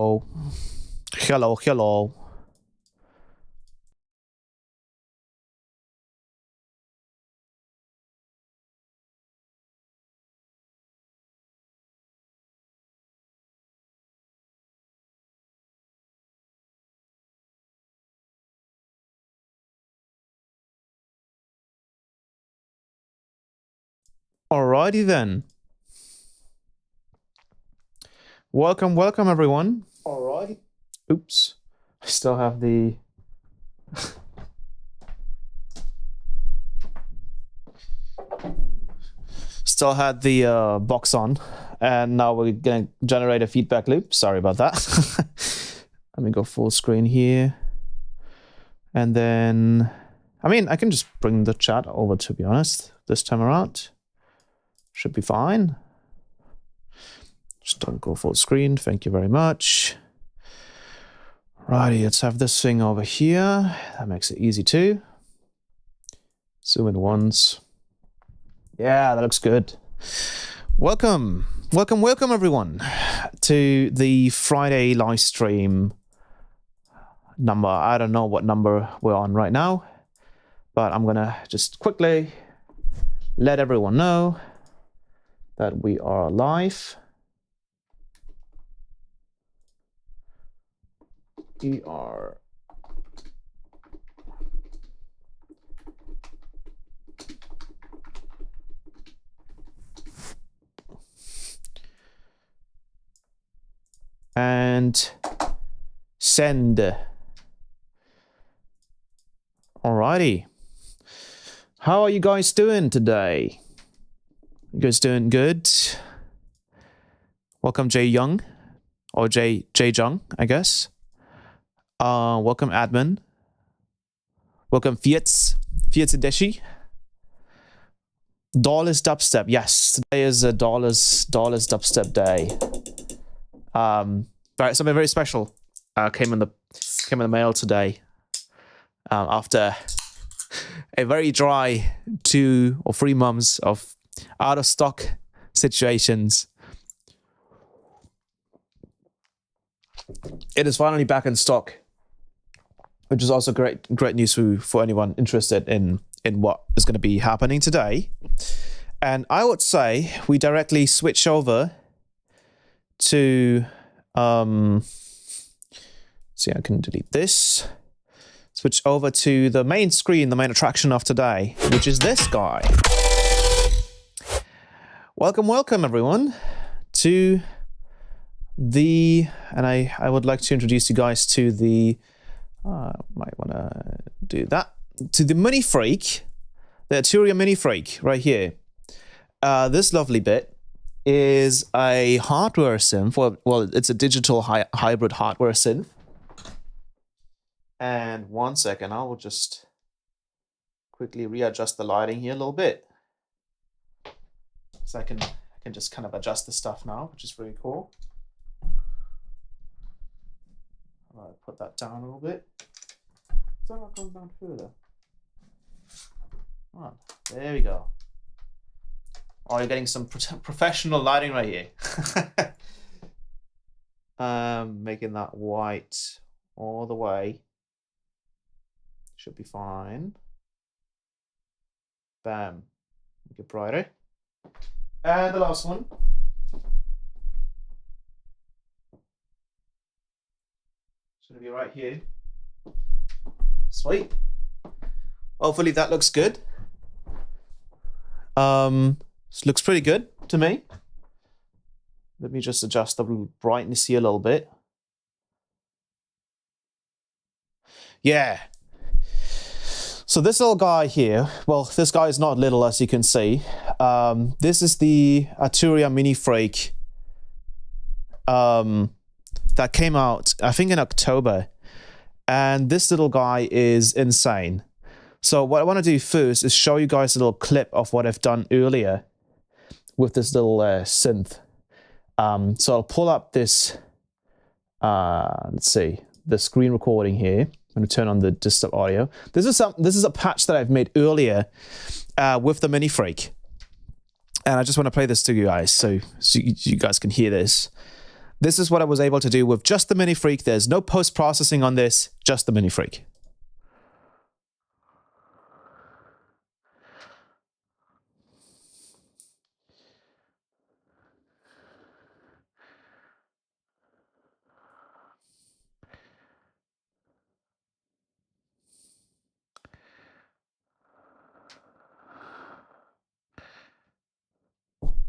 Oh, hello, hello. Alrighty then. Welcome, welcome everyone. Alrighty. Oops. I still have the still had the box on, and now we're gonna generate a feedback loop. Sorry about that. Let me go full screen here. And then I mean I can just bring the chat over, to be honest, this time around. Should be fine. Just don't go full screen. Thank you very much. Righty, let's have this thing over here. That makes it easy too. Zoom in once. Yeah, that looks good. Welcome, welcome, welcome everyone to the Friday live stream number. I don't know what number we're on right now, but I'm gonna just quickly let everyone know that we are live. We are and send. Alrighty. How are you guys doing today? You guys doing good? Welcome Jay Young, or Jay Jung, I guess. Welcome admin. Welcome Fiats Deshi. Dollars dubstep. Yes, today is a dollars dubstep day. Something very special came in the mail today. After a very dry 2 or 3 months of out of stock situations, it is finally back in stock, which is also great news for anyone interested in what is going to be happening today. And I would say we directly switch over to see, I can delete this. Switch over to the main screen, the main attraction of today, which is this guy. Welcome, welcome everyone to the, and I would like to introduce you guys to the, might want to do that, to the MINIFREAK, the Arturia MINIFREAK right here. This lovely bit is a hardware synth. Well, it's a digital hybrid hardware synth. And 1 second, I will just quickly readjust the lighting here a little bit. So I can just kind of adjust the stuff now, which is really cool. I'll put that down a little bit. Is that not going down further? Come on, there we go. Oh, you're getting some professional lighting right here. Making that white all the way. Should be fine. Bam. Make it brighter. And the last one. Should be right here. Sweet. Hopefully that looks good. This looks pretty good to me. Let me just adjust the brightness here a little bit. Yeah. So this little guy here, well, this guy is not little, as you can see. This is the Arturia MINIFREAK that came out, I think, in October. And this little guy is insane. So what I want to do first is show you guys a little clip of what I've done earlier with this little synth. So I'll pull up this, let's see, the screen recording here. I'm going to turn on the desktop audio. This is a patch that I've made earlier with the MINIFREAK. And I just want to play this to you guys so you guys can hear this. This is what I was able to do with just the MINIFREAK. There's no post-processing on this, just the MINIFREAK.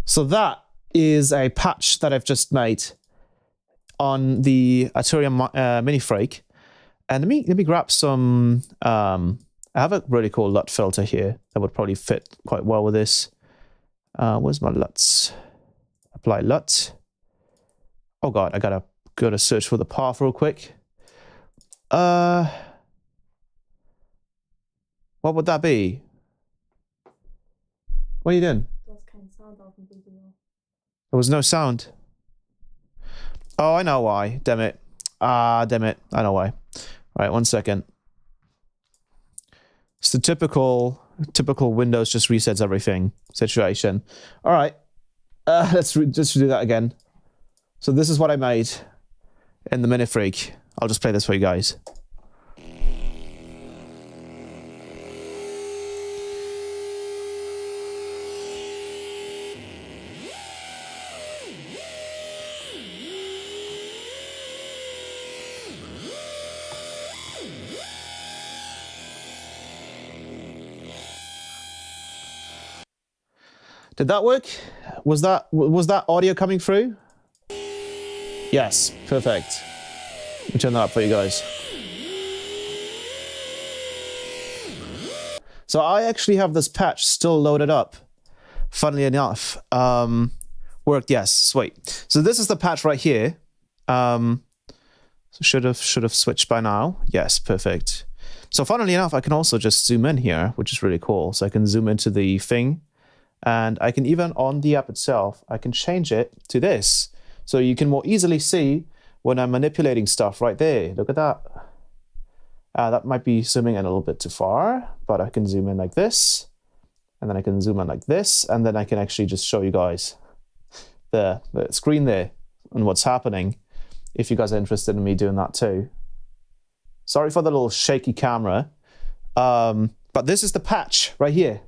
So that is a patch that I've just made on the Arturia MINIFREAK. And let me grab some, I have a really cool LUT filter here that would probably fit quite well with this. Where's my LUTs? Apply LUT. Oh God, I gotta search for the path real quick. What would that be? What are you doing? There was no sound. Oh, I know why. Damn it. Damn it. I know why. All right, 1 second. It's the typical Windows just resets everything situation. All right. Let's just do that again. So this is what I made in the MINIFREAK. I'll just play this for you guys. Did that work? Was that audio coming through? Yes, perfect. Let me turn that up for you guys. So I actually have this patch still loaded up. Funnily enough, worked. Yes, sweet. So this is the patch right here. So should have switched by now. Yes, perfect. So funnily enough, I can also just zoom in here, which is really cool. So I can zoom into the thing. And I can even, on the app itself, I can change it to this. So you can more easily see when I'm manipulating stuff right there. Look at that. That might be zooming in a little bit too far, but I can zoom in like this. And then I can zoom in like this. And then I can actually just show you guys the screen there and what's happening, if you guys are interested in me doing that too. Sorry for the little shaky camera. But this is the patch right here.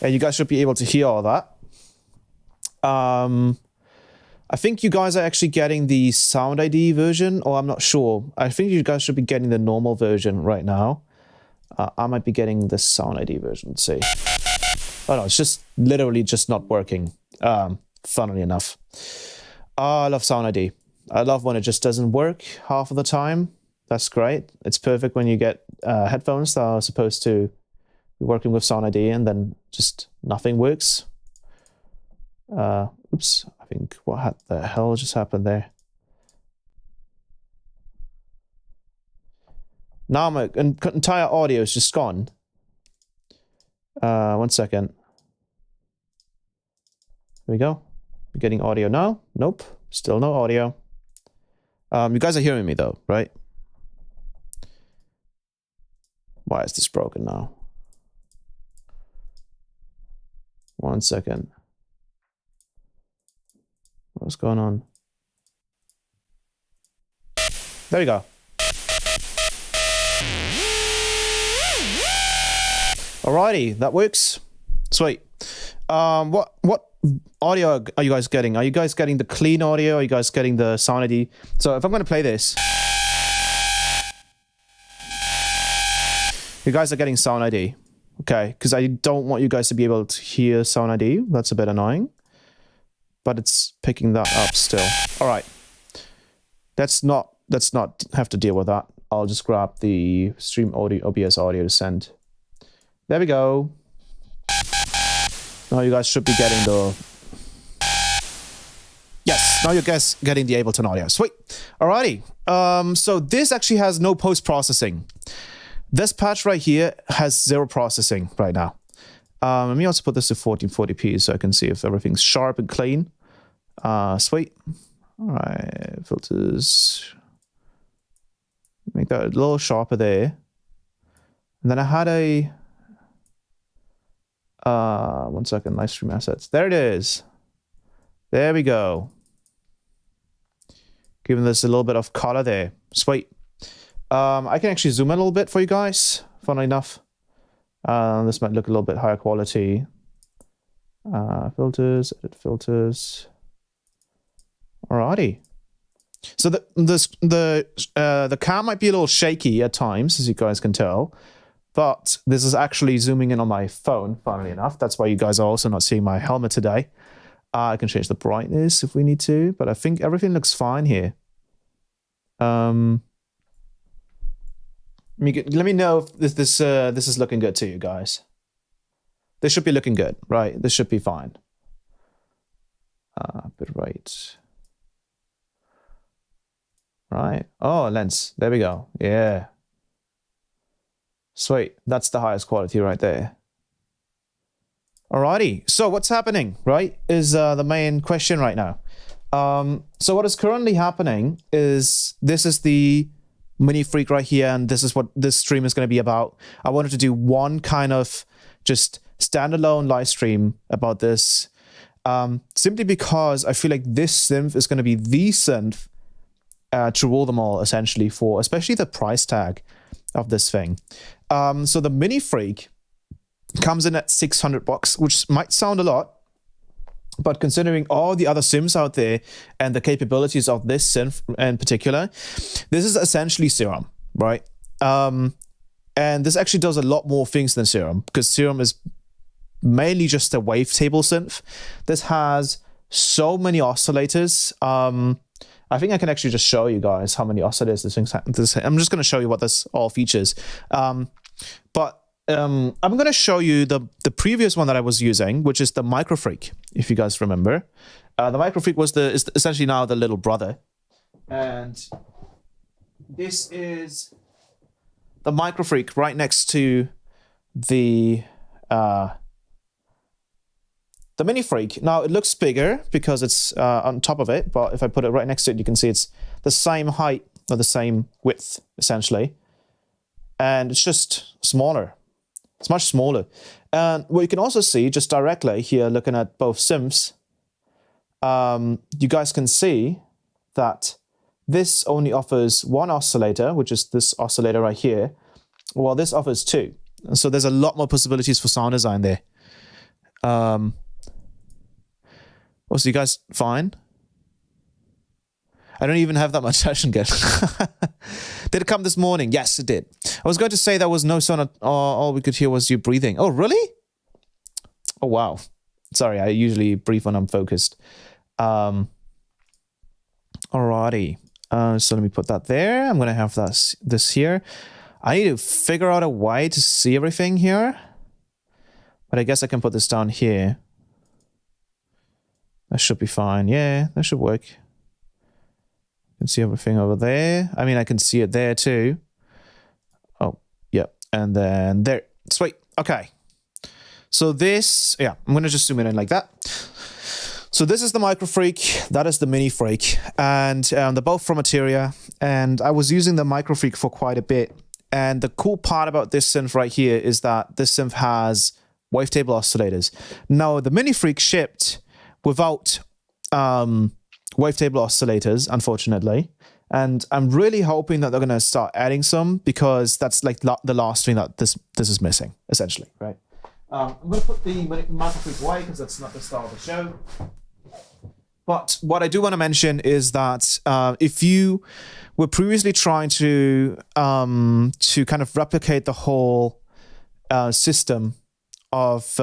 And you guys should be able to hear all that. I think you guys are actually getting the Sound ID version, or I'm not sure. I think you guys should be getting the normal version right now. I might be getting the Sound ID version. Let's see. Oh no, it's just literally just not working. Funnily enough. I love Sound ID. I love when it just doesn't work half of the time. That's great. It's perfect when you get headphones that are supposed to working with Sound ID and then just nothing works. Oops, I think what the hell just happened there? Now my entire audio is just gone. 1 second. There we go. We're getting audio now. Nope, still no audio. You guys are hearing me though, right? Why is this broken now? 1 second. What's going on? There you go. Alrighty, that works. Sweet. What audio are you guys getting? Are you guys getting the clean audio? Are you guys getting the Sound ID? So if I'm going to play this, you guys are getting Sound ID. Okay, because I don't want you guys to be able to hear Sound ID. That's a bit annoying. But it's picking that up still. All right. Let's not have to deal with that. I'll just grab the Stream Audio OBS audio to send. There we go. Now you guys should be getting the... Yes, now you guys getting the Ableton audio. Sweet. Alrighty. So this actually has no post-processing. This patch right here has 0 processing right now. Let me also put this to 1440p so I can see if everything's sharp and clean. Sweet. All right, filters. Make that a little sharper there. And then I had a 1 second, live stream assets. There it is. There we go. Giving this a little bit of color there. Sweet. I can actually zoom in a little bit for you guys, funnily enough. This might look a little bit higher quality. Filters, edit filters. Alrighty. So the cam might be a little shaky at times, as you guys can tell. But this is actually zooming in on my phone, funnily enough. That's why you guys are also not seeing my helmet today. I can change the brightness if we need to, but I think everything looks fine here. Let me know if this is looking good to you guys. This should be looking good, right? This should be fine. Bit right. Right. Oh, lens. There we go. Yeah. Sweet. That's the highest quality right there. Alrighty. So what's happening, right, is the main question right now. So what is currently happening is this is the MINIFREAK right here, and this is what this stream is going to be about. I wanted to do one kind of just standalone live stream about this, simply because I feel like this synth is going to be the synth to rule them all, essentially, for especially the price tag of this thing. So the MINIFREAK comes in at $600, which might sound a lot, but considering all the other sims out there and the capabilities of this synth in particular, this is essentially Serum, right? And this actually does a lot more things than Serum, because Serum is mainly just a wavetable synth. This has so many oscillators. I think I can actually just show you guys how many oscillators this thing has. I'm just going to show you what this all features. But I'm going to show you the previous one that I was using, which is the MINIFREAK, if you guys remember. The MINIFREAK is essentially now the little brother. And this is the MINIFREAK right next to the MINIFREAK. Now, it looks bigger because it's on top of it, but if I put it right next to it, you can see it's the same height or the same width, essentially. And it's just smaller. It's much smaller. And what you can also see just directly here, looking at both sims, you guys can see that this only offers one oscillator, which is this oscillator right here, while this offers two. And so there's a lot more possibilities for sound design there. Oh, so you guys fine? I don't even have that much session good. Did it come this morning? Yes, it did. I was going to say there was no sound. All we could hear was you breathing. Oh, really? Oh, wow. Sorry, I usually breathe when I'm focused. Alrighty. So let me put that there. I'm going to have this here. I need to figure out a way to see everything here. But I guess I can put this down here. That should be fine. Yeah, that should work. Can see everything over there. I mean, I can see it there too. Oh, yep. And then there. Sweet. Okay. So this, yeah, I'm going to just zoom in like that. So this is the MINIFREAK. That is the MINIFREAK. And they're both from Arturia. And I was using the MINIFREAK for quite a bit. And the cool part about this synth right here is that this synth has wavetable oscillators. Now, the MINIFREAK shipped without wavetable oscillators, unfortunately, and I'm really hoping that they're going to start adding some, because that's like the last thing that this is missing, essentially, right? I'm going to put the MINIFREAK away because that's not the style of the show. But what I do want to mention is that if you were previously trying to kind of replicate the whole system of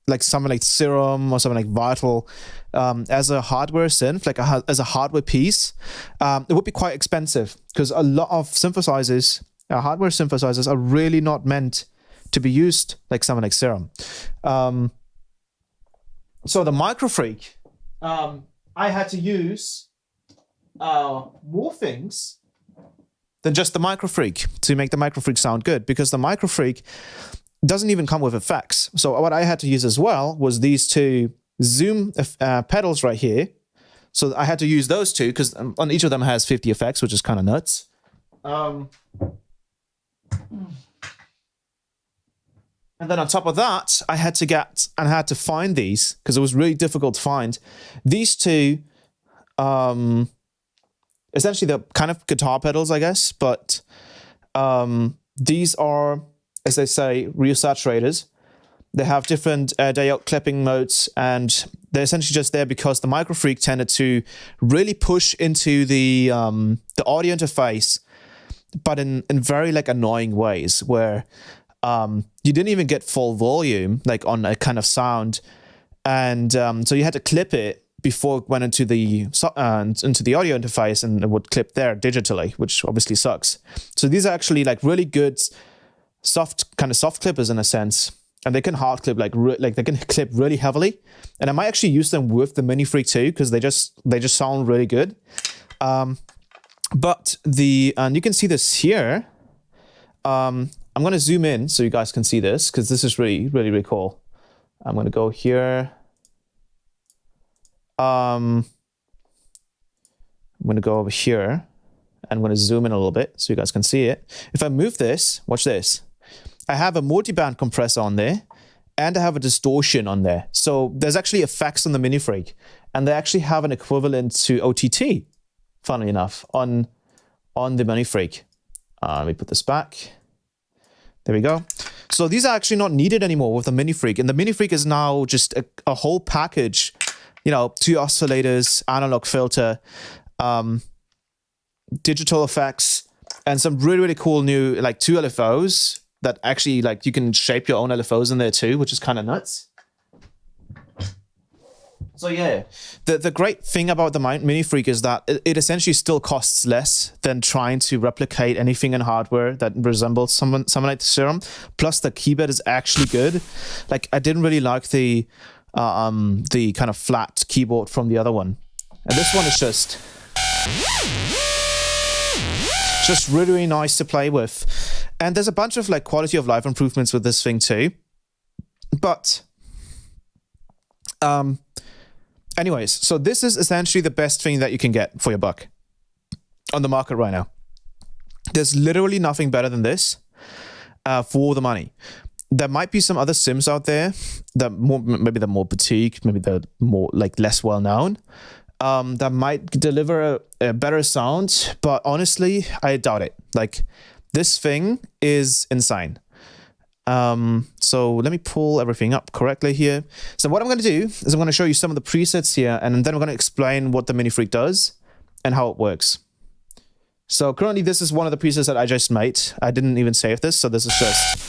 like something like Serum or something like Vital as a hardware synth, like as a hardware piece, it would be quite expensive, because a lot of synthesizers, hardware synthesizers, are really not meant to be used like something like Serum. So the MINIFREAK, I had to use more things than just the MINIFREAK to make the MINIFREAK sound good, because the MINIFREAK doesn't even come with effects. So what I had to use as well was these two zoom pedals right here. So I had to use those two because on each of them has 50 effects, which is kind of nuts. And then on top of that, I had to find these because it was really difficult to find. These two, essentially they're kind of guitar pedals, I guess, but these are, as they say, real saturators. They have different diode clipping modes, and they're essentially just there because the MINIFREAK tended to really push into the audio interface, but in very like annoying ways where you didn't even get full volume like on a kind of sound, and so you had to clip it before it went into the audio interface, and it would clip there digitally, which obviously sucks. So these are actually like really good soft clippers in a sense, and they can hard clip like they can clip really heavily. And I might actually use them with the MINIFREAK too because they just sound really good. But and you can see this here. I'm going to zoom in so you guys can see this because this is really cool. I'm going to go here. I'm going to go over here. I'm going to zoom in a little bit so you guys can see it. If I move this, watch this. I have a multiband compressor on there, and I have a distortion on there. So there's actually effects on the MINIFREAK, and they actually have an equivalent to OTT, funnily enough, on the MINIFREAK. Let me put this back. There we go. So these are actually not needed anymore with the MINIFREAK, and the MINIFREAK is now just a whole package. You know, 2 oscillators, analog filter, digital effects, and some really cool new like 2 LFOs that actually like you can shape your own LFOs in there too, which is kind of nuts. So yeah, the great thing about the MINIFREAK is that it essentially still costs less than trying to replicate anything in hardware that resembles something like the Serum. Plus the keyboard is actually good. Like I didn't really like the kind of flat keyboard from the other one, and this one is just really nice to play with. And there's a bunch of like quality of life improvements with this thing too. But anyways, so this is essentially the best thing that you can get for your buck on the market right now. There's literally nothing better than this for the money. There might be some other sims out there that maybe they're more boutique, maybe they're more like less well known, that might deliver a better sound, but honestly, I doubt it. Like this thing is insane. So let me pull everything up correctly here. So what I'm going to do is I'm going to show you some of the presets here, and then we're going to explain what the MINIFREAK does and how it works. So currently this is one of the presets that I just made. I didn't even save this, so this is just...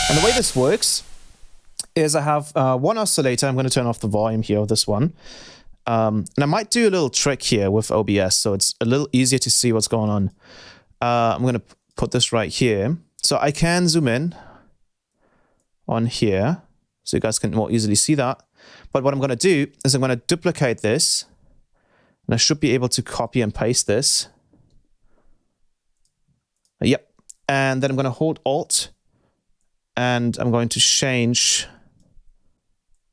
And the way this works is I have one oscillator. I'm going to turn off the volume here of this one. And I might do a little trick here with OBS, so it's a little easier to see what's going on. I'm going to put this right here. So I can zoom in on here, so you guys can more easily see that. But what I'm going to do is I'm going to duplicate this, and I should be able to copy and paste this. Yep. And then I'm going to hold Alt, and I'm going to change.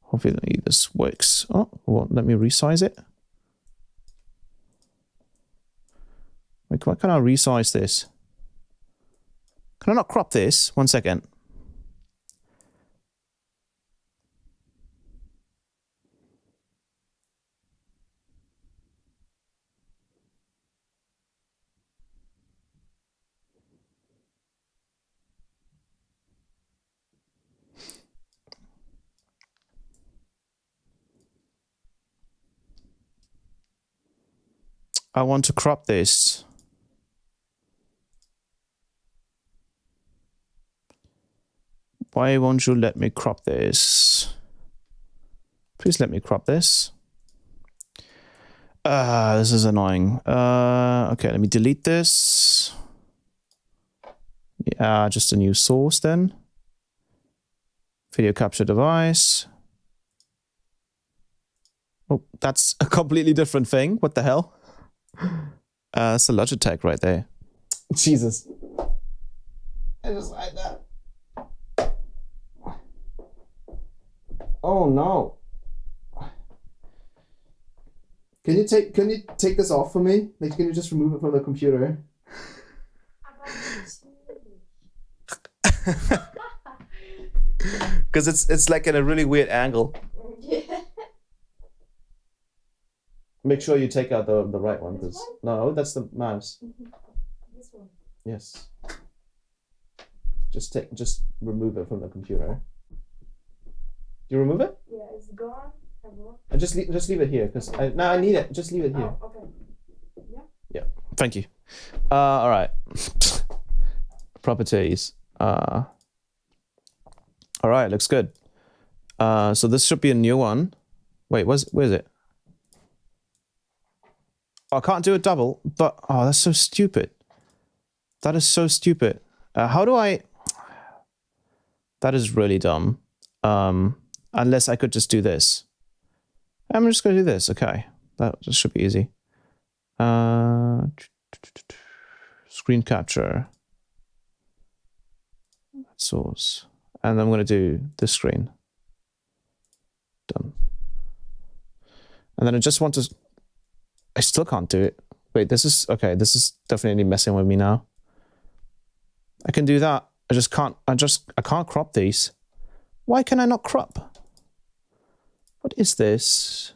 Hopefully this works. Oh, well, let me resize it. Wait, why can't I resize this? Can I not crop this? 1 second. I want to crop this. Why won't you let me crop this? Please let me crop this. This is annoying. Okay, let me delete this. Yeah, just a new source then. Video capture device. Oh, that's a completely different thing. What the hell? That's a Logitech right there. Jesus. I just like that. Oh no. Can you take this off for me? Like, can you just remove it from the computer? Because it's like at a really weird angle. Yeah. Make sure you take out the right one, because no, that's the mouse. This one. Yes. Just remove it from the computer. Do you remove it? Yeah, it's gone. Have a look. And just leave it here, because I need it. Just leave it here. Oh, okay. Yeah. Yeah. Thank you. All right. Properties. All right. Looks good. So this should be a new one. Wait, where is it? Oh, I can't do a double, but oh, that's so stupid. That is so stupid. How do I? That is really dumb. Unless I could just do this. I'm just gonna do this. Okay, that should be easy. Screen capture. Source, and I'm gonna do this screen. Done. And then I just want to. I still can't do it. Wait, this is okay. This is definitely messing with me now. I can do that. I just can't. I can't crop these. Why can I not crop? What is this?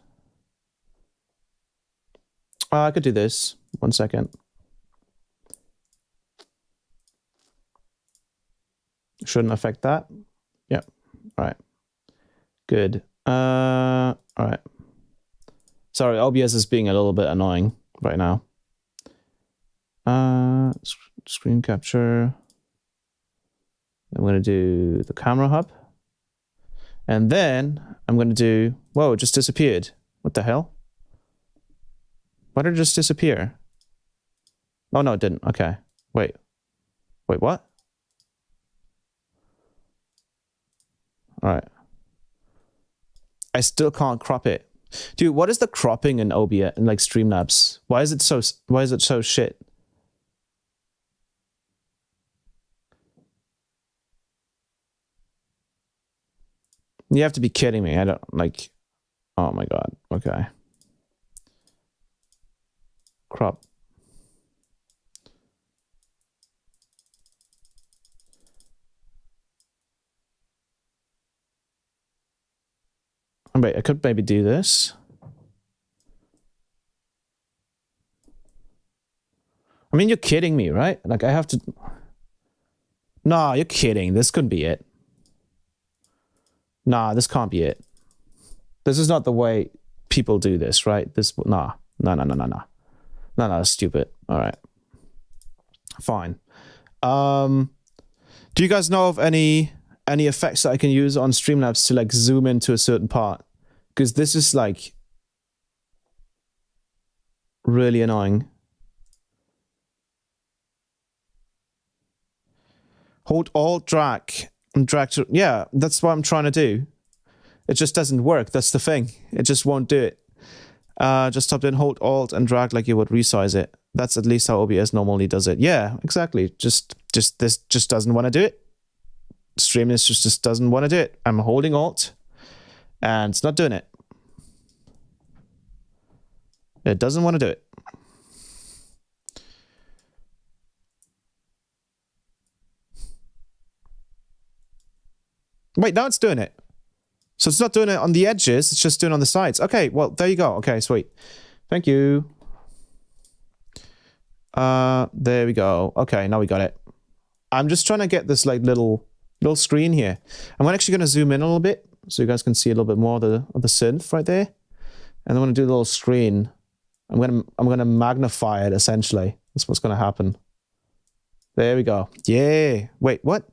I could do this. 1 second. Shouldn't affect that. Yep. All right. Good. All right. Sorry, OBS is being a little bit annoying right now. Screen capture. I'm going to do the camera hub. And then I'm going to do... Whoa, it just disappeared. What the hell? Why did it just disappear? Oh, no, it didn't. Okay. Wait. Wait, what? All right. I still can't crop it. Dude, what is the cropping in OBS in like Streamlabs? Why is it so shit? You have to be kidding me. I don't like. Oh my god. Okay. Crop. Wait, I could maybe do this. I mean, you're kidding me, right? Like I have to... Nah, you're kidding. This couldn't be it. Nah, this can't be it. This is not the way people do this, right? This... Nah. No, no, no, no, no. No, no, that's stupid. All right. Fine. Do you guys know of any effects that I can use on Streamlabs to like zoom into a certain part? Because this is like really annoying. Hold Alt, drag, and drag to... Yeah, that's what I'm trying to do. It just doesn't work. That's the thing. It just won't do it. Just type in Hold Alt and drag like you would resize it. That's at least how OBS normally does it. Yeah, exactly. Just this just doesn't want to do it. Streamlabs just doesn't want to do it. I'm holding Alt and it's not doing it. It doesn't want to do it. Wait, now it's doing it. So it's not doing it on the edges, it's just doing it on the sides. Okay, well, there you go. Okay, sweet. Thank you. There we go. Okay, now we got it. I'm just trying to get this like little screen here. I'm actually going to zoom in a little bit so you guys can see a little bit more of the synth right there. And I'm going to do a little screen. I'm going to magnify it essentially. That's what's going to happen. There we go. Yeah. Wait, what?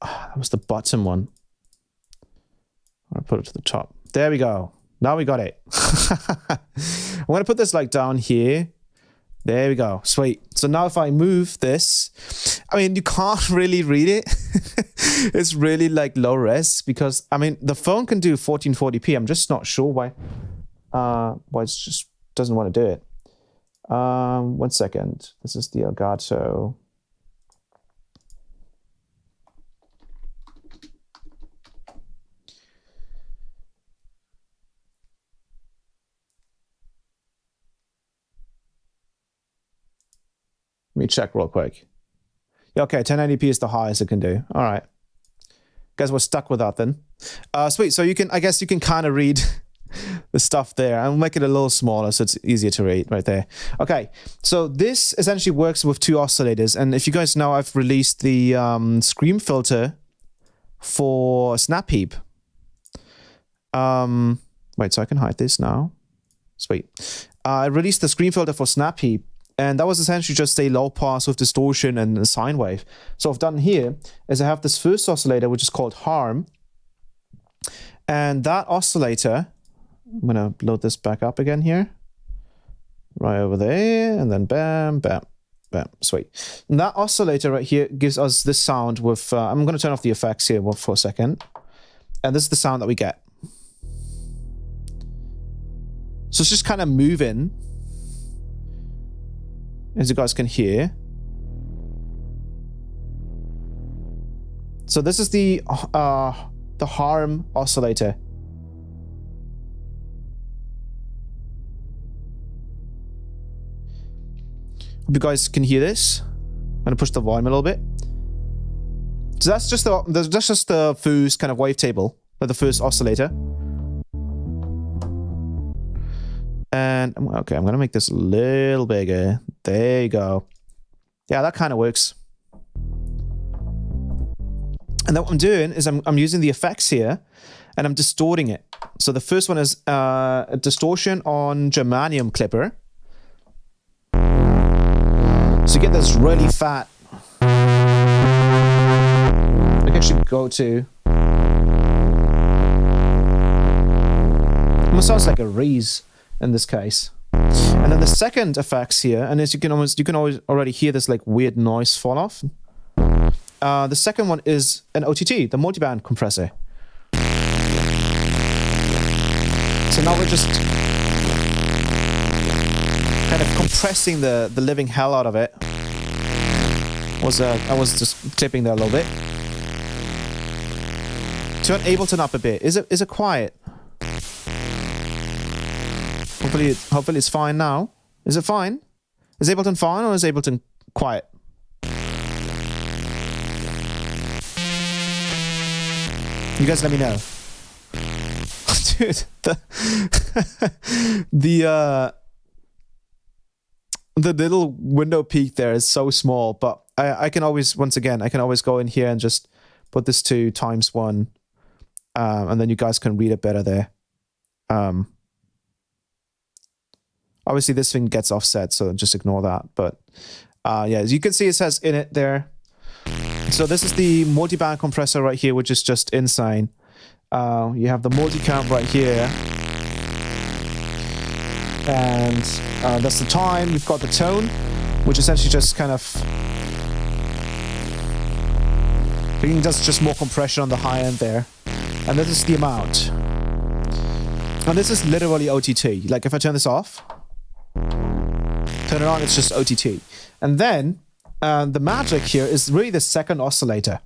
That was the bottom one. I'll put it to the top. There we go. Now we got it. I'm going to put this like down here. There we go. Sweet. So now if I move this, I mean, you can't really read it. It's really like low res because, I mean, the phone can do 1440p. I'm just not sure why it just doesn't want to do it. 1 second. This is the Elgato. Let me check real quick. Yeah, okay, 1080p is the highest it can do. All right. Guess we're stuck with that then. Sweet. So you can, I guess you can kind of read the stuff there. I'll make it a little smaller so it's easier to read right there. Okay. So this essentially works with 2 oscillators. And if you guys know, I've released the scream filter for Snap Heap. Wait, so I can hide this now. Sweet. I released the screen filter for Snap Heap, and that was essentially just a low pass with distortion and a sine wave. So what I've done here is I have this first oscillator, which is called harm. And that oscillator, I'm going to load this back up again here. Right over there, and then bam, bam, bam. Sweet. And that oscillator right here gives us this sound with, I'm going to turn off the effects here for a second. And this is the sound that we get. So it's just kind of moving, as you guys can hear. So this is the harm oscillator. Hope you guys can hear this. I'm gonna push the volume a little bit. So that's just the first kind of wavetable, or the first oscillator. And okay, I'm gonna make this a little bigger. There you go. Yeah, that kind of works. And then what I'm doing is I'm using the effects here, and I'm distorting it. So the first one is a distortion on germanium clipper. So you get this really fat. I can actually go to. Almost sounds like a rees in this case. And then the second effects here, and as you can always already hear this like weird noise fall off. The second one is an OTT, the multiband compressor. So now we're just kind of compressing the living hell out of it. I was just clipping there a little bit. Turn Ableton up a bit. Is it quiet? Hopefully it's fine now. Is it fine? Is Ableton fine or is Ableton quiet? You guys let me know. Dude, the little window peak there is so small, but I can always, once again, I can always go in here and just put this to ×1, and then you guys can read it better there. Obviously this thing gets offset, so just ignore that. But yeah, as you can see, it says in it there. So this is the multiband compressor right here, which is just insane. You have the multicamp right here. And that's the time. You've got the tone, which essentially just kind of... I think that's just more compression on the high end there. And this is the amount. And this is literally OTT. Like if I turn this off, turn it on, it's just OTT. And then the magic here is really the second oscillator.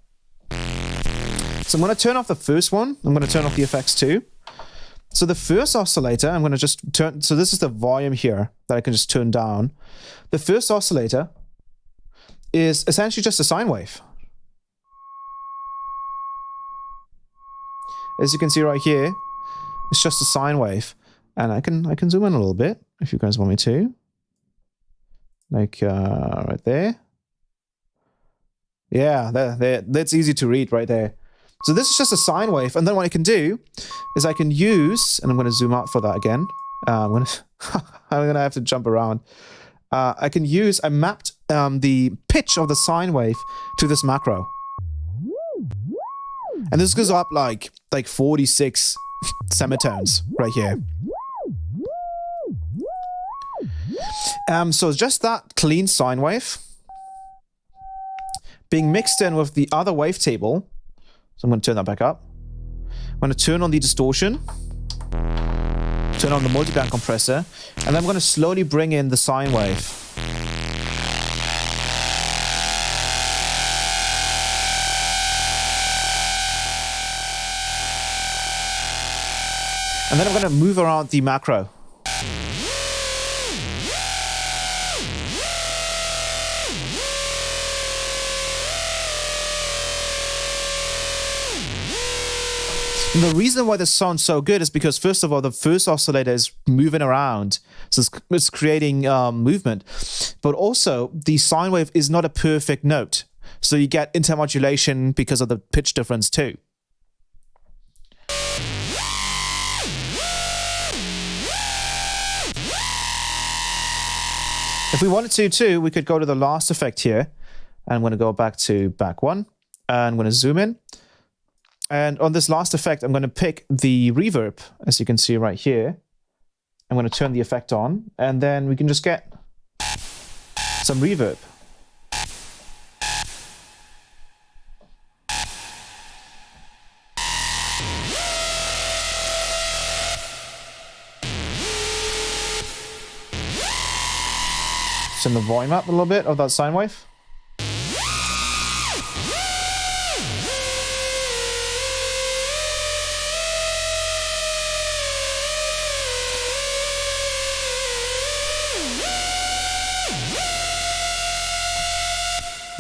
So I'm going to turn off the first one. I'm going to turn off the effects too. So the first oscillator, I'm going to just turn... So this is the volume here that I can just turn down. The first oscillator is essentially just a sine wave. As you can see right here, it's just a sine wave. And I can zoom in a little bit if you guys want me to. Like right there. Yeah, that's easy to read right there. So this is just a sine wave, and then what I can do is I can use, and I'm going to zoom out for that again. I'm going to have to jump around. I mapped the pitch of the sine wave to this macro. And this goes up like 46 semitones right here. So just that clean sine wave being mixed in with the other wavetable. So I'm going to turn that back up. I'm going to turn on the distortion, turn on the multiband compressor, and then I'm going to slowly bring in the sine wave. And then I'm going to move around the macro. And the reason why this sounds so good is because, first of all, the first oscillator is moving around, so it's creating movement. But also, the sine wave is not a perfect note, so you get intermodulation because of the pitch difference too. If we wanted to too, we could go to the last effect here. And I'm going to go back to back one. And I'm going to zoom in. And on this last effect, I'm going to pick the reverb, as you can see right here. I'm going to turn the effect on. And then we can just get some reverb. Turn the volume up a little bit of that sine wave.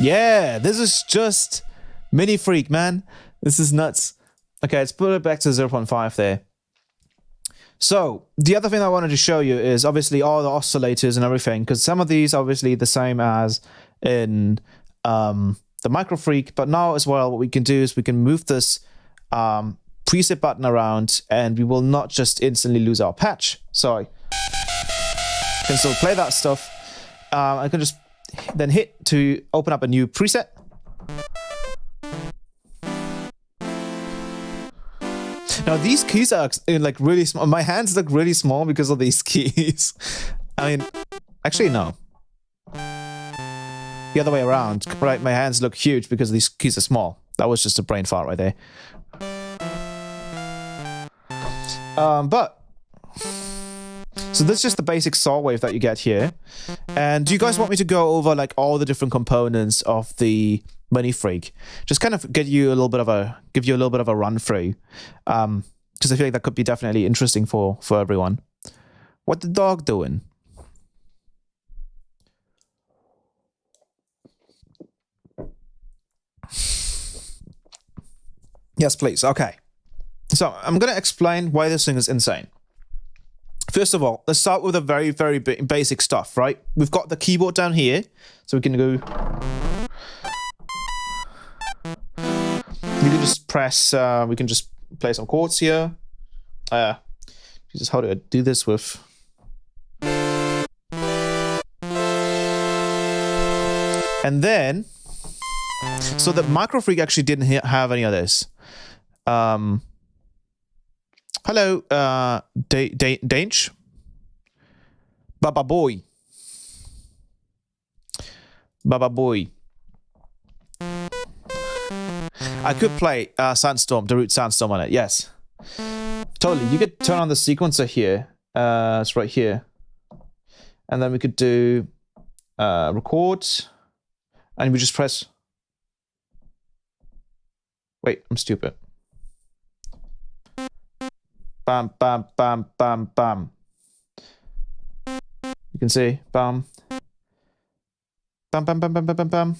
Yeah, this is just MINIFREAK, man. This is nuts. Okay, let's put it back to 0.5 there. So, the other thing I wanted to show you is obviously all the oscillators and everything, because some of these are obviously the same as in the MINIFREAK, but now as well, what we can do is we can move this preset button around, and we will not just instantly lose our patch. So, I can still play that stuff. I can just then hit to open up a new preset. Now these keys are like really small. My hands look really small because of these keys. I mean, actually no. The other way around, right? My hands look huge because these keys are small. That was just a brain fart right there. So this is just the basic saw wave that you get here. And do you guys want me to go over like all the different components of the MINIFREAK? Just kind of give you a little bit of a run through. Because I feel like that could be definitely interesting for everyone. What the dog doing? Yes, please. Okay. So I'm going to explain why this thing is insane. First of all, let's start with the very, very basic stuff, right? We've got the keyboard down here, so we can go. We can just press. We can just play some chords here. Just how do I do this with? And then, so the MINIFREAK actually didn't have any of this. Hello, Danch. Baba boy. Baba boy. I could play Sandstorm, the root Sandstorm on it, yes. Totally, you could turn on the sequencer here. It's right here. And then we could do record. And we just press. Wait, I'm stupid. Bam, bam, bam, bam, bam. You can see, bam. Bam, bam, bam, bam, bam, bam, bam.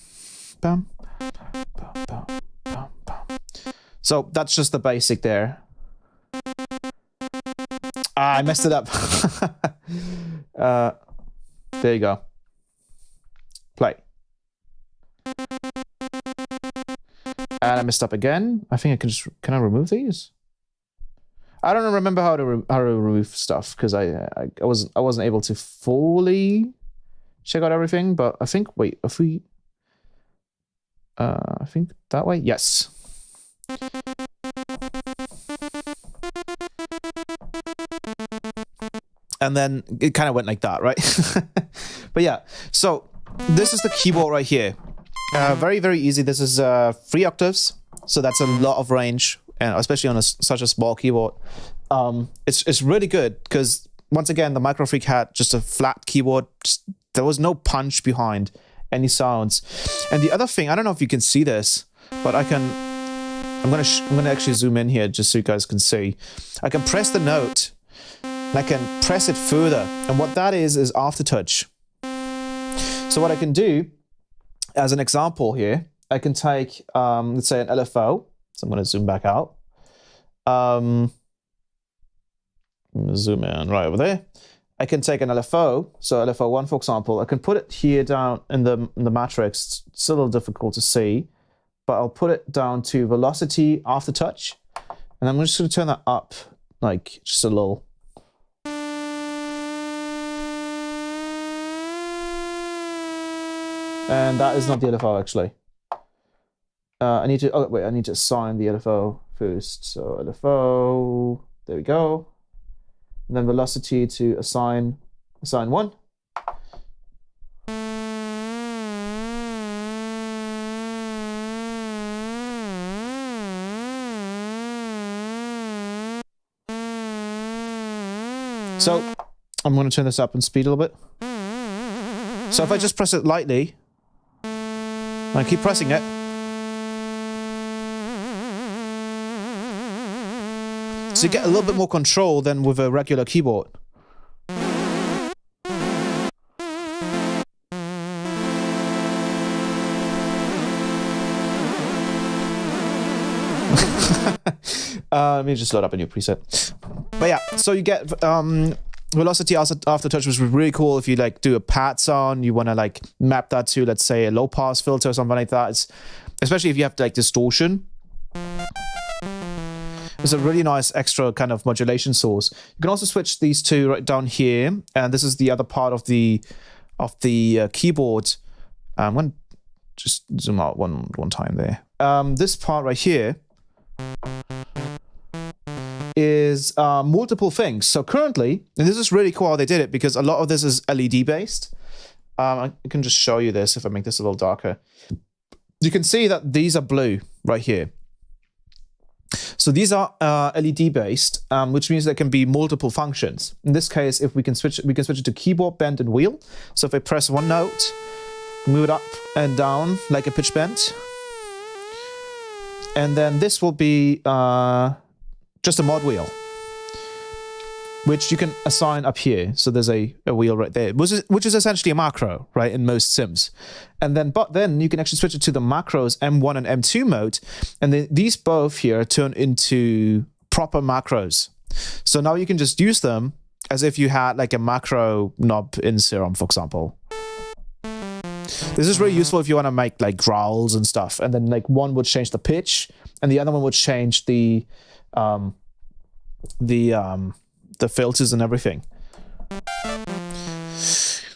Bam, bam, bam, bam, bam. So that's just the basic there. Ah, I messed it up. There you go. Play. And I messed up again. I think I can just, can I remove these? I don't remember how to remove stuff because I wasn't able to fully check out everything. But I think, wait, if we I think that way, yes. And then it kind of went like that, right? But yeah, so this is the keyboard right here. Very, very easy. This is 3 octaves, so that's a lot of range. And especially on such a small keyboard, it's really good because once again the MINIFREAK had just a flat keyboard. There was no punch behind any sounds. And the other thing, I don't know if you can see this, but I'm gonna actually zoom in here just so you guys can see. I can press the note, and I can press it further, and what that is aftertouch. So what I can do, as an example here, I can take let's say an LFO. So I'm going to zoom back out. Zoom in right over there. I can take an LFO, so LFO1 for example. I can put it here down in the matrix. It's a little difficult to see, but I'll put it down to velocity after touch, and I'm just going to turn that up, like just a little. And that is not the LFO actually. I need to. Oh wait, I need to assign the LFO first. So LFO. There we go. And then velocity to assign 1. So I'm going to turn this up in speed a little bit. So if I just press it lightly, I keep pressing it. So you get a little bit more control than with a regular keyboard. Let me just load up a new preset. But yeah, so you get velocity after touch, was really cool. If you like do a pad sound, you want to like map that to, let's say, a low pass filter or something like that. It's, especially if you have like distortion. It's a really nice extra kind of modulation source. You can also switch these two right down here, and this is the other part of the keyboard. I'm going to just zoom out one time there. This part right here is multiple things. So currently, and this is really cool how they did it, because a lot of this is LED based. I can just show you this if I make this a little darker. You can see that these are blue right here. So these are LED based, which means there can be multiple functions. In this case, if we can switch it to keyboard bend and wheel. So if I press one note, move it up and down like a pitch bend, and then this will be just a mod wheel, which you can assign up here. So there's a wheel right there, which is essentially a macro, right, in most sims. And then, but then you can actually switch it to the macros M1 and M2 mode, and then these both here turn into proper macros. So now you can just use them as if you had like a macro knob in Serum, for example. This is really useful if you want to make like growls and stuff, and then like one would change the pitch, and the other one would change the filters and everything.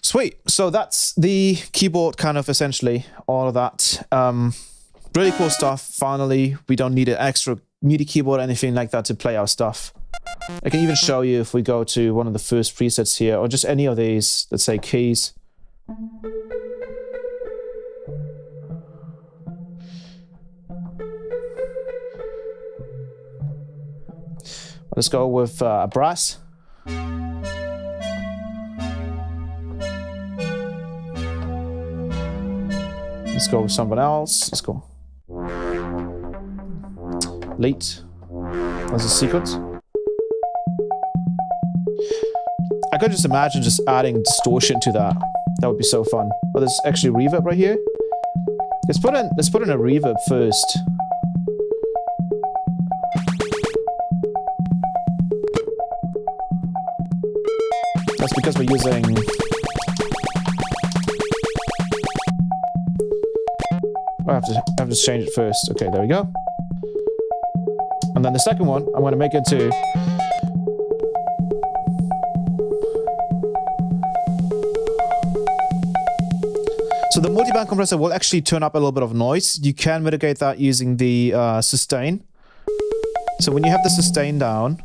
Sweet. So that's the keyboard, kind of essentially all of that. Really cool stuff. Finally, we don't need an extra MIDI keyboard or anything like that to play our stuff. I can even show you if we go to one of the first presets here, or just any of these, let's say keys. Let's go with a brass. Let's go with someone else. Let's go. Lead as a sequence. I could just imagine just adding distortion to that. That would be so fun. Oh, there's actually reverb right here. Let's put in a reverb first. That's because we're using... I have to change it first. Okay, there we go. And then the second one, I'm going to make it to... So the multiband compressor will actually turn up a little bit of noise. You can mitigate that using the sustain. So when you have the sustain down,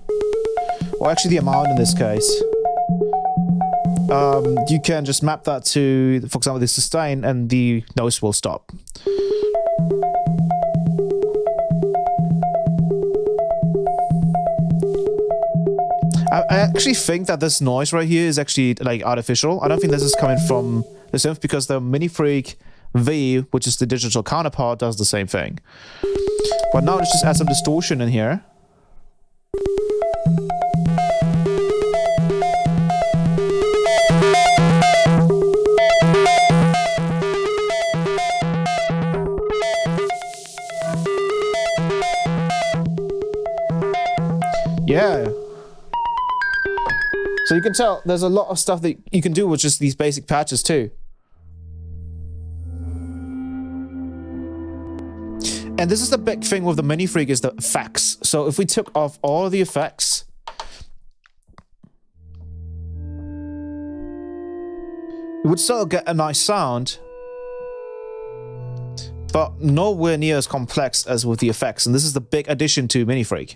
or actually the amount in this case, you can just map that to, for example, the sustain, and the noise will stop. I actually think that this noise right here is actually like artificial. I don't think this is coming from the synth, because the MINIFREAK V, which is the digital counterpart, does the same thing. But now let's just add some distortion in here. Yeah. So you can tell there's a lot of stuff that you can do with just these basic patches too. And this is the big thing with the MINIFREAK is the effects. So if we took off all the effects, you would still get a nice sound, but nowhere near as complex as with the effects. And this is the big addition to MINIFREAK.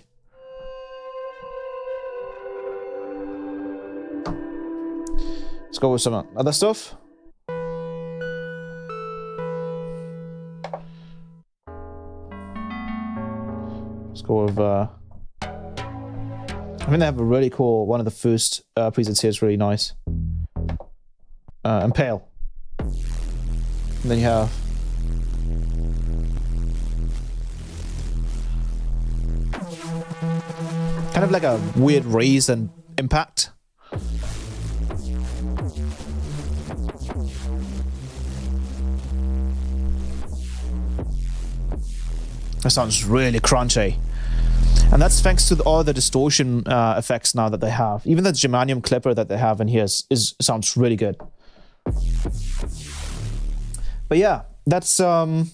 Let's go with some other stuff. Let's go with, I think they have a really cool, one of the first presets here is really nice. And pale. And then you have kind of like a weird raise and impact. That sounds really crunchy. And that's thanks to all the distortion effects now that they have. Even the germanium clipper that they have in here sounds really good. But yeah, that's some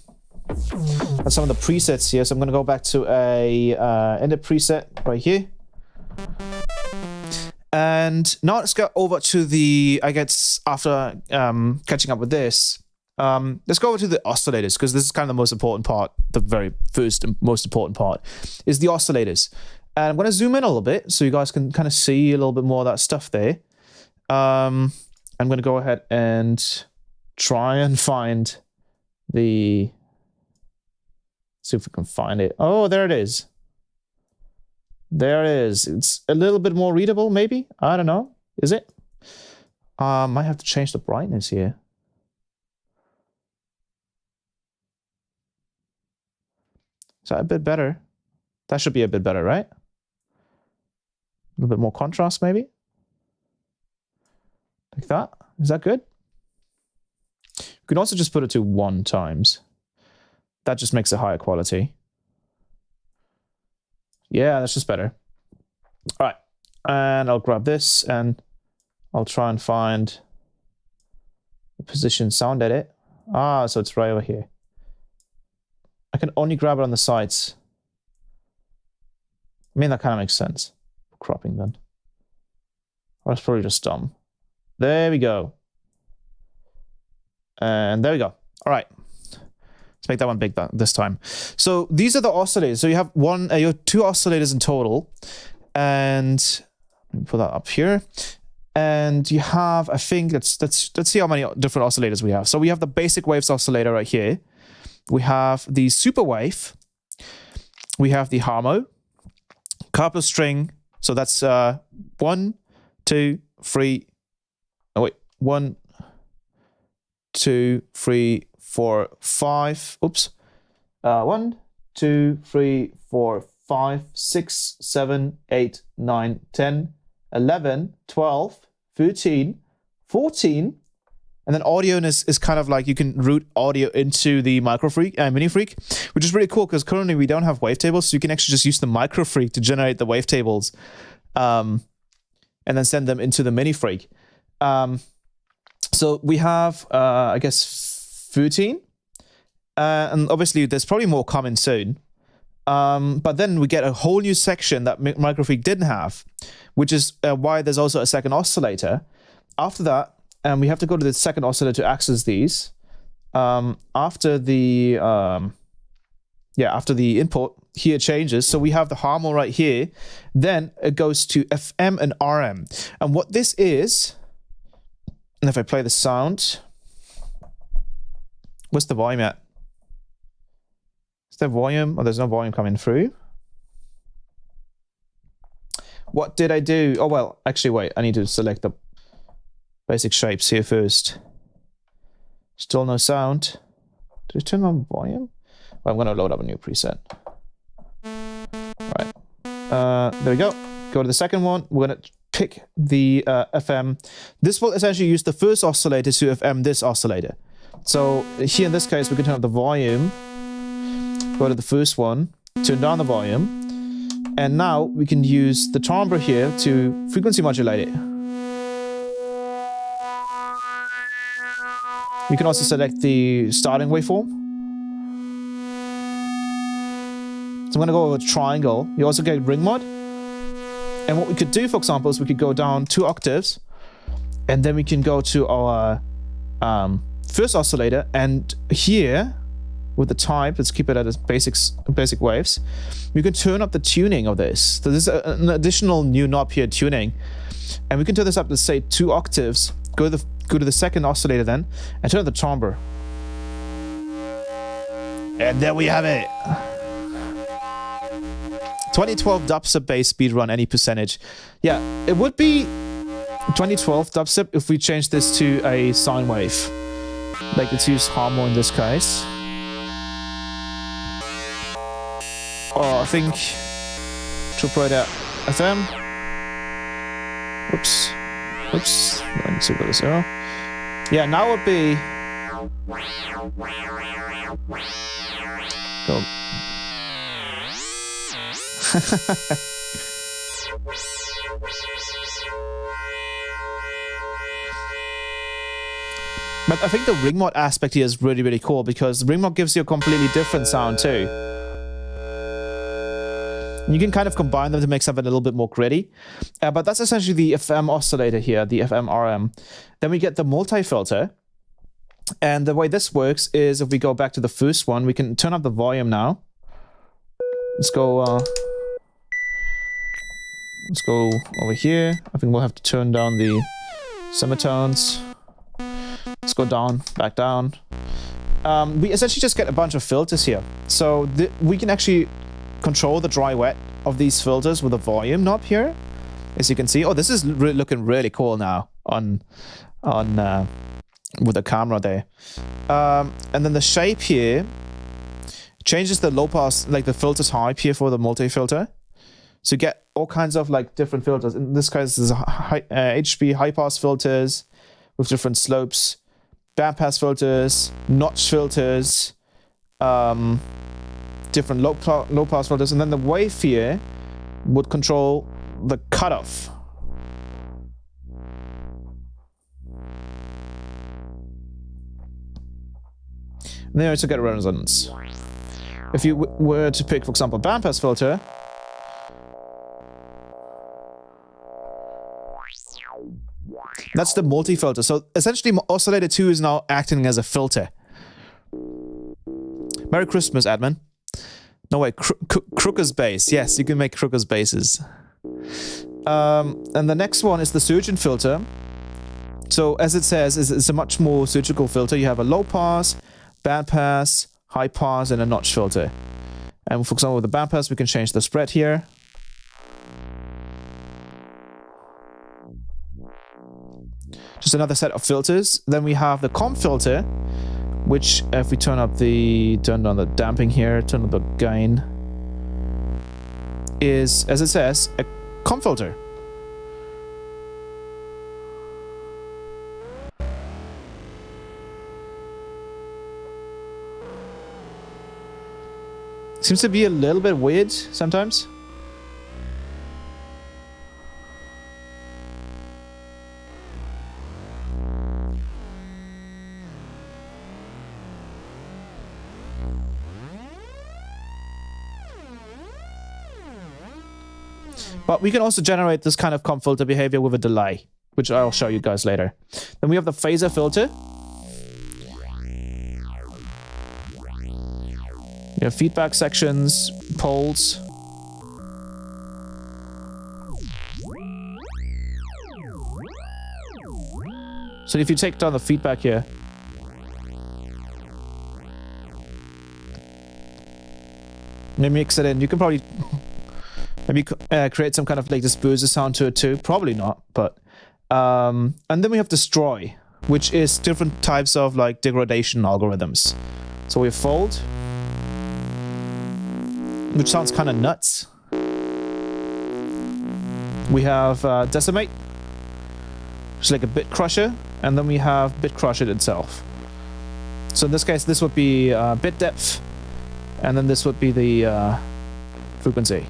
of the presets here. So I'm going to go back to a edit preset right here. And now let's go over to the, I guess, after catching up with this, let's go over to the oscillators, because this is kind of the most important part. The very first and most important part is the oscillators. And I'm going to zoom in a little bit so you guys can kind of see a little bit more of that stuff there. I'm going to go ahead and try and find the... see if we can find it. Oh, there it is. There it is. It's a little bit more readable, maybe? I don't know. Is it? Might have to change the brightness here. Is that a bit better? That should be a bit better, right? A little bit more contrast, maybe? Like that? Is that good? You can also just put it to 1 times. That just makes it higher quality. Yeah, that's just better. All right, and I'll grab this and I'll try and find the position sound edit. Ah, so it's right over here. I can only grab it on the sides. I mean, that kind of makes sense. Cropping then. Or it's probably just dumb. There we go. And there we go. All right. Let's make that one big this time. So these are the oscillators. So you have you have 2 oscillators in total. And let me put that up here. And you have, I think, let's see how many different oscillators we have. So we have the basic waves oscillator right here. We have the super wave. We have the harmo. Couple string. So that's 1, 2, 3. Oh wait, 1, 2, 3, 4, 5. Oops. 1, 2, 3, 4, 5, 6, 7, 8, 9, 10, 11, 12, 13, 14. And then audio is kind of like you can route audio into the MINIFREAK, which is really cool because currently we don't have wavetables, so you can actually just use the MicroFreak to generate the wavetables, and then send them into the MINIFREAK. So we have, I guess, 13, and obviously there's probably more coming soon. But then we get a whole new section that MicroFreak didn't have, which is why there's also a second oscillator. After that, we have to go to the second oscillator to access these. After the input here changes, so we have the harmo right here. Then it goes to FM and RM, and what this is. And if I play the sound, what's the volume at? Is there volume? Oh, there's no volume coming through. What did I do? Oh, well, actually, wait. I need to select the basic shapes here first. Still no sound. Did I turn on volume? Well, I'm going to load up a new preset. All right. There we go. Go to the second one. We're going to pick the FM. This will essentially use the first oscillator to FM this oscillator. So here in this case, we can turn up the volume. Go to the first one, turn down the volume, And now we can use the timbre here to frequency modulate it. We can also select the starting waveform. So I'm going to go with triangle. You also get ring mod. And what we could do, for example, is we could go down 2 octaves. And then we can go to our first oscillator. And here, with the type, let's keep it at its basic waves. We can turn up the tuning of this. So this is an additional new knob here, tuning. And we can turn this up to, say, 2 octaves. Go to the second oscillator then, and turn up the timbre. And there we have it. 2012 dubstep bass speed run, any percentage. Yeah, it would be 2012 dubstep if we change this to a sine wave. Like, let's use Harmo in this case. Oh, I think Arturia FM. Whoops. Oops. Let's see what this is. Yeah, now would be. Go. But I think the ring mod aspect here is really cool because the ring mod gives you a completely different sound too. You can kind of combine them to make something a little bit more gritty. But that's essentially the FM oscillator here, the FM RM. Then we get the multi-filter. And the way this works is if we go back to the first one, we can turn up the volume now. Let's go over here. I think we'll have to turn down the semitones. Let's go down, back down. We essentially just get a bunch of filters here. So we can actually control the dry wet of these filters with a volume knob here, as you can see. Oh, this is looking really cool now on with the camera there. And then the shape here changes the low pass, like the filter type here for the multi-filter. So you get all kinds of like different filters. In this case, there's HB high pass filters with different slopes, bandpass filters, notch filters, different low pass filters, and then the wave here would control the cutoff. And then you also get resonance. If you were to pick, for example, bandpass filter, that's the multi-filter. So essentially, oscillator 2 is now acting as a filter. Merry Christmas, admin. No way, Crooker's bass. Yes, you can make Crooker's basses. And the next one is the surgeon filter. So as it says, it's a much more surgical filter. You have a low pass, band pass, high pass, and a notch filter. And for example, with the band pass, we can change the spread here. Just another set of filters. Then we have the comp filter, which if we turn on the damping here, turn on the gain, is, as it says, a comp filter. Seems to be a little bit weird sometimes. But we can also generate this kind of comp filter behavior with a delay, which I'll show you guys later. Then we have the phaser filter. You have feedback sections, poles. So if you take down the feedback here, maybe mix it in. You can probably maybe create some kind of like disperser sound to it too. Probably not, but and then we have destroy, which is different types of like degradation algorithms. So we have fold, which sounds kind of nuts. We have decimate, which is like a bit crusher, and then we have bit crusher itself. So in this case, this would be bit depth, and then this would be the frequency.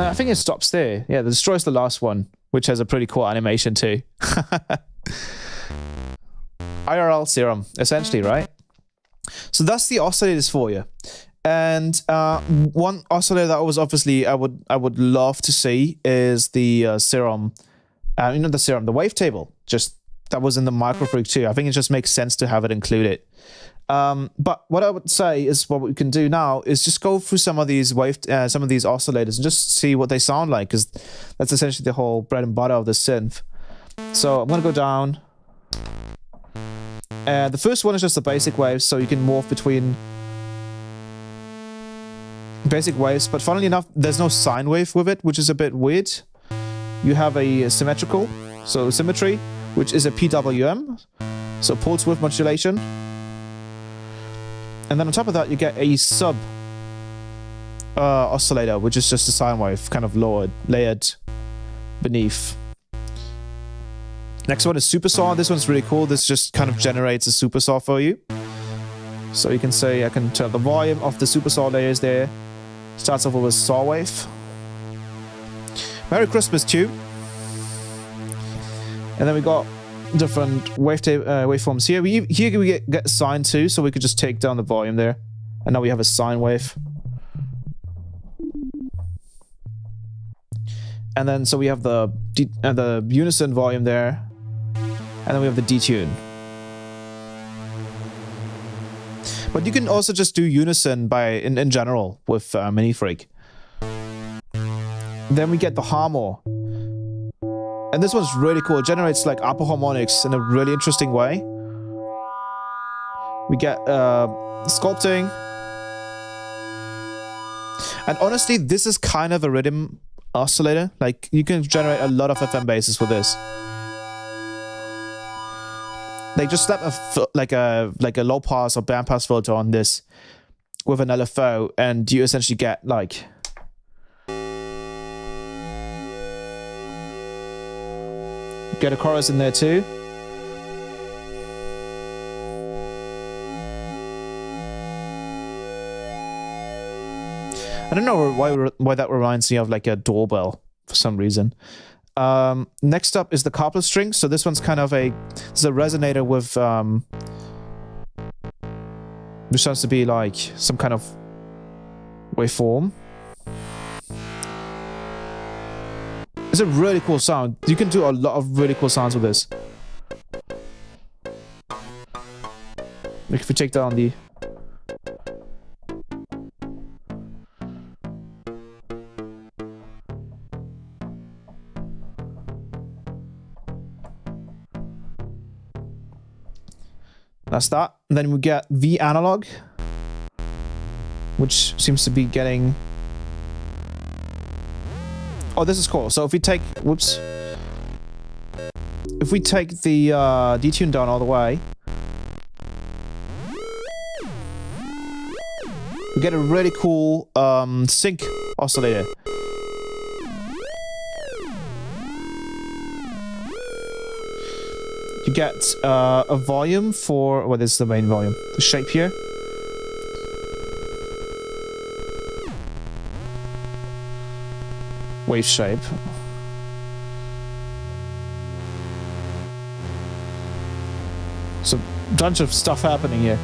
then I think it stops there. Yeah, it destroys the last one, which has a pretty cool animation too. IRL serum, essentially, right? So that's the oscillators for you. And one oscillator that was obviously I would love to see is the serum. You know, the serum, the wavetable. Just that was in the MINIFREAK too. I think it just makes sense to have it included. But what I would say is what we can do now is just go through some of these oscillators and just see what they sound like, because that's essentially the whole bread and butter of the synth. So I'm gonna go down. The first one is just the basic waves, so you can morph between basic waves, but funnily enough, there's no sine wave with it, which is a bit weird. You have a symmetrical, so symmetry, which is a PWM, so pulse width modulation. And then on top of that, you get a sub oscillator, which is just a sine wave, kind of layered beneath. Next one is supersaw. This one's really cool. This just kind of generates a supersaw for you. So you can say I can turn the volume of the supersaw layers there. Starts off with a saw wave. Merry Christmas too. And then we got different waveforms here. Here we get sine too, so we could just take down the volume there. And now we have a sine wave. And then so we have the unison volume there. And then we have the detune. But you can also just do unison in general with MINIFREAK. Then we get the harmor. And this one's really cool. It generates like upper harmonics in a really interesting way. We get sculpting. And honestly, this is kind of a rhythm oscillator. Like, you can generate a lot of FM bases with this. Like, just slap like a low pass or band pass filter on this with an LFO, and you essentially get like get a chorus in there too. I don't know why that reminds me of like a doorbell for some reason. Next up is the coupler string. So this one's kind of a resonator with which sounds to be like some kind of waveform. It's a really cool sound. You can do a lot of really cool sounds with this. Like if we take down the that's that. And then we get V analog, which seems to be getting... Oh, this is cool. So if we take... Whoops. If we take the detune down all the way, we get a really cool sync oscillator. You get a volume for... Well, this is the main volume. The shape here. Wave shape. So, bunch of stuff happening here.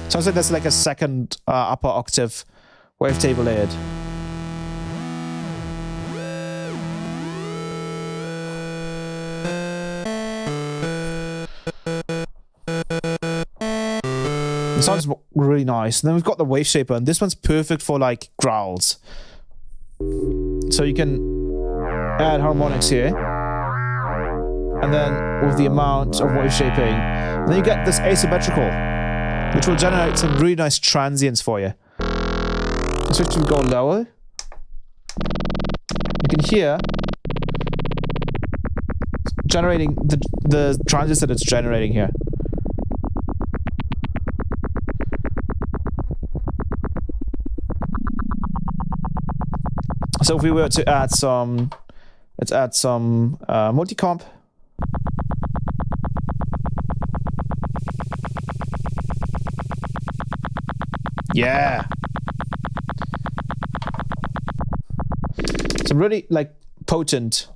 Sounds like there's like a second upper octave wavetable layered. It sounds really nice. And then we've got the wave shaper, and this one's perfect for like growls. So you can add harmonics here, and then with the amount of wave shaping, and then you get this asymmetrical, which will generate some really nice transients for you. So if we go lower, you can hear generating the transients that it's generating here. So if we were to add some, let's add some multi-comp. Yeah. some really like potent,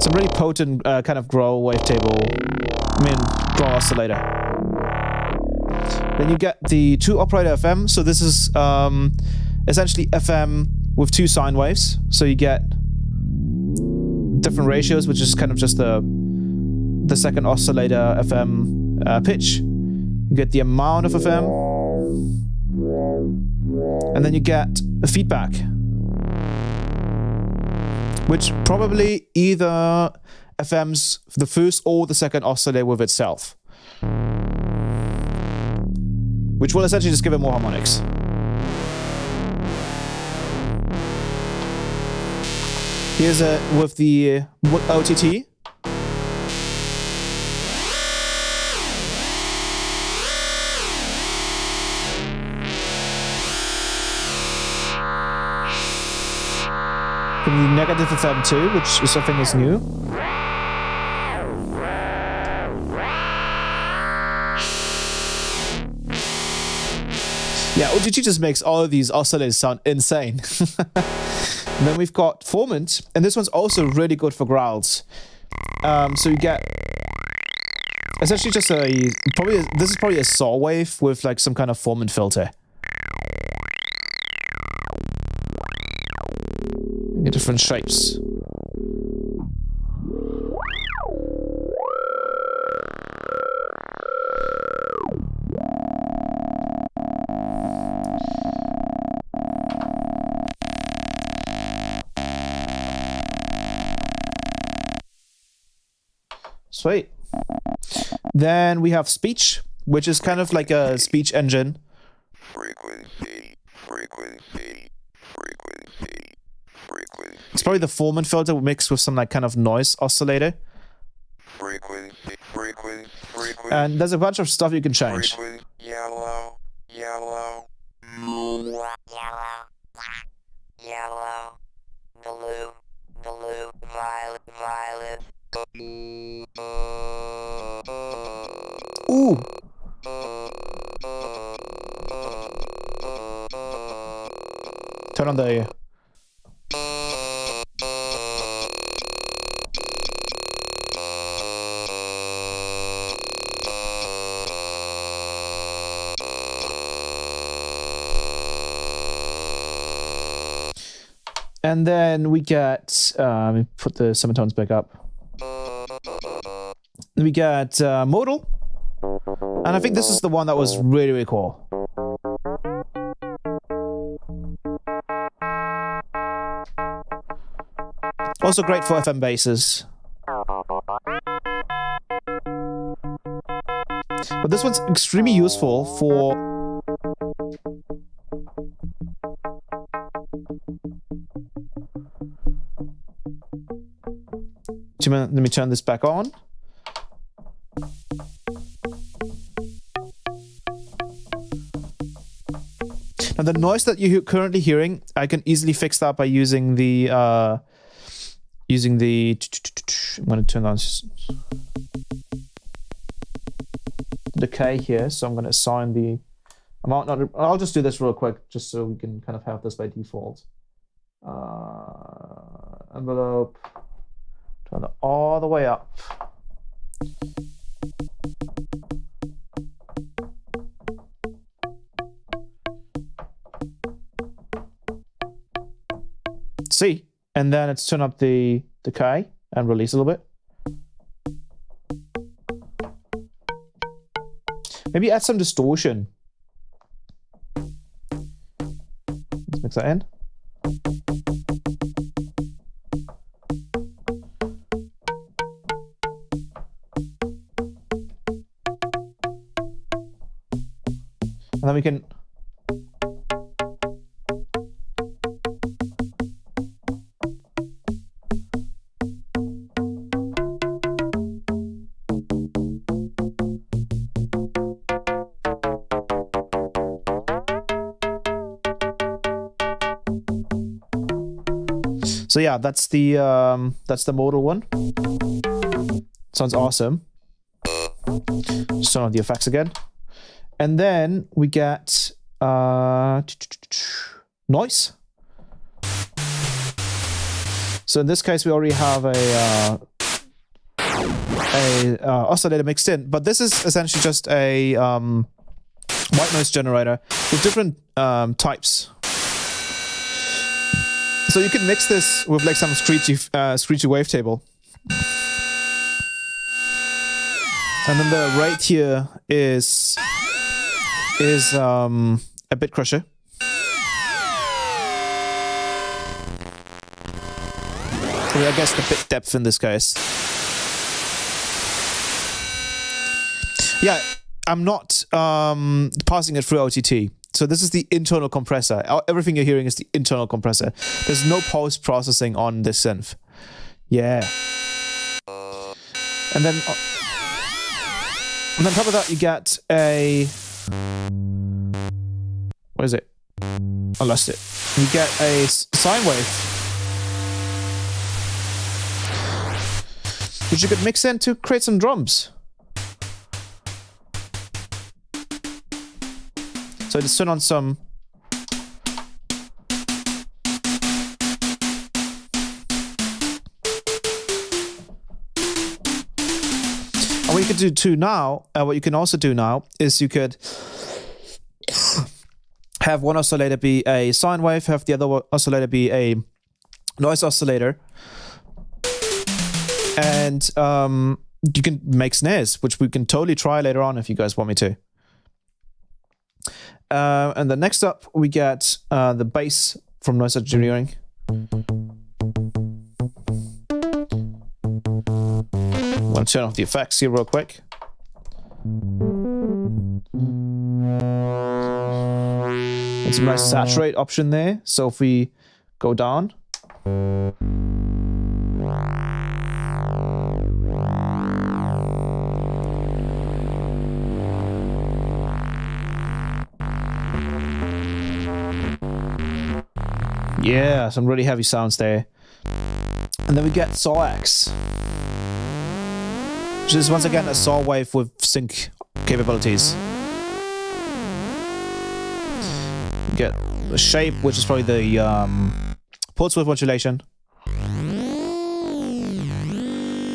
kind of grow wavetable, grow oscillator. Then you get the 2-operator FM. So this is essentially FM with 2 sine waves. So you get different ratios, which is kind of just the second oscillator FM pitch. You get the amount of FM, and then you get a feedback, which probably either FMs the first or the second oscillator with itself, which will essentially just give it more harmonics. Here's a with the OTT. The negative FM too, which is something is new. Yeah, OTT just makes all of these oscillators sound insane. And then we've got formant, and this one's also really good for growls. So you get essentially just this is probably a saw wave with like some kind of formant filter. You get different shapes. Sweet. Then we have speech, which is kind of like a speech engine. Frequency. It's probably the formant filter mixed with some like kind of noise oscillator. Frequency. And there's a bunch of stuff you can change. Yellow, blue, violet. Ooh. Turn on the... And then we get... let me put the semitones back up. We got modal, and I think this is the one that was really, really cool. Also great for FM basses. But this one's extremely useful for... Let me turn this back on. Now the noise that you're currently hearing, I can easily fix that by using the I'm going to turn on decay here, so I'm going to assign the amount. I'll just do this real quick, just so we can kind of have this by default. Envelope, turn it all the way up. C, and then let's turn up the decay and release a little bit. Maybe add some distortion. Let's mix that in. And then we can... So yeah, that's the modal one. Sounds awesome. Just turn on the effects again. And then we get noise. So in this case, we already have a oscillator mixed in, but this is essentially just a white noise generator with different types. So you can mix this with like some screechy wavetable. And then the rate here is a bit crusher. So I guess the bit depth in this case. Yeah, I'm not passing it through OTT. So this is the internal compressor. Everything you're hearing is the internal compressor. There's no post-processing on this synth. Yeah. And then on top of that, you get a... What is it? I lost it. You get a sine wave, which you could mix in to create some drums. So just turn on some... And what you could do too now, what you can also do now, is you could have one oscillator be a sine wave, have the other oscillator be a noise oscillator. And you can make snares, which we can totally try later on if you guys want me to. And then next up, we get the bass from noise engineering. I'm going to turn off the effects here real quick. It's a nice saturate option there. So if we go down, yeah, some really heavy sounds there. And then we get saw X, which is once again a saw wave with sync capabilities. You get the shape, which is probably the pulse width modulation.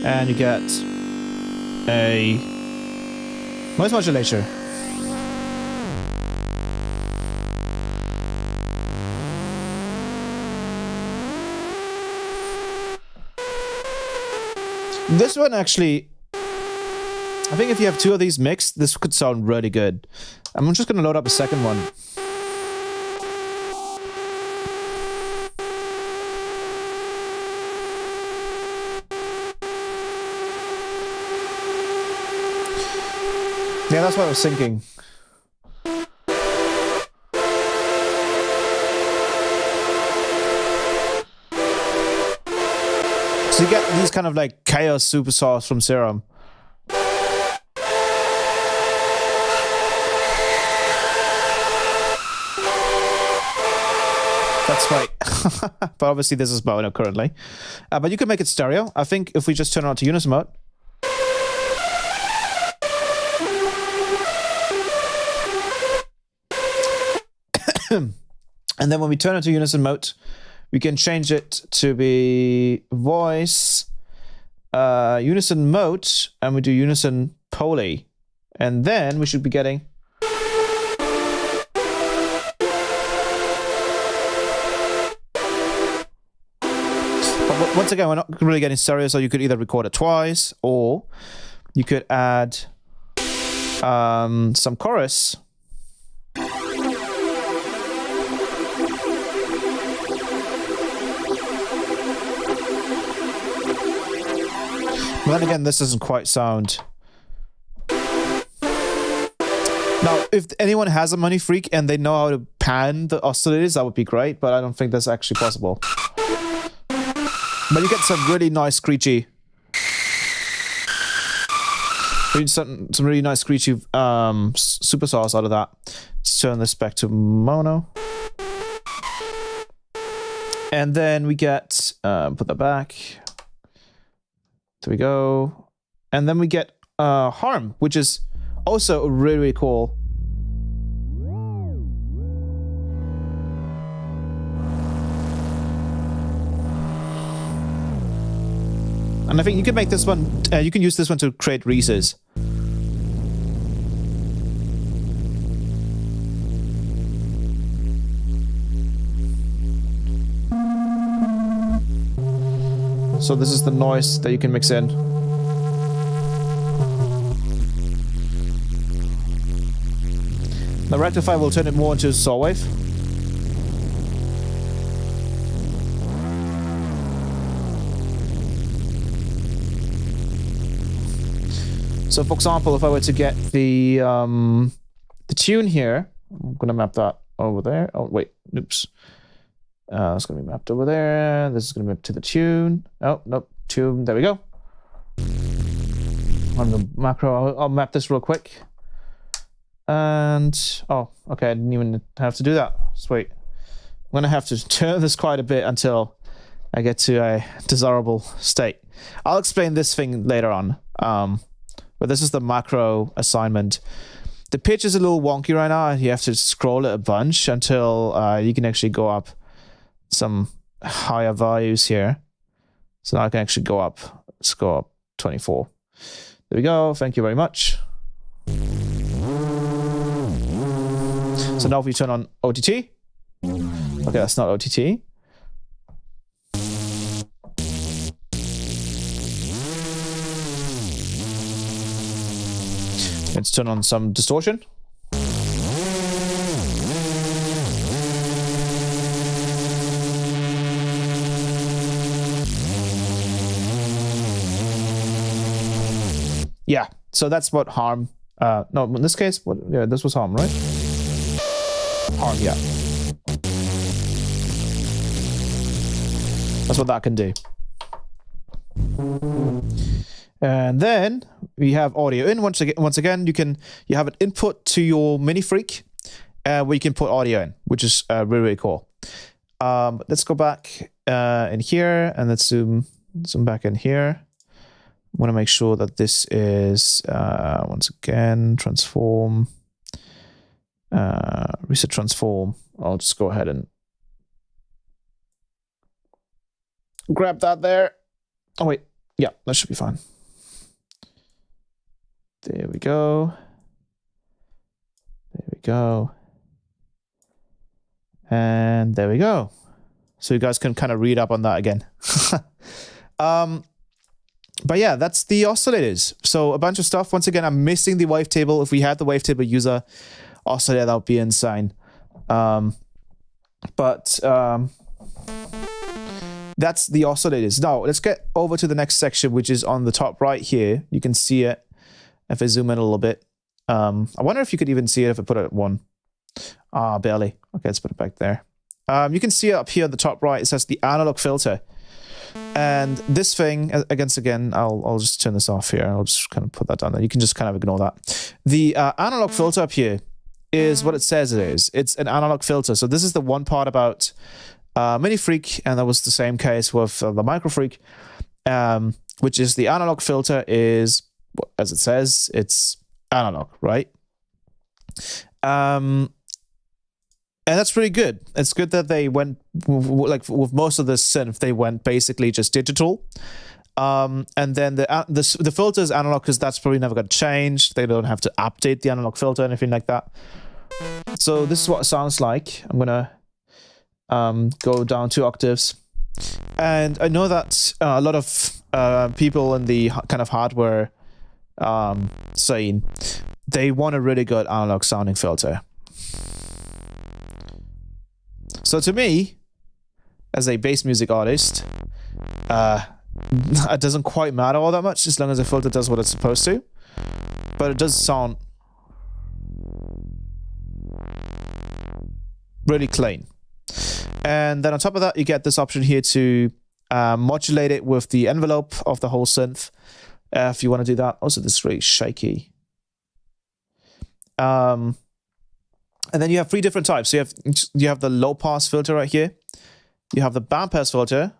And you get a noise modulator. This one actually, I think if you have two of these mixed, this could sound really good. I'm just going to load up a second one. Yeah, that's what I was thinking. So you get these kind of like chaos supersaws from Serum. That's right. But obviously this is mono currently. But you can make it stereo. I think if we just turn it on to unison mode. And then when we turn it to unison mode, we can change it to be voice, unison mode, and we do unison poly. And then we should be getting... But once again, we're not really getting stereo, so you could either record it twice, or you could add some chorus. But then again, this doesn't quite sound... Now, if anyone has a MINIFREAK and they know how to pan the oscillators, that would be great, but I don't think that's actually possible. But you get some really nice screechy... Some really nice screechy supersaws out of that. Let's turn this back to mono. And then we get... put that back. There we go. And then we get harm, which is also really, really cool. And I think you can make this one, you can use this one to create Reese's. So this is the noise that you can mix in. The rectifier will turn it more into a saw wave. So for example, if I were to get the tune here, I'm gonna map that over there. Oh wait, oops. It's gonna be mapped over there. This is gonna map to the tune. Oh, nope, tune, there we go. On the macro, I'll map this real quick. And, oh, okay, I didn't even have to do that. Sweet. I'm gonna have to turn this quite a bit until I get to a desirable state. I'll explain this thing later on. But this is the macro assignment. The pitch is a little wonky right now. You have to scroll it a bunch until you can actually go up some higher values here. So now I can actually go up. Let's go up 24. There we go. Thank you very much. So now if we turn on OTT. Okay, that's not OTT. Let's turn on some distortion. Yeah, so that's what harm. No, in this case, what? Yeah, this was harm, right? Harm, yeah. That's what that can do. And then we have audio in. Once again, you have an input to your MINIFREAK, where you can put audio in, which is really cool. Let's go back in here and let's zoom back in here. I want to make sure that this is once again transform, reset transform. I'll just go ahead and grab that there. Oh wait, yeah, that should be fine. There we go. There we go. And there we go. So you guys can kind of read up on that again. But yeah, that's the oscillators. So a bunch of stuff. Once again, I'm missing the wavetable. If we had the wavetable user oscillator, that would be insane. But that's the oscillators. Now, let's get over to the next section, which is on the top right here. You can see it if I zoom in a little bit. I wonder if you could even see it if I put it at 1. Barely. Okay, let's put it back there. You can see it up here at the top right. It says the analog filter. And this thing, again, I'll just turn this off here. I'll just kind of put that down there. You can just kind of ignore that. The analog filter up here is what it says it is. It's an analog filter. So this is the one part about MINIFREAK, and that was the same case with the MicroFreak, which is the analog filter is, as it says, it's analog, right? And that's pretty good. It's good that they went, like with most of this synth, they went basically just digital. And then the filter is analog because that's probably never going to change. They don't have to update the analog filter or anything like that. So this is what it sounds like. I'm going to go down 2 octaves. And I know that a lot of people in the kind of hardware scene, they want a really good analog sounding filter. So to me, as a bass music artist, it doesn't quite matter all that much as long as the filter does what it's supposed to. But it does sound really clean. And then on top of that, you get this option here to modulate it with the envelope of the whole synth, if you want to do that. Also, this is really shaky. And then you have 3 different types. So you have the low pass filter right here. You have the band pass filter,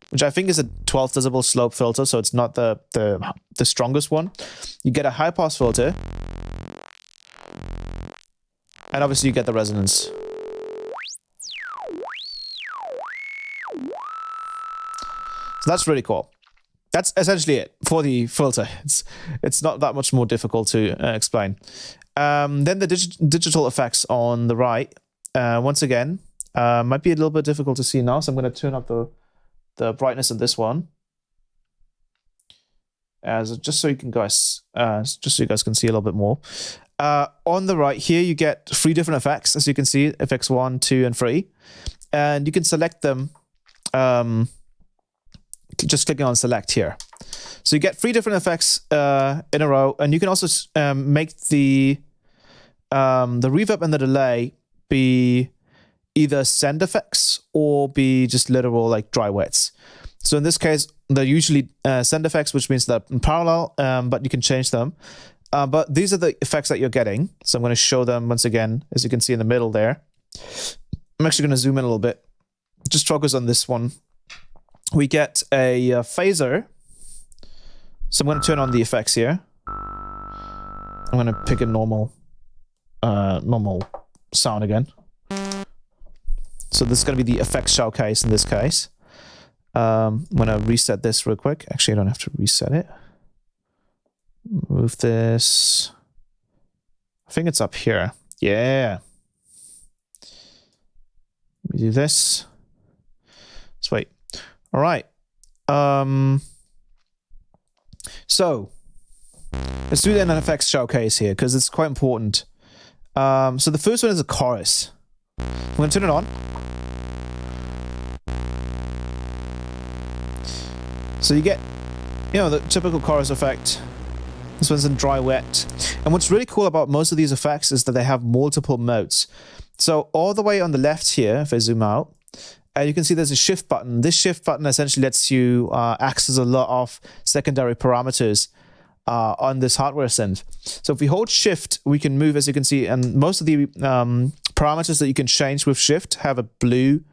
which I think is a 12 decibel slope filter, so it's not the strongest one. You get a high pass filter, and obviously you get the resonance. that's really cool. That's essentially it for the filter. It's not that much more difficult to explain. Then the digital effects on the right, once again, might be a little bit difficult to see now, so I'm going to turn up the brightness of this one, just so you guys can see a little bit more. On the right here, you get 3 different effects, as you can see, effects 1, 2, and 3, and you can select them. Just clicking on select here. So you get 3 different effects in a row, and you can also make the reverb and the delay be either send effects or be just literal like dry wets. So in this case, they're usually send effects, which means they're in parallel, but you can change them. But these are the effects that you're getting. So I'm going to show them once again, as you can see in the middle there. I'm actually going to zoom in a little bit. Just focus on this one. We get a phaser. So I'm going to turn on the effects here. I'm going to pick a normal sound again. So this is going to be the effects showcase in this case. I'm going to reset this real quick. Actually, I don't have to reset it. Move this. I think it's up here. Yeah. Let me do this. Let's wait. All right. So let's do an effects showcase here because it's quite important. So the first one is a chorus. I'm going to turn it on. So you get, the typical chorus effect. This one's in dry wet. And what's really cool about most of these effects is that they have multiple modes. So all the way on the left here, if I zoom out, you can see there's a shift button. This shift button essentially lets you access a lot of secondary parameters on this hardware synth. So if we hold shift, we can move, as you can see, and most of the parameters that you can change with shift have a blue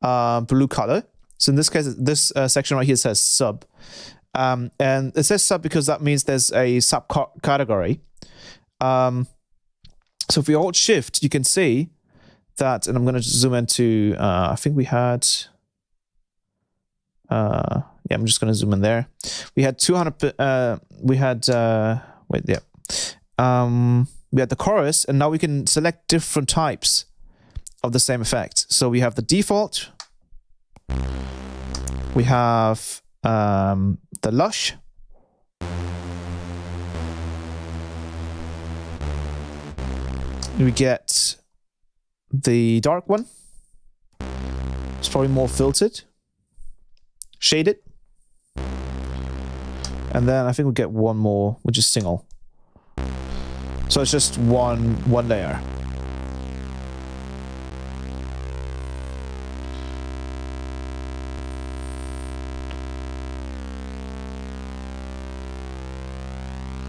color. So in this case, this section right here says sub. And it says sub because that means there's a subcategory. So if we hold shift, you can see that, and I'm going to zoom into, I think we had, yeah, I'm just going to zoom in there. We had 200, we had the chorus, and now we can select different types of the same effect. So we have the default, we have the lush, we get the dark one. It's probably more filtered, shaded, and then I think we get one more, which is single. So it's just one layer.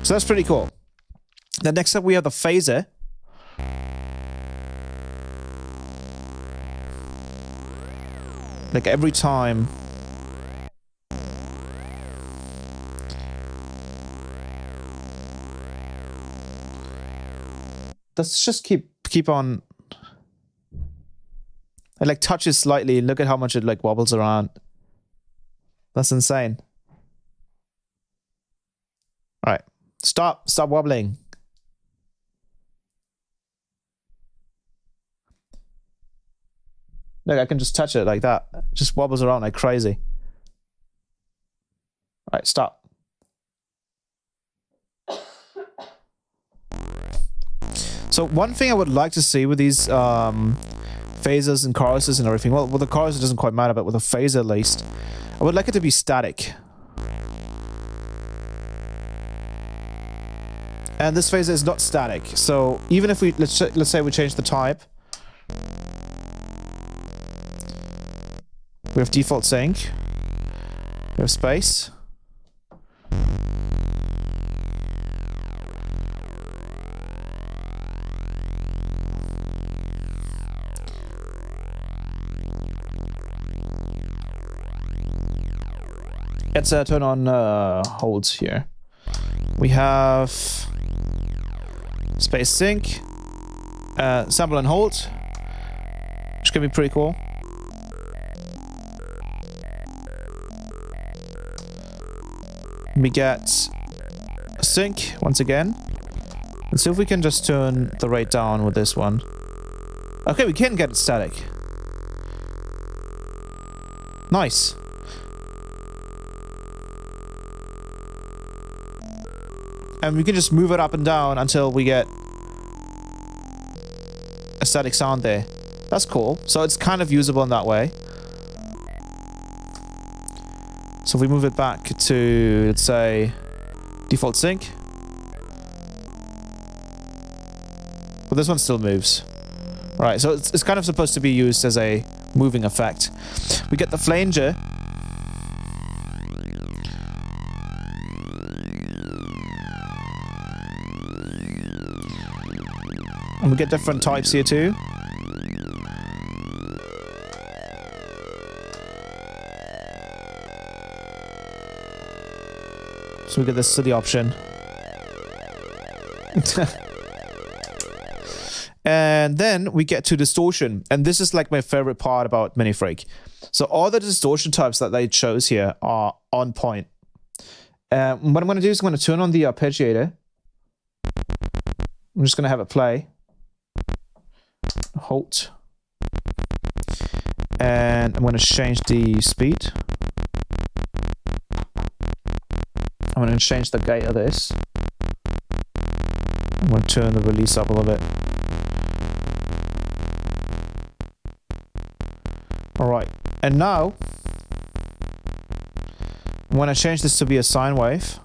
So that's pretty cool. Then next up we have the phaser. Like every time let's just keep on. It like touches slightly. Look at how much it like wobbles around. That's insane. All right, stop wobbling. Look, I can just touch it like that. It just wobbles around like crazy. All right, stop. So one thing I would like to see with these phasers and choruses and everything, well, with the chorus it doesn't quite matter, but with a phaser at least, I would like it to be static. And this phaser is not static. So even if we, let's say we change the type. We have default sync. We have space. Let's turn on holds here. We have space sync, sample and hold, which can be pretty cool. We get a sync once again. Let's see if we can just turn the rate down with this one. Okay, we can get it static. Nice. And we can just move it up and down until we get a static sound there. That's cool. So it's kind of usable in that way. So if we move it back to, let's say, default sync. But this one still moves. Right, so it's kind of supposed to be used as a moving effect. We get the flanger. And we get different types here too. So we get this silly option. And then we get to distortion. And this is like my favorite part about MINIFREAK. So all the distortion types that they chose here are on point. What I'm going to do is I'm going to turn on the arpeggiator. I'm just going to have it play. Halt. And I'm going to change the speed. I'm going to change the gate of this. I'm going to turn the release up a little bit. Alright, and now I'm going to change this to be a sine wave.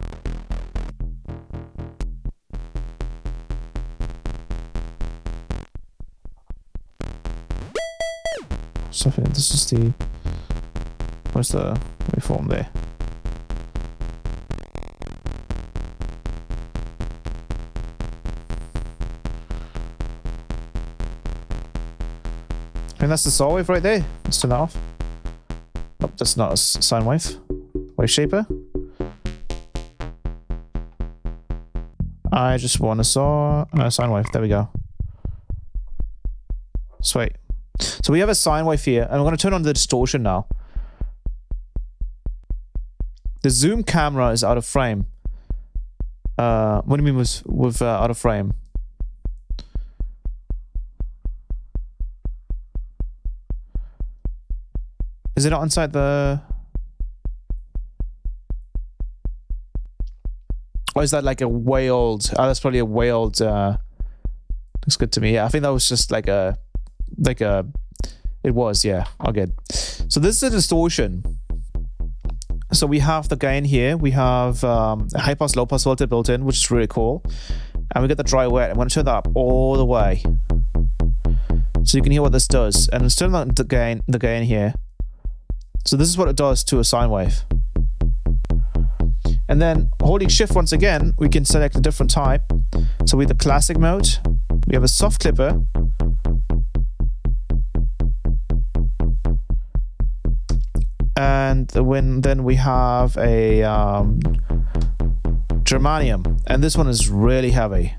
So I think this is the... Where's the waveform there? And that's the saw wave right there. Let's turn that off. Nope, that's not a sine wave. Wave shaper. I just want a sine wave. There we go. Sweet. So we have a sine wave here, and I'm going to turn on the distortion now. The zoom camera is out of frame. What do you mean with out of frame? Is it not inside the... Or is that like a way old... Oh, that's probably a way old... Looks good to me. Yeah, I think that was just like a... It was, yeah. All good. So this is a distortion. So we have the gain here. We have a high pass, low pass filter built in, which is really cool. And we get the dry wet. I'm going to turn that up all the way. So you can hear what this does. And let's turn on the gain here. So this is what it does to a sine wave. And then holding shift once again, we can select a different type. So we have the classic mode. We have a soft clipper. And then we have a germanium. And this one is really heavy.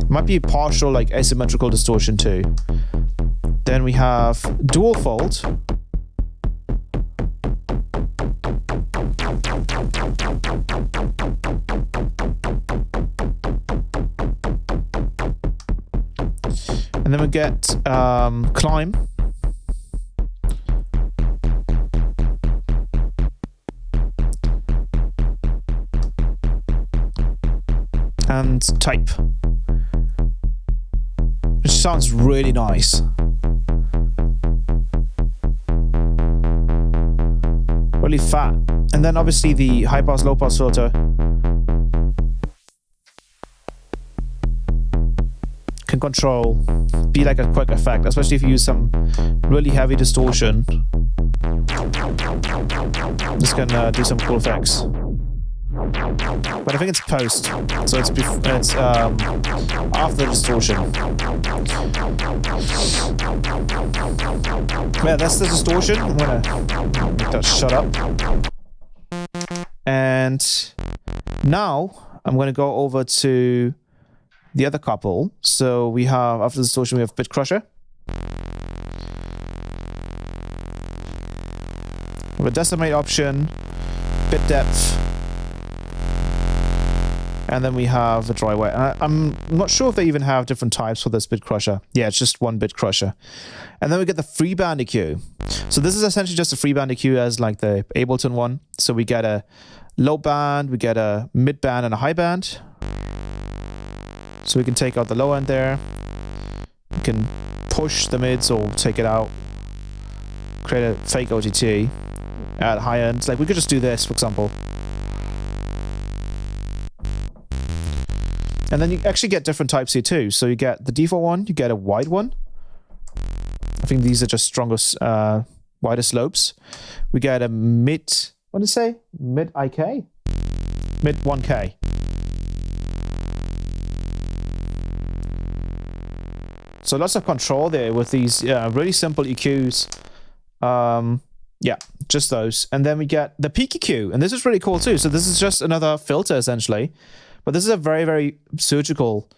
Might be partial like asymmetrical distortion too. Then we have dual fold. And then we get climb. And type. Which sounds really nice. Really fat. And then obviously the high pass, low pass filter can control, be like a quick effect, especially if you use some really heavy distortion. This can do some cool effects. But I think it's post, so it's after the distortion. Yeah, that's the distortion. I'm gonna make that shut up. And now I'm gonna go over to the other couple. So we have, after the distortion, we have Bit Crusher. We have a decimate option. bit depth. And then we have the dry wet. And I'm not sure if they even have different types for this bit crusher. Yeah, it's just one bit crusher. And then we get the free band EQ. So this is essentially just a free band EQ as like the Ableton one. So we get a low band, we get a mid band and a high band. So we can take out the low end there. We can push the mids or take it out. Create a fake OTT at high end. Like we could just do this, for example. And then you actually get different types here too. So you get the default one, you get a wide one. I think these are just strongest, wider slopes. We get a mid, what did it say? Mid IK? Mid 1K. So lots of control there with these really simple EQs. Yeah, just those. And then we get the peak EQ. And this is really cool too. So this is just another filter essentially. But this is a very, very surgical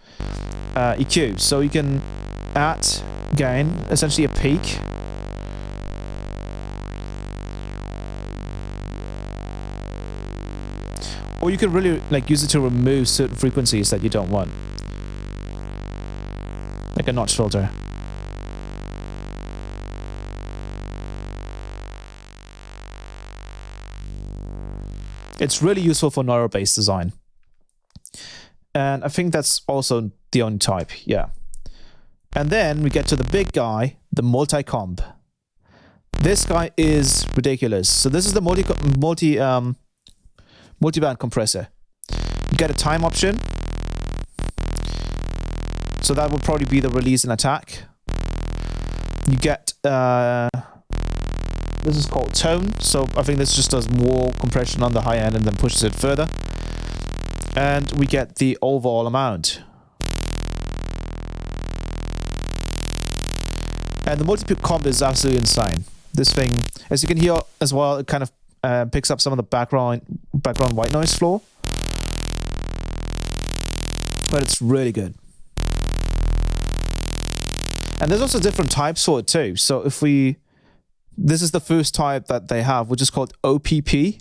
EQ. So you can add gain, essentially a peak. Or you can really like use it to remove certain frequencies that you don't want. Like a notch filter. It's really useful for neural-based design. And I think that's also the only type, yeah. And then we get to the big guy, the multi-comp. This guy is ridiculous. So this is the multi-band compressor. You get a time option. So that would probably be the release and attack. You get, this is called tone. So I think this just does more compression on the high end and then pushes it further. And we get the overall amount. And the multi-comp is absolutely insane. This thing, as you can hear as well, it kind of picks up some of the background white noise floor. But it's really good. And there's also different types for it too. So if we, this is the first type that they have, which is called OPP.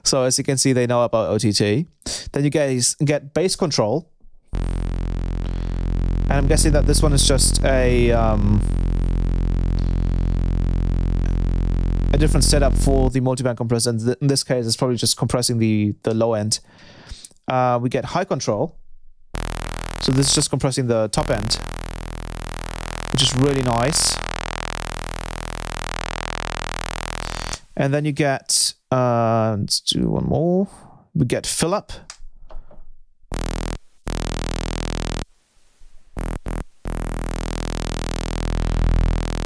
So as you can see, they know about OTT. Then you get bass control. And I'm guessing that this one is just a different setup for the multiband compressor. And in this case, it's probably just compressing the low end. We get high control. So this is just compressing the top end, which is really nice. And then you get, let's do one more. We get fill up.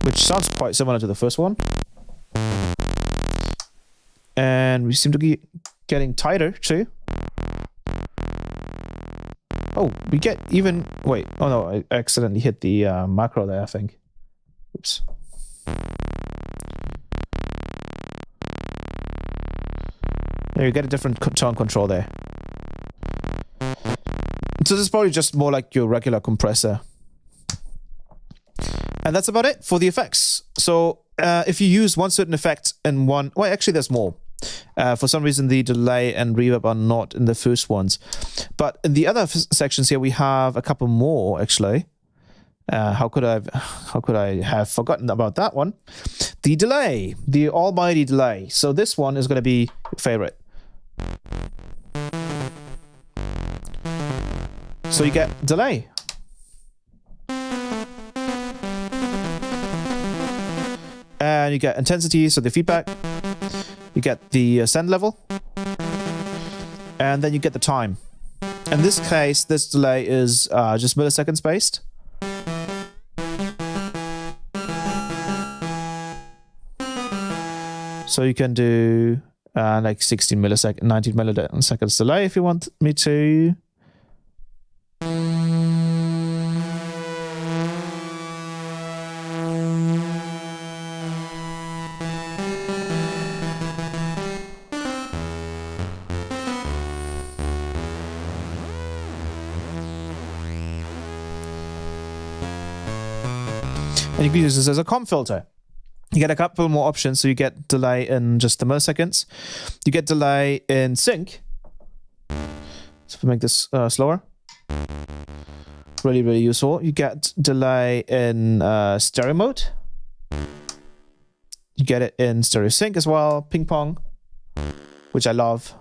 Which sounds quite similar to the first one. And we seem to be getting tighter too. Oh, we get even, wait, oh no, I accidentally hit the macro there, I think. Oops. There, you get a different tone control there. So this is probably just more like your regular compressor. And that's about it for the effects. So if you use one certain effect in one, well, actually there's more. For some reason, the delay and reverb are not in the first ones. But in the other sections here, we have a couple more, actually. How could I have forgotten about that one? The delay, the almighty delay. So this one is going to be your favorite. So you get delay. And you get intensity, so the feedback. You get the send level. And then you get the time. In this case, this delay is just milliseconds based. So you can do like 16 milliseconds, 19 milliseconds delay if you want me to. And you can use this as a comp filter. You get a couple more options. So you get delay in just the milliseconds. You get delay in sync. So if we make this slower. Really, really useful. You get delay in stereo mode. You get it in stereo sync as well. Ping pong, which I love.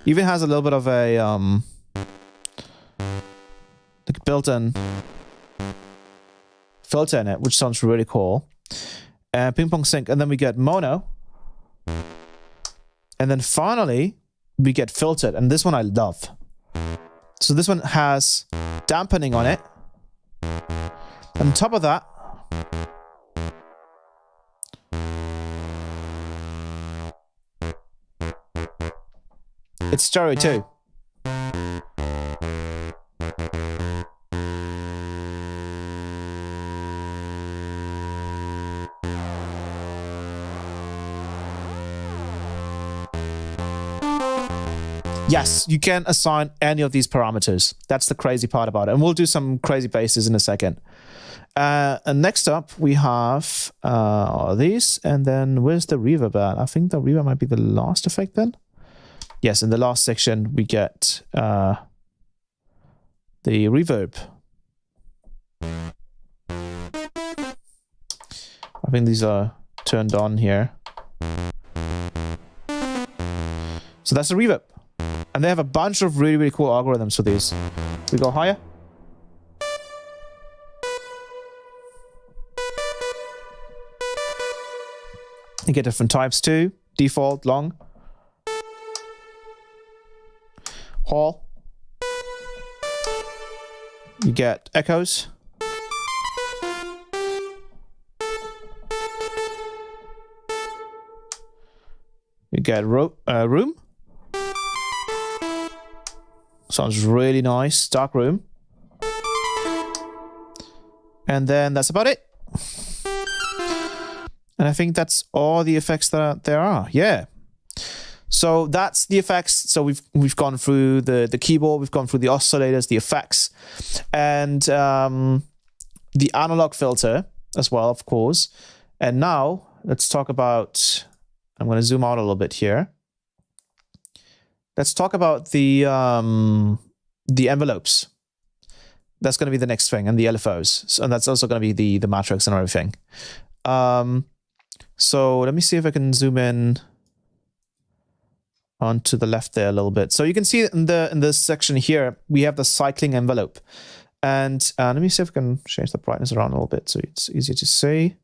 Even has a little bit of a like built-in filter in it, which sounds really cool. And ping pong sync, and then we get mono. And then finally, we get filtered, and this one I love. So this one has dampening on it. On top of that, it's stereo too. Yes, you can assign any of these parameters. That's the crazy part about it. And we'll do some crazy basses in a second. And next up, we have all these. And then where's the reverb at? I think the reverb might be the last effect then. Yes, in the last section, we get the reverb. I think these are turned on here. So that's the reverb. And they have a bunch of really, really cool algorithms for these. We go higher. You get different types too. Default, long. Hall. You get echoes. You get room. Sounds really nice. Dark room. And then that's about it. And I think that's all the effects that there are. Yeah. So that's the effects. So we've gone through the keyboard, we've gone through the oscillators, the effects, and the analog filter as well, of course. And now let's talk about, I'm going to zoom out a little bit here. Let's talk about the envelopes. That's going to be the next thing, and the LFOs. So, and that's also going to be the matrix and everything. So let me see if I can zoom in onto the left there a little bit. So you can see in this section here, we have the cycling envelope. And let me see if I can change the brightness around a little bit so it's easier to see.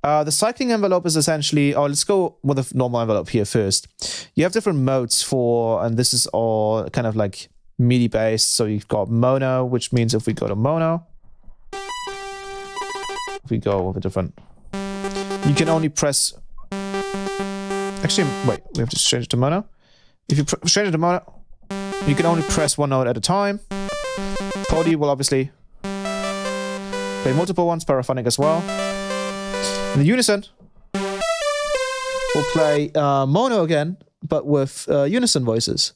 The cycling envelope is essentially, let's go with a normal envelope here first. You have different modes for, and this is all kind of like MIDI based. So you've got mono, which means if we go to mono, if we go with a different, you can only press, actually, wait, we have to change it to mono. If you change it to mono, you can only press one note at a time. Poly will obviously play multiple ones, paraphonic as well. And the unison will play mono again, but with unison voices.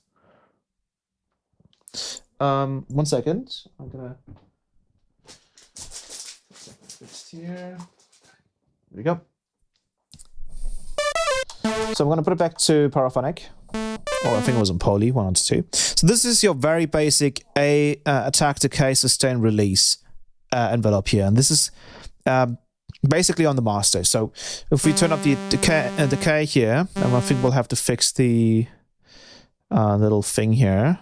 1 second. I'm gonna fix here. There we go. So I'm gonna put it back to paraphonic. Or I think it was on poly, 1 or 2. So this is your very basic attack, decay, sustain, release envelope here, and this is basically on the master. So if we turn up the decay here, and I think we'll have to fix the little thing here.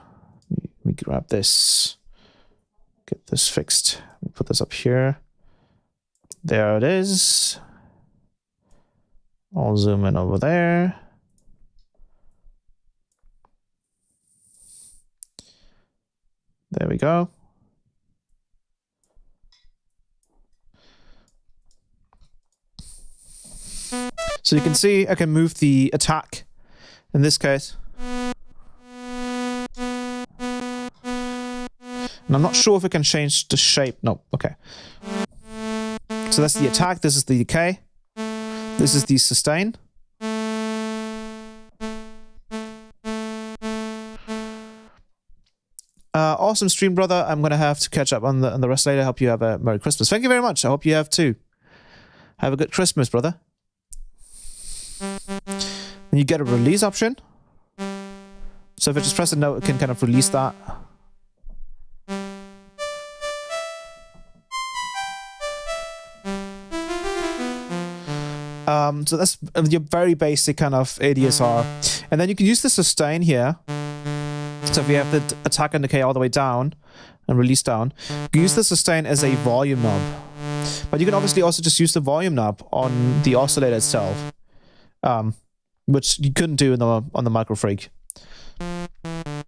Let me grab this, get this fixed. Let me put this up here. There it is. I'll zoom in over there. There we go. So you can see I can move the attack in this case. And I'm not sure if I can change the shape. No, okay. So that's the attack. This is the decay. This is the sustain. Awesome stream, brother. I'm going to have to catch up on the rest later. I hope you have a Merry Christmas. Thank you very much. I hope you have too. Have a good Christmas, brother. Then you get a release option. So if I just press a note, it can kind of release that. So that's your very basic kind of ADSR. And then you can use the sustain here. So if you have the attack and decay all the way down and release down, you can use the sustain as a volume knob. But you can obviously also just use the volume knob on the oscillator itself, which you couldn't do on the MINIFREAK.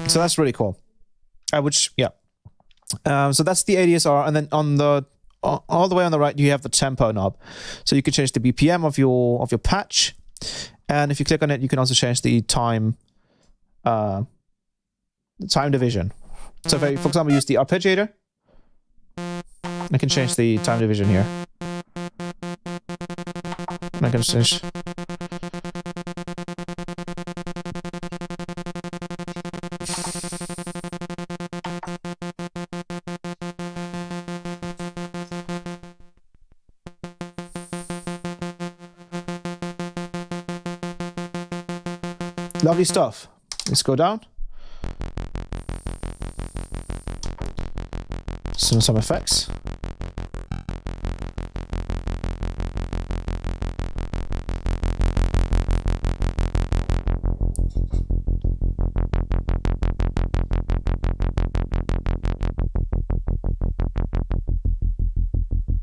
So that's really cool. So that's the ADSR, and then on the all the way on the right you have the tempo knob. So you can change the BPM of your patch, and if you click on it, you can also change the time division. So if I, for example, use the arpeggiator, I can change the time division here. And I can change. Lovely stuff. Let's go down. Some effects.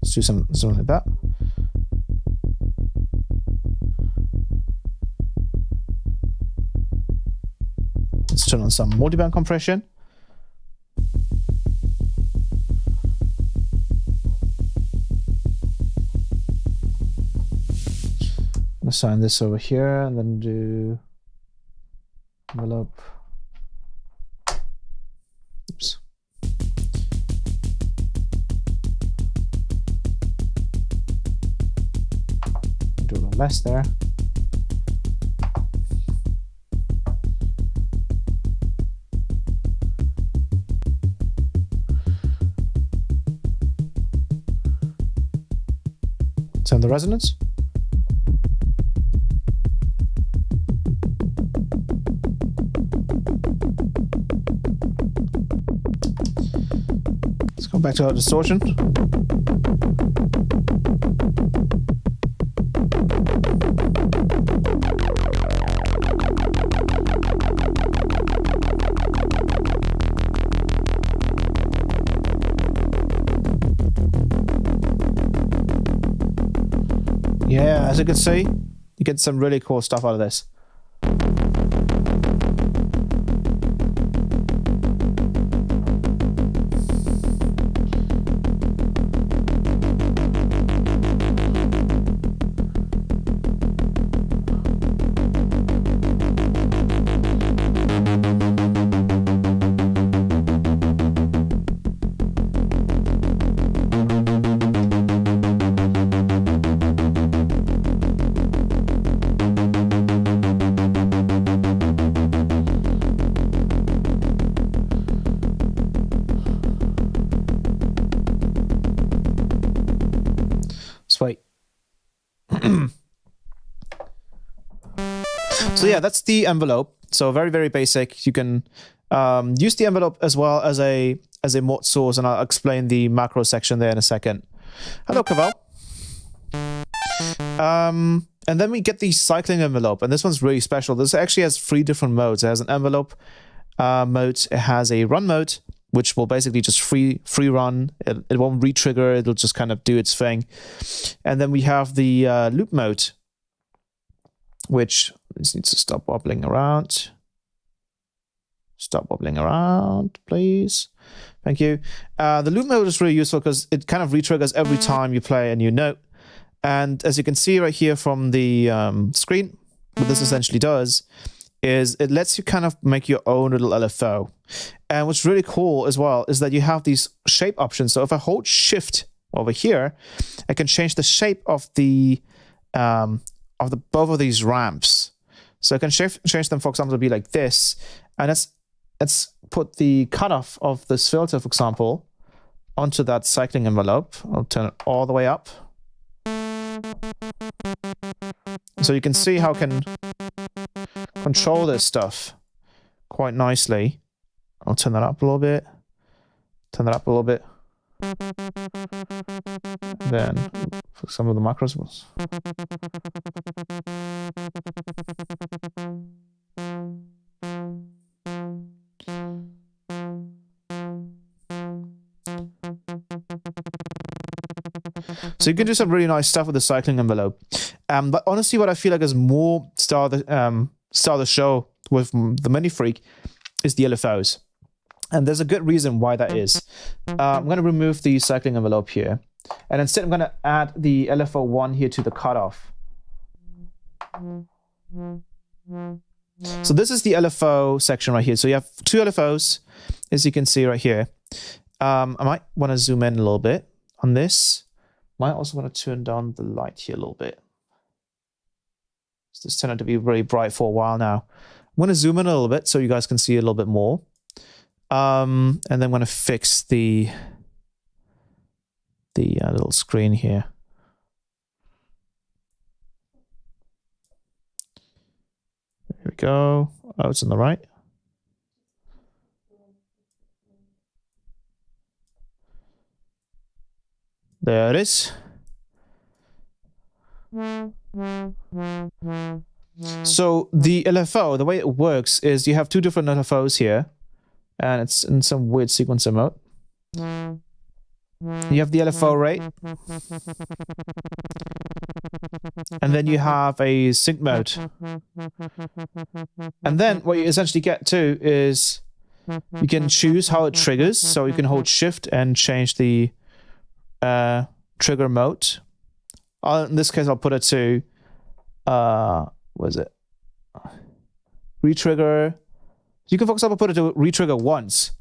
Let's do something like that. Let's turn on some multiband compression. Assign this over here and then do envelope. Oops. Do a little less there. Turn the resonance. Let's go back to our distortion. Yeah, as you can see, you get some really cool stuff out of this. Sweet. So yeah, that's the envelope. So very, very basic. You can use the envelope as well as a mod source, and I'll explain the macro section there in a second. Hello, Cavell. And then we get the cycling envelope, and this one's really special. This actually has 3 different modes. It has an envelope mode, it has a run mode, which will basically just free run. It won't re-trigger, it'll just kind of do its thing. And then we have the loop mode, which this needs to stop wobbling around. Stop wobbling around, please. Thank you. The loop mode is really useful because it kind of re-triggers every time you play a new note. And as you can see right here from the screen, what this essentially does is it lets you kind of make your own little LFO. And what's really cool as well is that you have these shape options. So if I hold shift over here, I can change the shape of the both of these ramps. So I can change them, for example, to be like this. And let's put the cutoff of this filter, for example, onto that cycling envelope. I'll turn it all the way up. So you can see how control this stuff quite nicely. I'll turn that up a little bit. Turn that up a little bit. Then for some of the macros. So you can do some really nice stuff with the cycling envelope. But honestly, what I feel like is more star of the show with the MINIFREAK is the LFOs. And there's a good reason why that is. I'm going to remove the cycling envelope here. And instead, I'm going to add the LFO1 here to the cutoff. So this is the LFO section right here. So you have two LFOs, as you can see right here. I might want to zoom in a little bit on this. Might also want to turn down the light here a little bit. This turned out to be really bright for a while now. I'm going to zoom in a little bit so you guys can see a little bit more. And then I'm going to fix the little screen here. There we go. Oh, it's on the right. There it is. So the LFO, the way it works is you have two different LFOs here, and it's in some weird sequencer mode. You have the LFO rate, and then you have a sync mode. And then what you essentially get to is you can choose how it triggers. So you can hold shift and change the trigger mode. In this case, I'll put it to what is it? Retrigger. You can, for example, put it to retrigger once.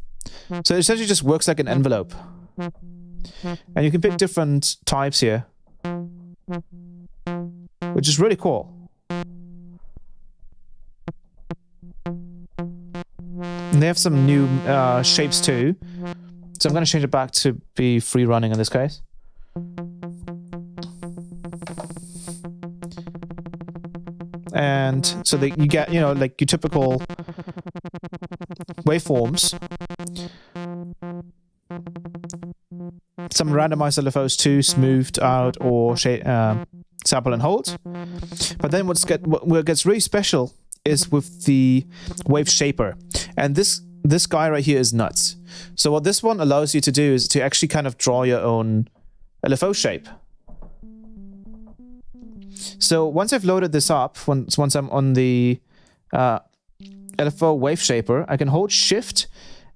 So it essentially just works like an envelope. And you can pick different types here, which is really cool. And they have some new shapes too. So I'm going to change it back to be free running in this case. And so that you get, you know, like your typical waveforms. Some randomized LFOs too, smoothed out or sample and hold. But then what gets really special is with the wave shaper. And this guy right here is nuts. So what this one allows you to do is to actually kind of draw your own LFO shape. So once I've loaded this up, once I'm on the LFO wave shaper, I can hold shift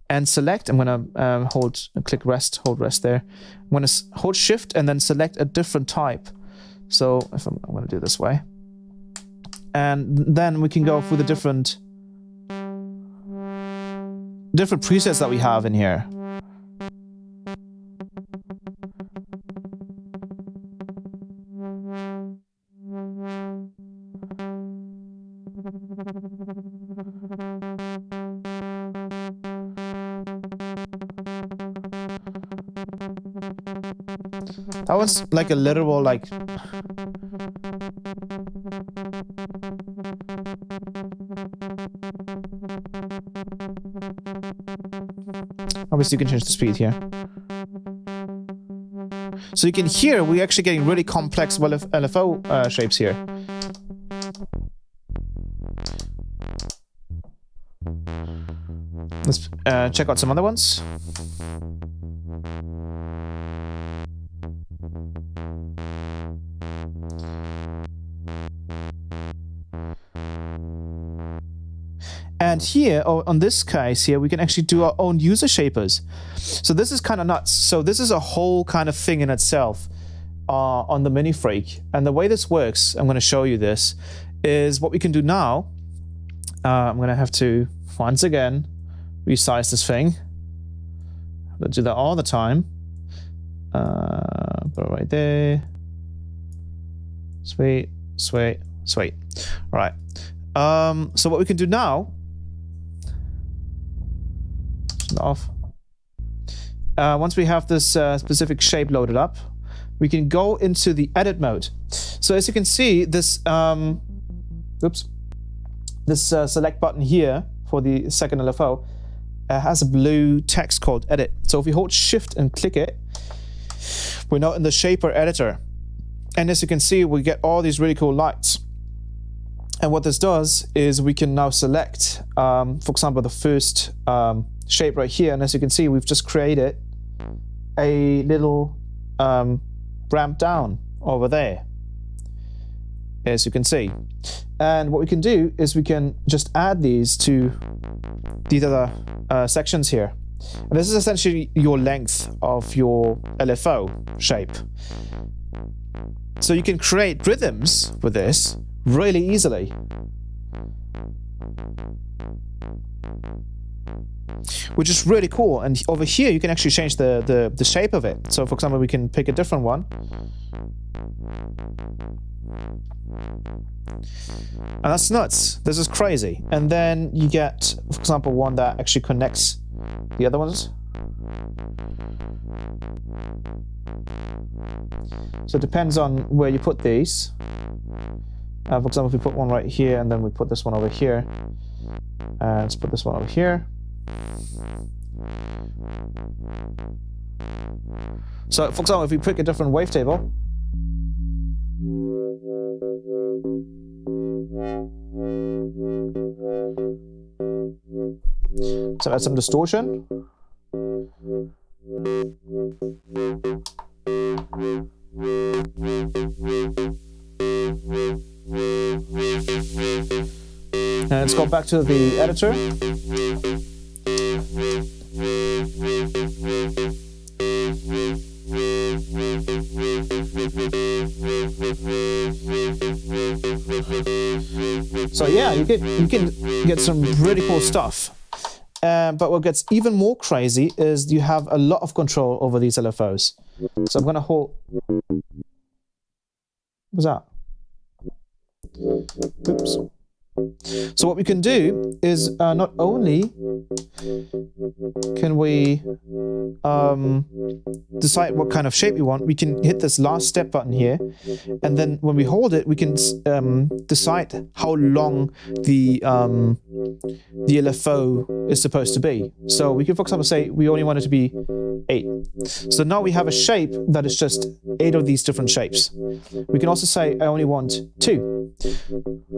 and select. I'm going to hold rest there. I'm going to hold shift and then select a different type. So if I'm going to do it this way. And then we can go through the different presets that we have in here. That one's like a literal, like... Obviously, you can change the speed here. So you can hear we're actually getting really complex LFO shapes here. Let's check out some other ones. And here, on this case here, we can actually do our own user shapers. So this is kind of nuts. So this is a whole kind of thing in itself on the MINIFREAK. And the way this works, I'm going to show you this, is what we can do now. I'm going to have to, once again, resize this thing. I'll do that all the time. Put it right there. Sweet, sweet, sweet. All right. So what we can do now, off. Once we have this specific shape loaded up, we can go into the edit mode. So as you can see, this this select button here for the second LFO has a blue text called edit. So if we hold shift and click it, we're now in the shaper editor. And as you can see, we get all these really cool lights. And what this does is we can now select, for example, the first shape right here. And as you can see, we've just created a little ramp down over there, as you can see. And what we can do is we can just add these to these other sections here. And this is essentially your length of your LFO shape. So you can create rhythms with this really easily. Which is really cool. And over here you can actually change the shape of it. So for example, we can pick a different one. And that's nuts. This is crazy. And then you get, for example, one that actually connects the other ones. So it depends on where you put these. For example, if we put one right here and then we put this one over here. Let's put this one over here. So for example, if we pick a different wavetable, so add some distortion. And let's go back to the editor. So yeah, you can get some really cool stuff. But what gets even more crazy is you have a lot of control over these LFOs. So I'm gonna hold. What's that? Oops. So what we can do is not only can we decide what kind of shape we want, we can hit this last step button here, and then when we hold it, we can decide how long the LFO is supposed to be. So we can, for example, say we only want it to be 8. So now we have a shape that is just 8 of these different shapes. We can also say I only want 2.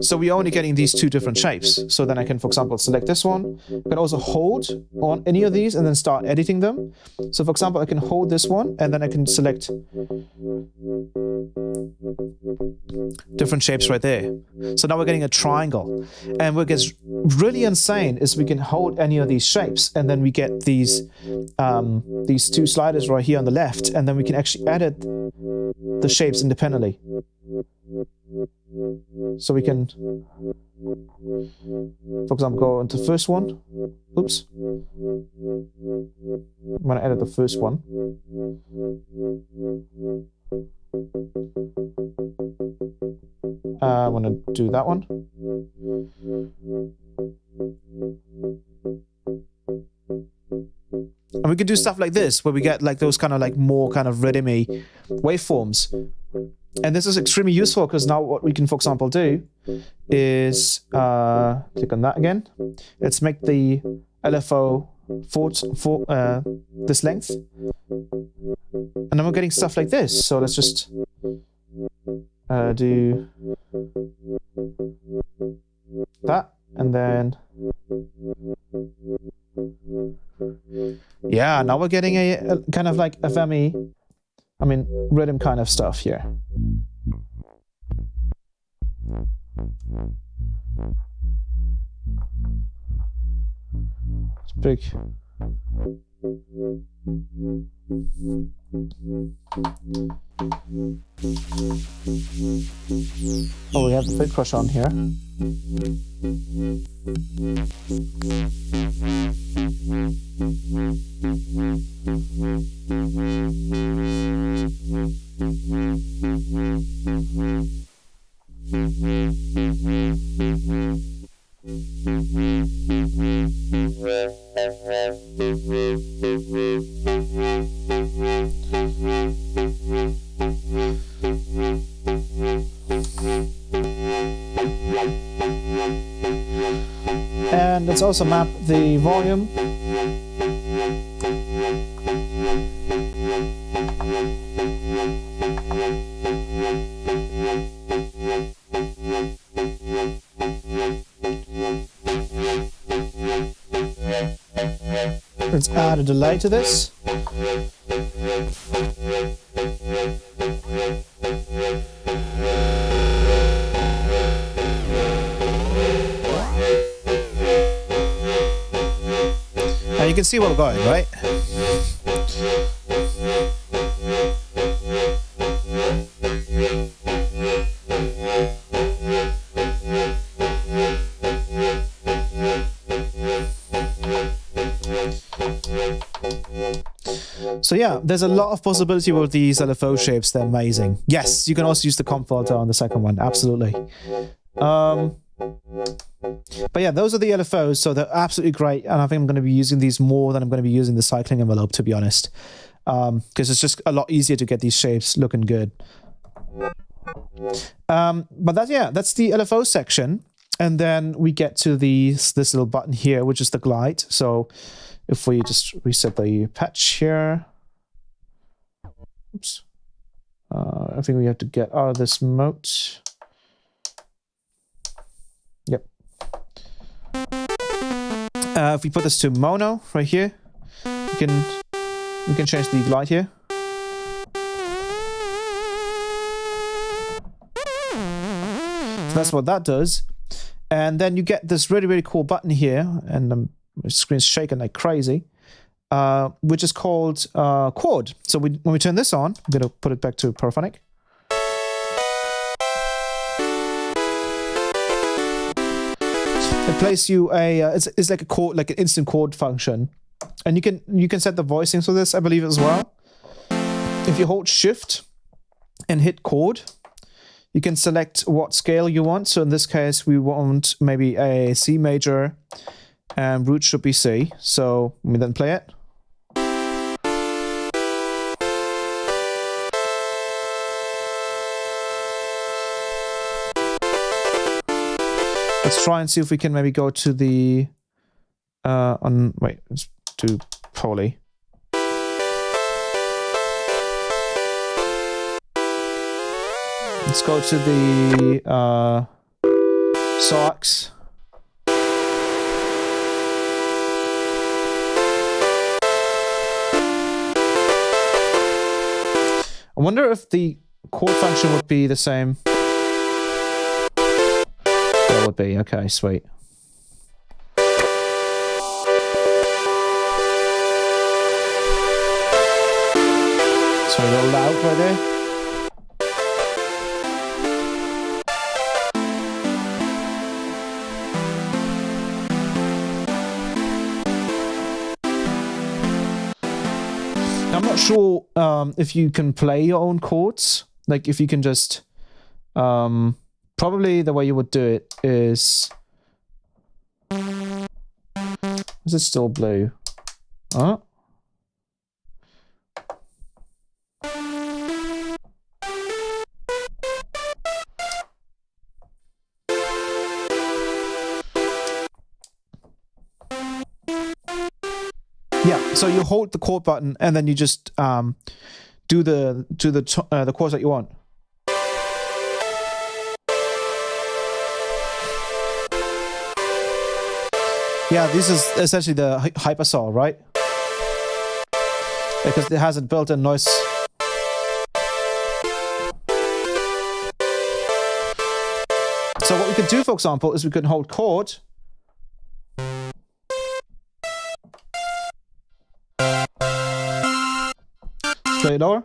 So we're only getting these 2 different shapes. So then I can, for example, select this one. I can also hold on any of these and then start editing them. So for example, I can hold this one and then I can select different shapes right there. So now we're getting a triangle. And what gets really insane is we can hold any of these shapes and then we get these 2 sliders right here on the left, and then we can actually edit the shapes independently. So we can, for example, go into the first one. Oops. I'm going to edit the first one. I want to do that one. And we can do stuff like this, where we get like those kind of like more kind of rhythmy waveforms. And this is extremely useful because now what we can, for example, do is click on that again. Let's make the LFO for this length. And then we're getting stuff like this. So let's just do that. And then, yeah, now we're getting a kind of like a rhythm kind of stuff here. It's big. Oh, we have the big crush on here. And let's also map the volume. Let's add a delay to this. And you can see where we're going, right? So yeah, there's a lot of possibility with these LFO shapes. They're amazing. Yes, you can also use the comp filter on the second one. Absolutely. But yeah, those are the LFOs. So they're absolutely great. And I think I'm going to be using these more than I'm going to be using the cycling envelope, to be honest. Because it's just a lot easier to get these shapes looking good. But that's the LFO section. And then we get to this little button here, which is the glide. So if we just reset the patch here. Oops. I think we have to get out of this mode. Yep. If we put this to mono right here, we can change the glide here. So that's what that does. And then you get this really, really cool button here, and my screen's shaking like crazy, which is called chord. So when we turn this on, I'm going to put it back to paraphonic. It plays you a it's like a chord, like an instant chord function, and you can set the voicings for this, I believe, as well. If you hold Shift and hit chord, you can select what scale you want. So in this case, we want maybe a C major, and root should be C. So let me then play it. Let's try and see if we can maybe go to the let's do poly. Let's go to the sax. I wonder if the chord function would be the same. That would be, okay, sweet. So a little loud right there. I'm not sure if you can play your own chords. Like if you can just probably the way you would do it is it still blue? Huh? Yeah, so you hold the chord button and then you just do the chords that you want. Yeah, this is essentially the hypersaw, right? Because it has a built-in noise. So what we could do, for example, is we could hold chord. Play it lower.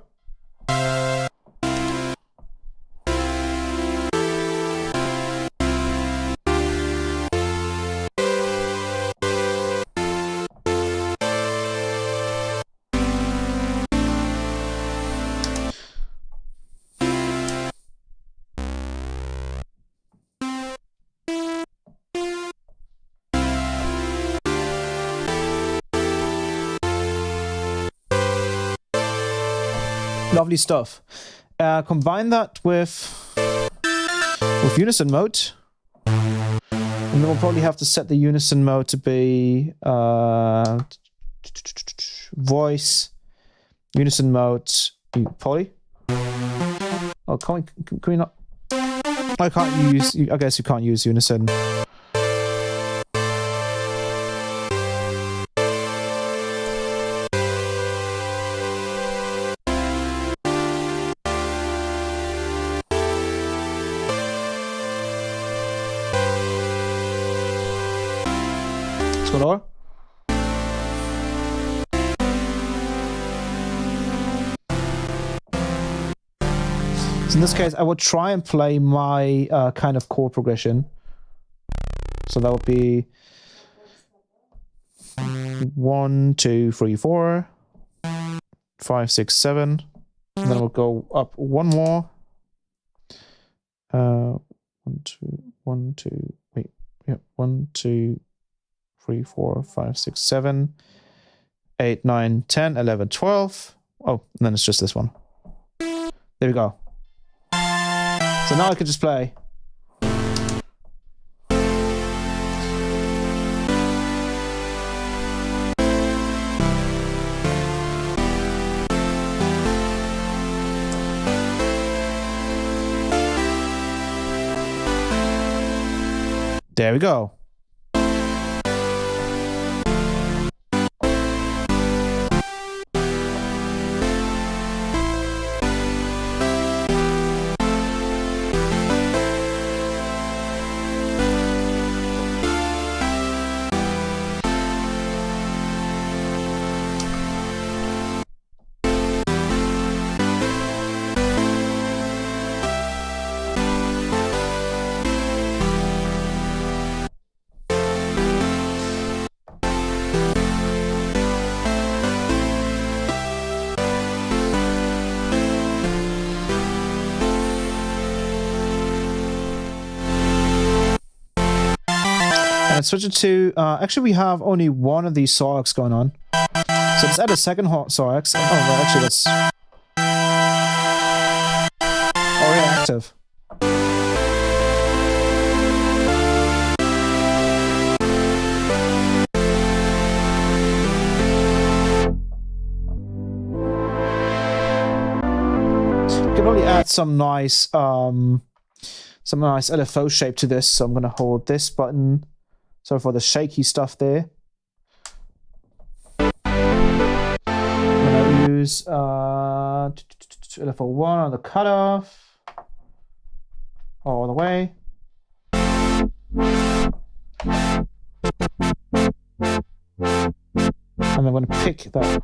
Lovely stuff. Combine that with unison mode. And then we'll probably have to set the unison mode to be voice, unison mode, poly. Oh, can we not? I can't use, I guess you can't use unison. Score. So in this case, I would try and play my kind of chord progression. So that would be 1, 2, 3, 4, 5, 6, 7. And then we'll go up one more. 1, 2, wait, yeah, 1, 2, 3, 4, 5, 6, 7, 8, 9, 10, 11, 12. Oh, and then it's just this one. There we go. So now I can just play. There we go. And switch it to, actually we have only one of these saw arcs going on. So let's add a second saw arc. Oh, well, actually that's already active. You can probably add some nice LFO shape to this. So I'm gonna hold this button. So for the shaky stuff there, I'm gonna use LFO1 on the cutoff all the way. And I'm gonna pick that.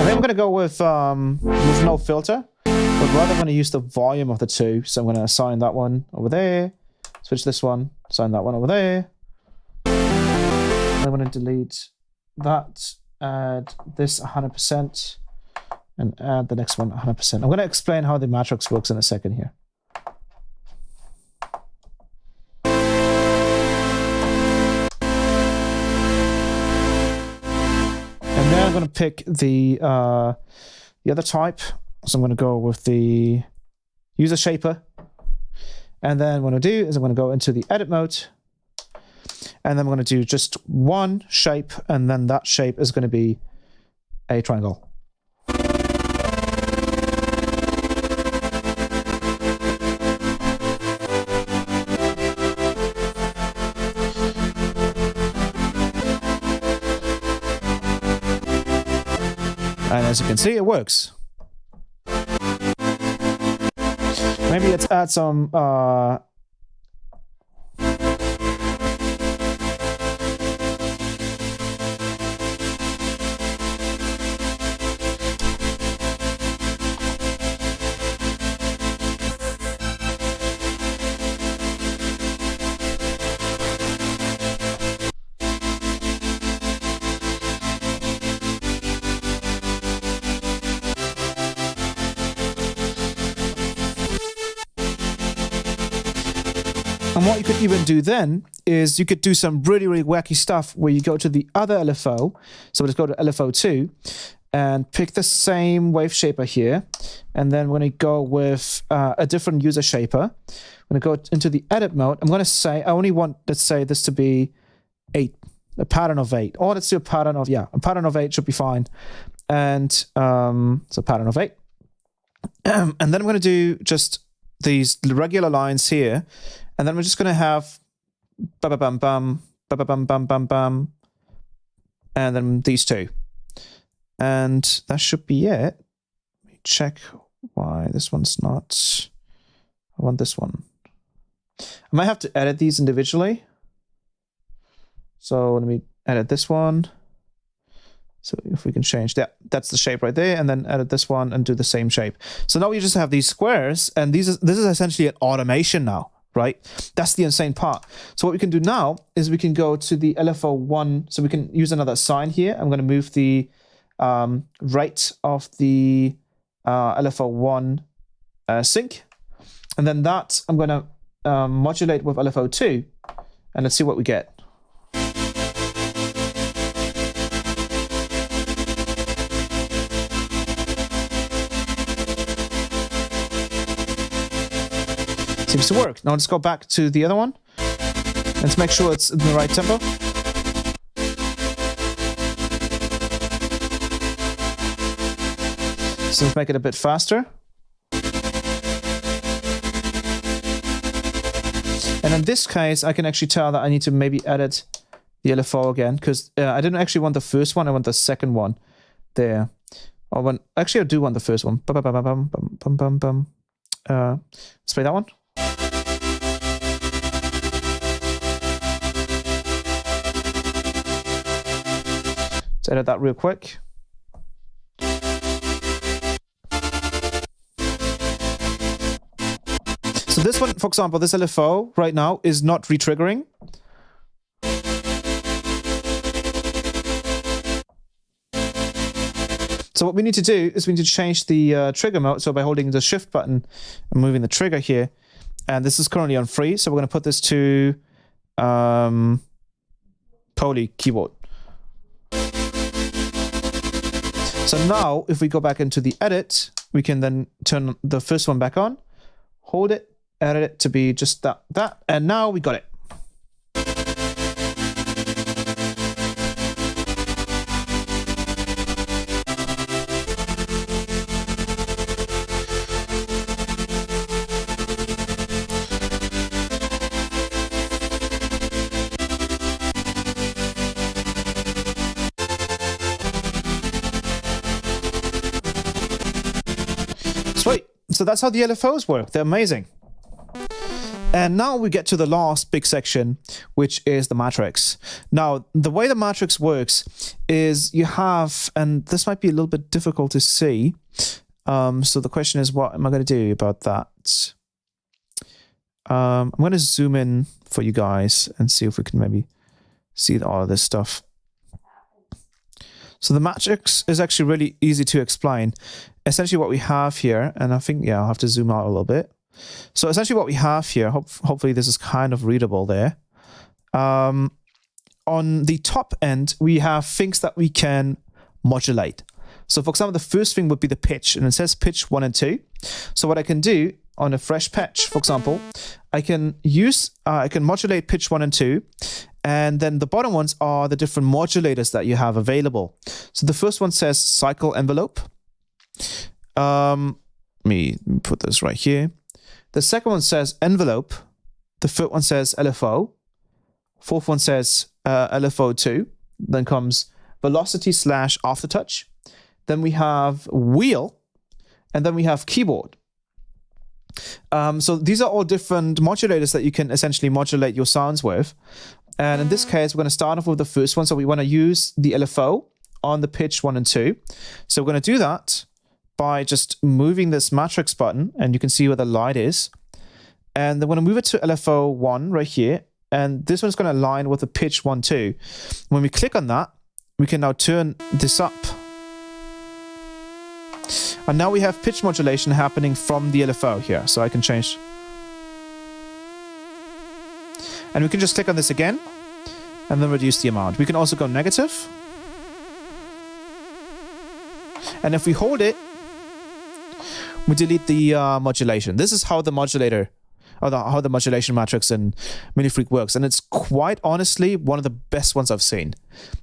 I'm going to go with no filter, but rather I'm going to use the volume of the two. So I'm going to assign that one over there, switch this one, assign that one over there. I'm going to delete that, add this 100%, and add the next one 100%. I'm going to explain how the matrix works in a second here. And then I'm going to pick the other type. So I'm going to go with the user shaper. And then what I'm going to do is I'm going to go into the edit mode. And then I'm going to do just one shape. And then that shape is going to be a triangle. And as you can see, it works. Maybe let's add some And what you could even do then is you could do some really, really wacky stuff where you go to the other LFO. So let's go to LFO2 and pick the same wave shaper here. And then we're going to go with a different user shaper. I'm going to go into the edit mode. I'm going to say, I only want, let's say this to be 8, a pattern of 8. Or let's do a pattern of, a pattern of 8 should be fine. And so pattern of 8. And then I'm going to do just these regular lines here. And then we're just going to have ba-ba-bam-bam, ba-ba-bam-bam-bam-bam, and then these two. And that should be it. Let me check why this one's not. I want this one. I might have to edit these individually. So let me edit this one. So if we can change that, that's the shape right there, and then edit this one and do the same shape. So now we just have these squares, and this is essentially an automation now, right? That's the insane part. So what we can do now is we can go to the LFO1. So we can use another sign here. I'm going to move the right of the LFO1 sync, and then that I'm going to modulate with LFO2, and let's see what we get. Seems to work. Now let's go back to the other one. Let's make sure it's in the right tempo. So let's make it a bit faster. And in this case, I can actually tell that I need to maybe edit the LFO again, because I didn't actually want the first one, I want the second one there. Actually, I do want the first one. Let's play that one. Let's edit that real quick. So this one, for example, this LFO right now is not re-triggering. So what we need to do is we need to change the trigger mode. So by holding the shift button and moving the trigger here, and this is currently on free. So we're going to put this to poly keyboard. So now if we go back into the edit, we can then turn the first one back on, hold it, edit it to be just that, and now we got it. Sweet. So that's how the LFOs work. They're amazing. And now we get to the last big section, which is the matrix. Now, the way the matrix works is you have, and this might be a little bit difficult to see. So the question is, what am I going to do about that? I'm going to zoom in for you guys and see if we can maybe see all of this stuff. So the matrix is actually really easy to explain. Essentially what we have here, and I think, I'll have to zoom out a little bit. So essentially what we have here, hopefully this is kind of readable there. On the top end, we have things that we can modulate. So for example, the first thing would be the pitch, and it says pitch 1 and 2. So what I can do on a fresh patch, for example, I can modulate pitch 1 and 2. And then the bottom ones are the different modulators that you have available. So the first one says cycle envelope. Let me put this right here. The second one says envelope. The third one says LFO. Fourth one says LFO2. Then comes velocity / aftertouch. Then we have wheel. And then we have keyboard. So these are all different modulators that you can essentially modulate your sounds with. And in this case, we're going to start off with the first one. So we want to use the LFO on the pitch 1 and 2. So we're going to do that by just moving this matrix button, and you can see where the light is. And then we're going to move it to LFO 1 right here. And this one's going to align with the pitch 1, 2. When we click on that, we can now turn this up. And now we have pitch modulation happening from the LFO here. So I can change. And we can just click on this again and then reduce the amount. We can also go negative. And if we hold it, we delete the modulation. This is how the modulator, or how the modulation matrix in MINIFREAK works. And it's quite honestly one of the best ones I've seen.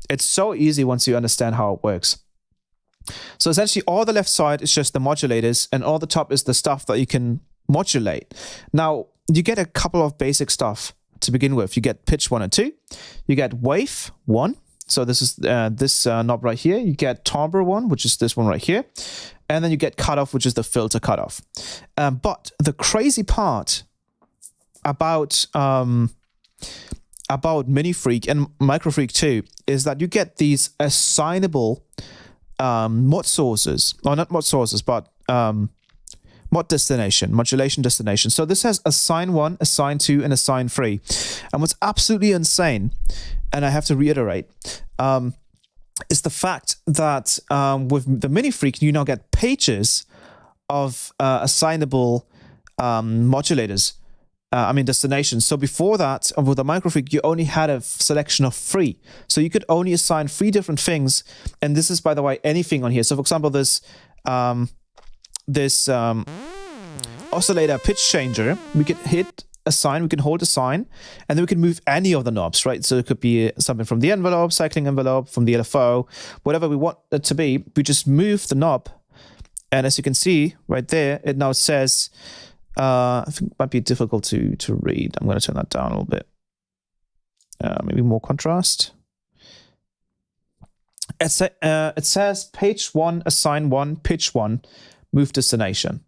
It's so easy once you understand how it works. So essentially all the left side is just the modulators and all the top is the stuff that you can modulate. Now you get a couple of basic stuff to begin with. You get pitch 1 and 2. You get wave 1. So this is this knob right here. You get timbre 1, which is this one right here. And then you get cutoff, which is the filter cutoff. But the crazy part about MINIFREAK and MicroFreak too is that you get these assignable mod sources, or not mod sources, but mod destination, modulation destination. So this has assign 1, assign 2, and assign 3. And what's absolutely insane, and I have to reiterate, is the fact that with the MINIFREAK, you now get pages of assignable modulators. Destinations. So before that, with the MicroFreak, you only had a selection of 3. So you could only assign 3 different things. And this is, by the way, anything on here. So for example, this oscillator pitch changer, we could hit assign, we can hold assign, and then we can move any of the knobs, right? So it could be something from the envelope, cycling envelope, from the LFO, whatever we want it to be. We just move the knob. And as you can see right there, it now says, I think it might be difficult to read. I'm going to turn that down a little bit. Maybe more contrast. It says page 1, assign 1, pitch 1, move destination.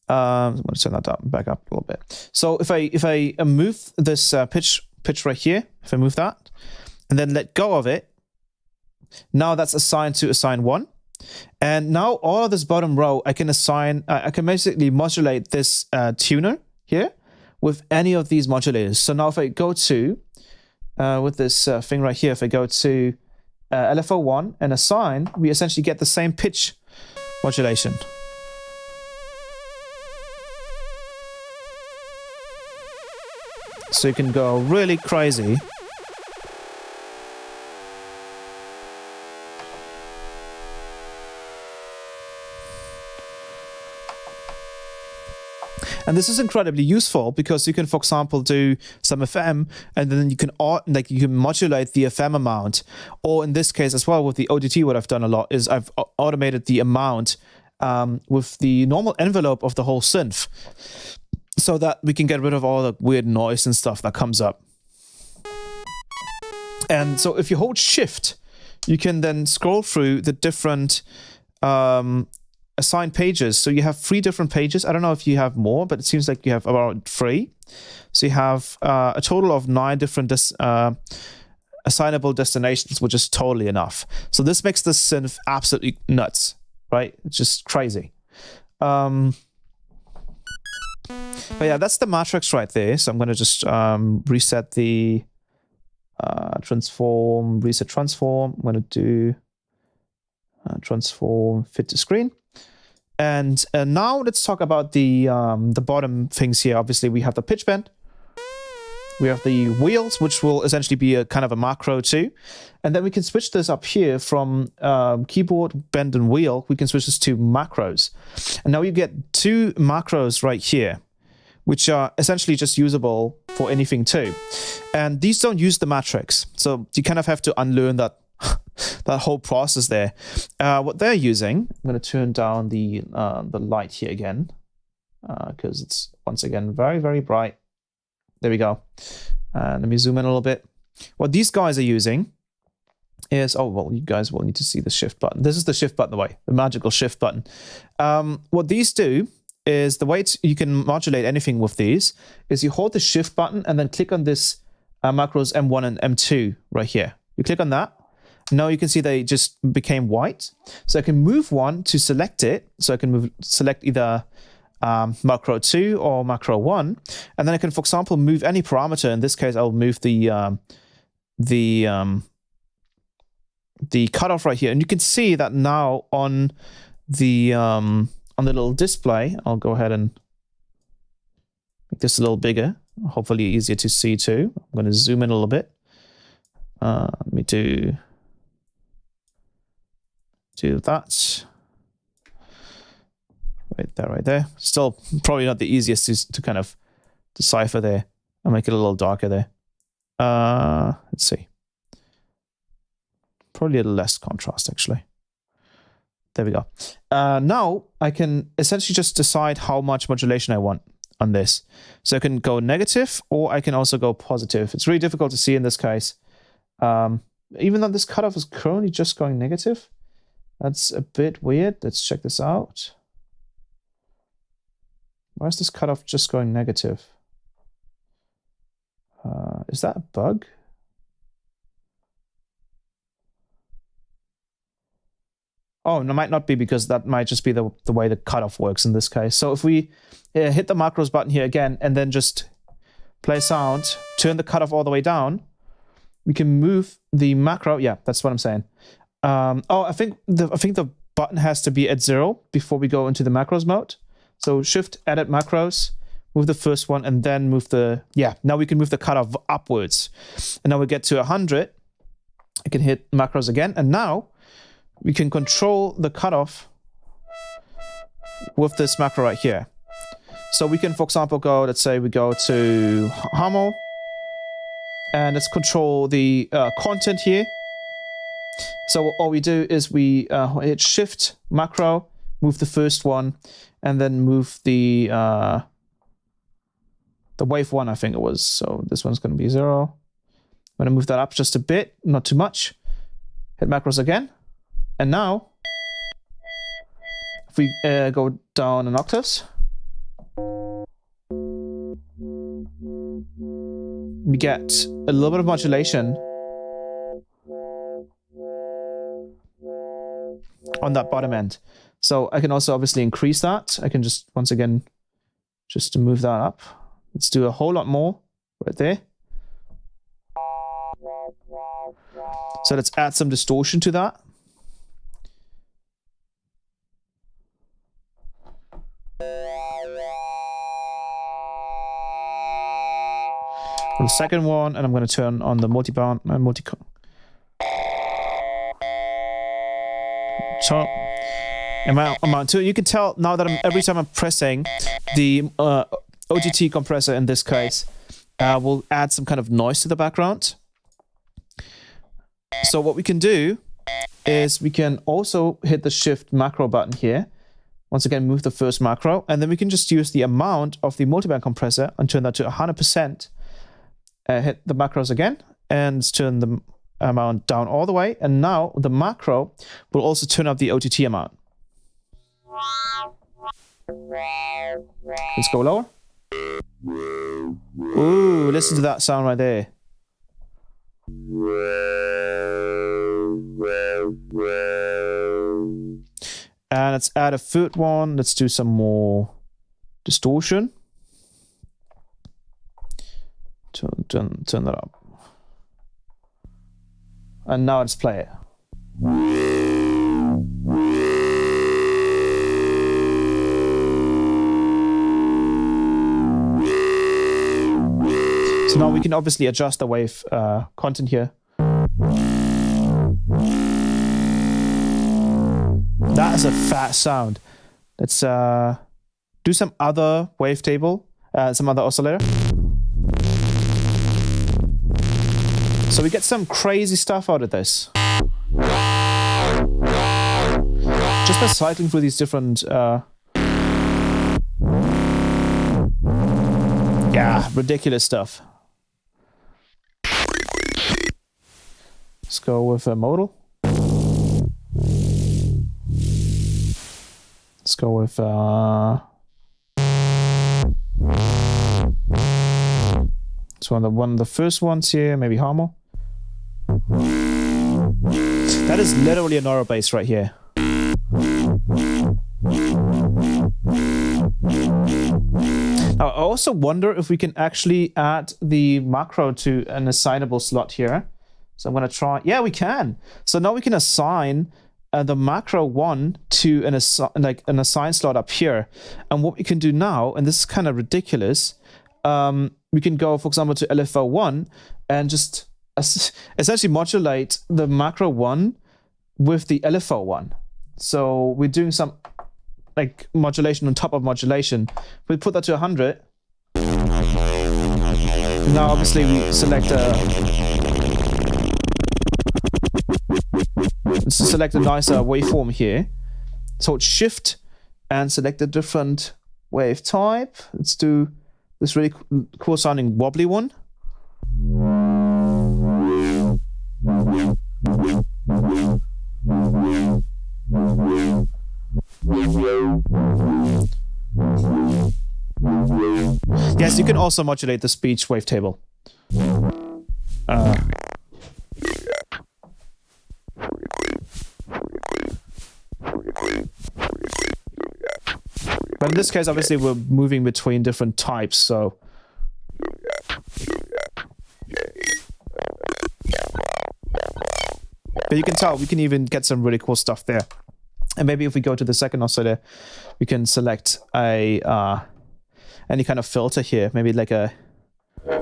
I'm going to turn that down, back up a little bit. So if I move this pitch right here, if I move that, and then let go of it, now that's assigned to assign 1. And now all of this bottom row, I can assign, I can basically modulate this tuner here with any of these modulators. So now if I go to, with this thing right here, if I go to LFO1 and assign, we essentially get the same pitch modulation. So you can go really crazy. And this is incredibly useful because you can, for example, do some FM and then you can modulate the FM amount. Or in this case as well with the ODT, what I've done a lot is I've automated the amount with the normal envelope of the whole synth, so that we can get rid of all the weird noise and stuff that comes up. And so if you hold shift, you can then scroll through the different assigned pages. So you have 3 different pages. I don't know if you have more, but it seems like you have about 3. So you have a total of 9 different assignable destinations, which is totally enough. So this makes the synth absolutely nuts, right? It's just crazy. But yeah, that's the matrix right there. So I'm going to just reset the transform, reset transform. I'm going to do transform fit to screen. And now let's talk about the bottom things here. Obviously, we have the pitch bend. We have the wheels, which will essentially be a kind of a macro too. And then we can switch this up here from keyboard, bend, and wheel. We can switch this to macros. And now you get 2 macros right here, which are essentially just usable for anything too. And these don't use the matrix. So you kind of have to unlearn that that whole process there. What they're using, I'm going to turn down the light here again, because it's once again very, very bright. There we go. Let me zoom in a little bit. What these guys are using is, oh, well, you guys will need to see the shift button. This is the shift button, the way, the magical shift button. What these do is the way you can modulate anything with these is you hold the shift button and then click on this macros M1 and M2 right here. You click on that. Now you can see they just became white. So I can move one to select it. So I can select either macro 2 or macro 1. And then I can, for example, move any parameter. In this case, I'll move the cutoff right here. And you can see that now on the little display, I'll go ahead and make this a little bigger. Hopefully easier to see too. I'm going to zoom in a little bit. Let me do that. Right there. Still probably not the easiest to kind of decipher there. I'll make it a little darker there. Let's see. Probably a little less contrast, actually. There we go. Now I can essentially just decide how much modulation I want on this. So I can go negative, or I can also go positive. It's really difficult to see in this case. Even though this cutoff is currently just going negative, that's a bit weird. Let's check this out. Why is this cutoff just going negative? Is that a bug? Oh, it might not be, because that might just be the way the cutoff works in this case. So if we hit the macros button here again and then just play sound, turn the cutoff all the way down, we can move the macro. Yeah, that's what I'm saying. Oh, I think the button has to be at 0 before we go into the macros mode. So shift, edit macros, move the first one, and then move the, yeah, now we can move the cutoff upwards. And now we get to 100. I can hit macros again, and now we can control the cutoff with this macro right here. So we can, for example, go, let's say we go to Hamo, and let's control the content here. So all we do is we hit shift, macro, move the first one, and then move the wave 1, I think it was. So this one's going to be 0. I'm going to move that up just a bit, not too much. Hit macros again. And now, if we go down in octaves, we get a little bit of modulation on that bottom end. So I can also obviously increase that. I can just, once again, just to move that up. Let's do a whole lot more right there. So let's add some distortion to that. For the second one, and I'm going to turn on the multi-bound, so amount 2. You can tell now that every time I'm pressing the OGT compressor in this case, will add some kind of noise to the background. So what we can do is we can also hit the shift macro button here. Once again, move the first macro, and then we can just use the amount of the multiband compressor and turn that to 100%. Hit the macros again and turn the amount down all the way. And now the macro will also turn up the OTT amount. Let's go lower. Ooh, listen to that sound right there. And let's add a third one. Let's do some more distortion. Turn that up. And now let's play it. So now we can obviously adjust the wave content here. That is a fat sound. Let's do some other wavetable, some other oscillator. So we get some crazy stuff out of this. Just by cycling through these different... yeah, ridiculous stuff. Let's go with a modal. Let's go with it's one of the first ones here, maybe Harmo. That is literally a Nora bass right here. Now, I also wonder if we can actually add the macro to an assignable slot here. So I'm going to try. Yeah, we can. So now we can assign the macro 1 to an assign slot up here. And what we can do now, and this is kind of ridiculous, we can go, for example, to LFO1 and just essentially modulate the macro one with the LFO1. So we're doing some like modulation on top of modulation. We put that to 100. Now obviously we select a nicer waveform here. So it's shift and select a different wave type. Let's do this really cool sounding wobbly one. Yes, you can also modulate the speech wavetable. But in this case, obviously, we're moving between different types, so... But you can tell, we can even get some really cool stuff there. And maybe if we go to the second oscillator, we can select a any kind of filter here, maybe like a... Go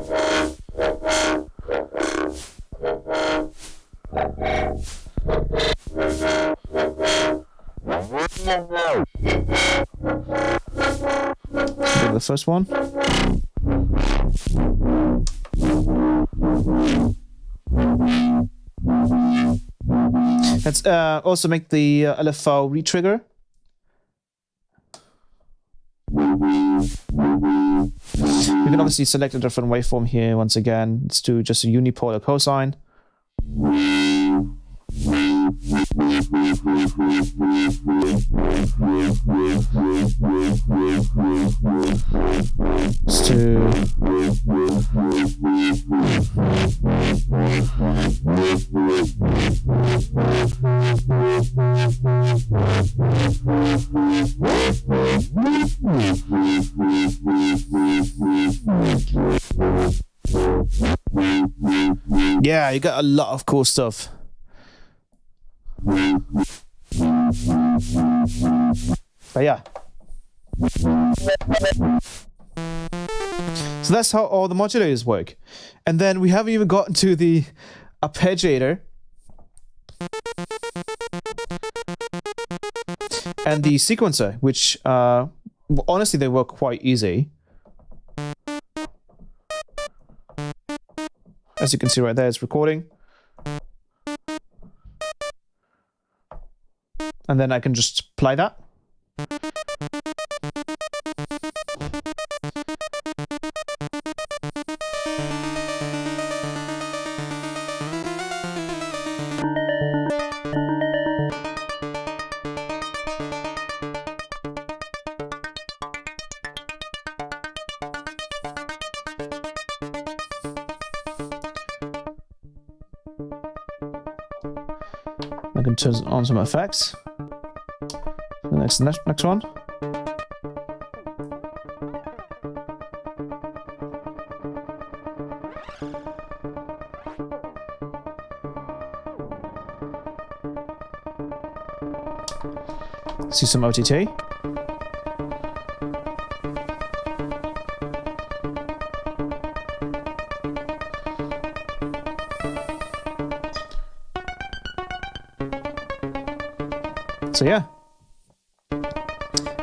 to the first one. Let's also make the LFO retrigger. You can obviously select a different waveform here once again. Let's do just a unipolar cosine. Let's do... Yeah, you got a lot of cool stuff. But yeah. So that's how all the modulators work. And then we haven't even gotten to the arpeggiator and the sequencer, which honestly they work quite easy. As you can see right there, it's recording. And then I can just play that. I can turn on some effects. The next one. See some OTT. So yeah.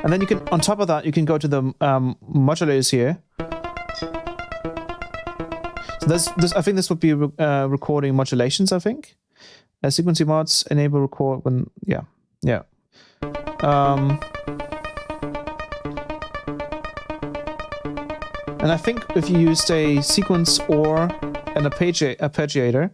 And then you can, on top of that, you can go to the modulators here. So this, I think this would be recording modulations, I think. Sequency mods enable record when, yeah. And I think if you used a sequence or an arpeggiator,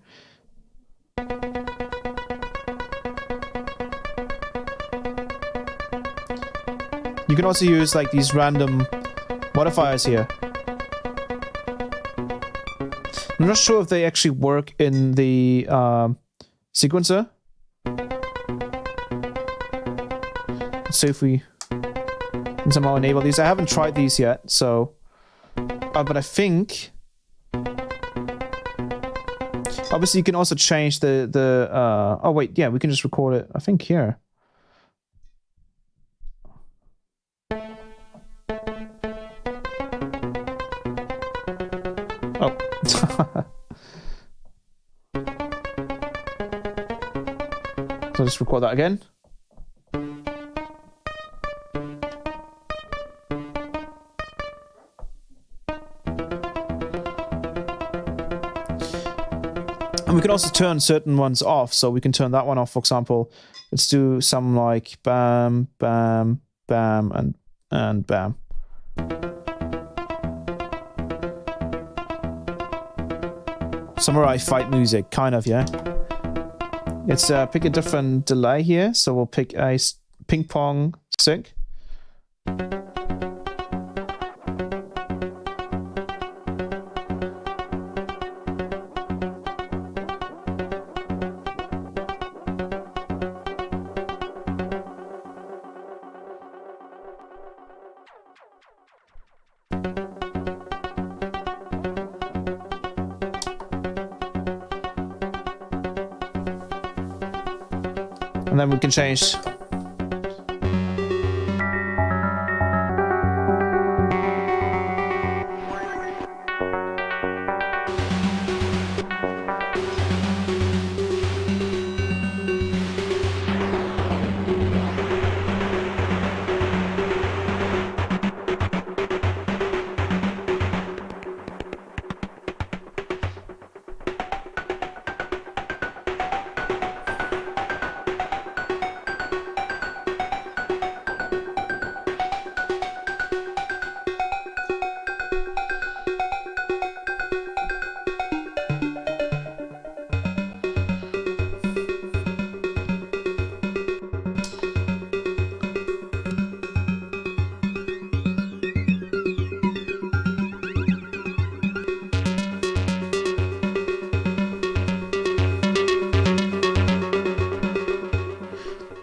you can also use like these random modifiers here. I'm not sure if they actually work in the sequencer. Let's see if we can somehow enable these. I haven't tried these yet, so... but I think... Obviously you can also change the oh wait, yeah, we can just record it, I think here. So just record that again. And we can also turn certain ones off. So we can turn that one off, for example. Let's do some like bam, bam, bam, and bam. Samurai fight music, kind of, yeah. Let's pick a different delay here. So we'll pick a ping pong sync. And then we can change.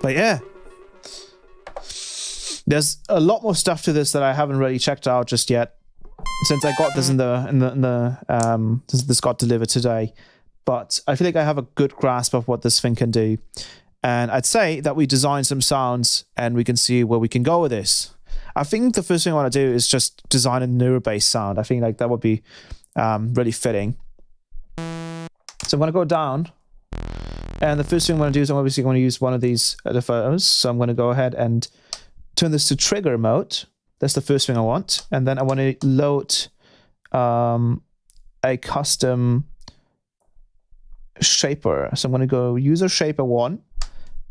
But yeah, there's a lot more stuff to this that I haven't really checked out just yet, since I got this since this got delivered today. But I feel like I have a good grasp of what this thing can do, and I'd say that we designed some sounds and we can see where we can go with this. I think the first thing I want to do is just design a neuro bass sound. I think like that would be really fitting. So I'm going to go down. And the first thing I'm going to do is I'm obviously going to use one of these LFOs. So I'm going to go ahead and turn this to trigger mode. That's the first thing I want. And then I want to load a custom shaper. So I'm going to go user shaper 1.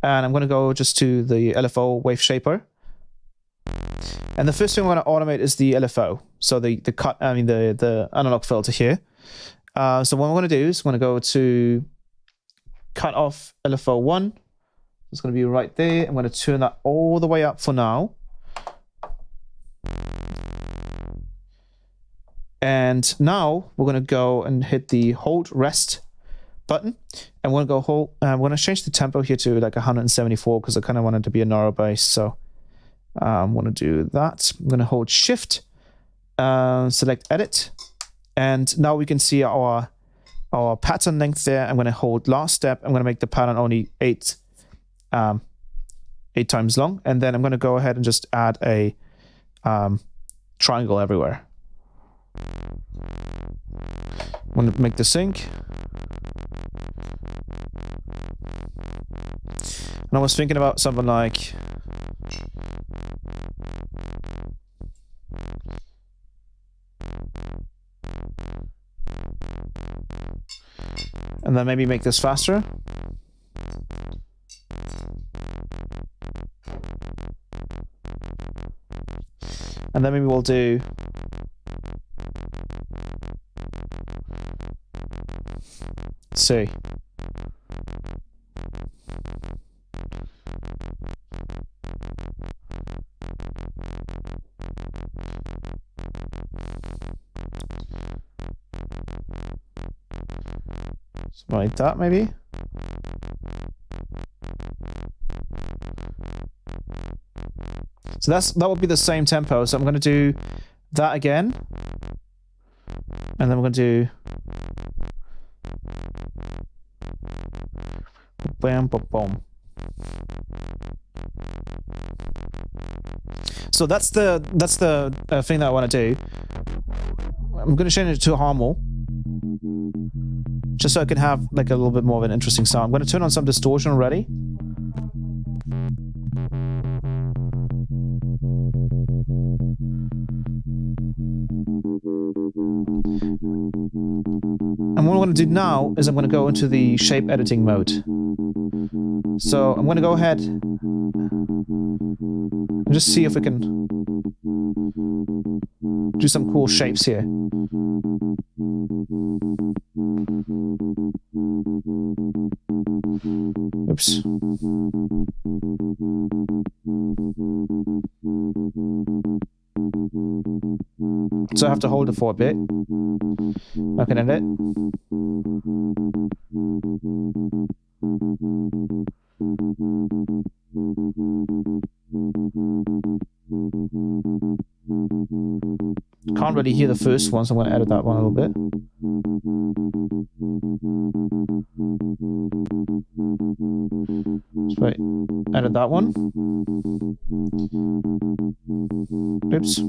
And I'm going to go just to the LFO wave shaper. And the first thing I'm going to automate is the LFO. So the analog filter here. So what I'm going to do is I'm going to go to cut off LFO 1. It's going to be right there. I'm going to turn that all the way up for now. And now we're going to go and hit the hold rest button. And we're going to go I'm going to change the tempo here to like 174 because I kind of want it to be a narrow bass. So I'm going to do that. I'm going to hold shift, select edit. And now we can see our pattern length there. I'm going to hold last step. I'm going to make the pattern only 8 times long. And then I'm going to go ahead and just add a triangle everywhere. I'm going to make the sync. And I was thinking about something like... and then maybe make this faster. And then maybe we'll do C. Something like that, maybe. So that would be the same tempo. So I'm going to do that again, and then we're going to do bam, bam, boom. So that's the thing that I want to do. I'm going to change it to harmonic. just so I can have like a little bit more of an interesting sound. I'm going to turn on some distortion already. And what I'm going to do now is I'm going to go into the shape editing mode. So I'm going to go ahead and just see if we can do some cool shapes here. Oops. So I have to hold it for a bit. I can edit. Can't really hear the first one, so I'm going to edit that one a little bit. Just wait. Edit that one. Oops.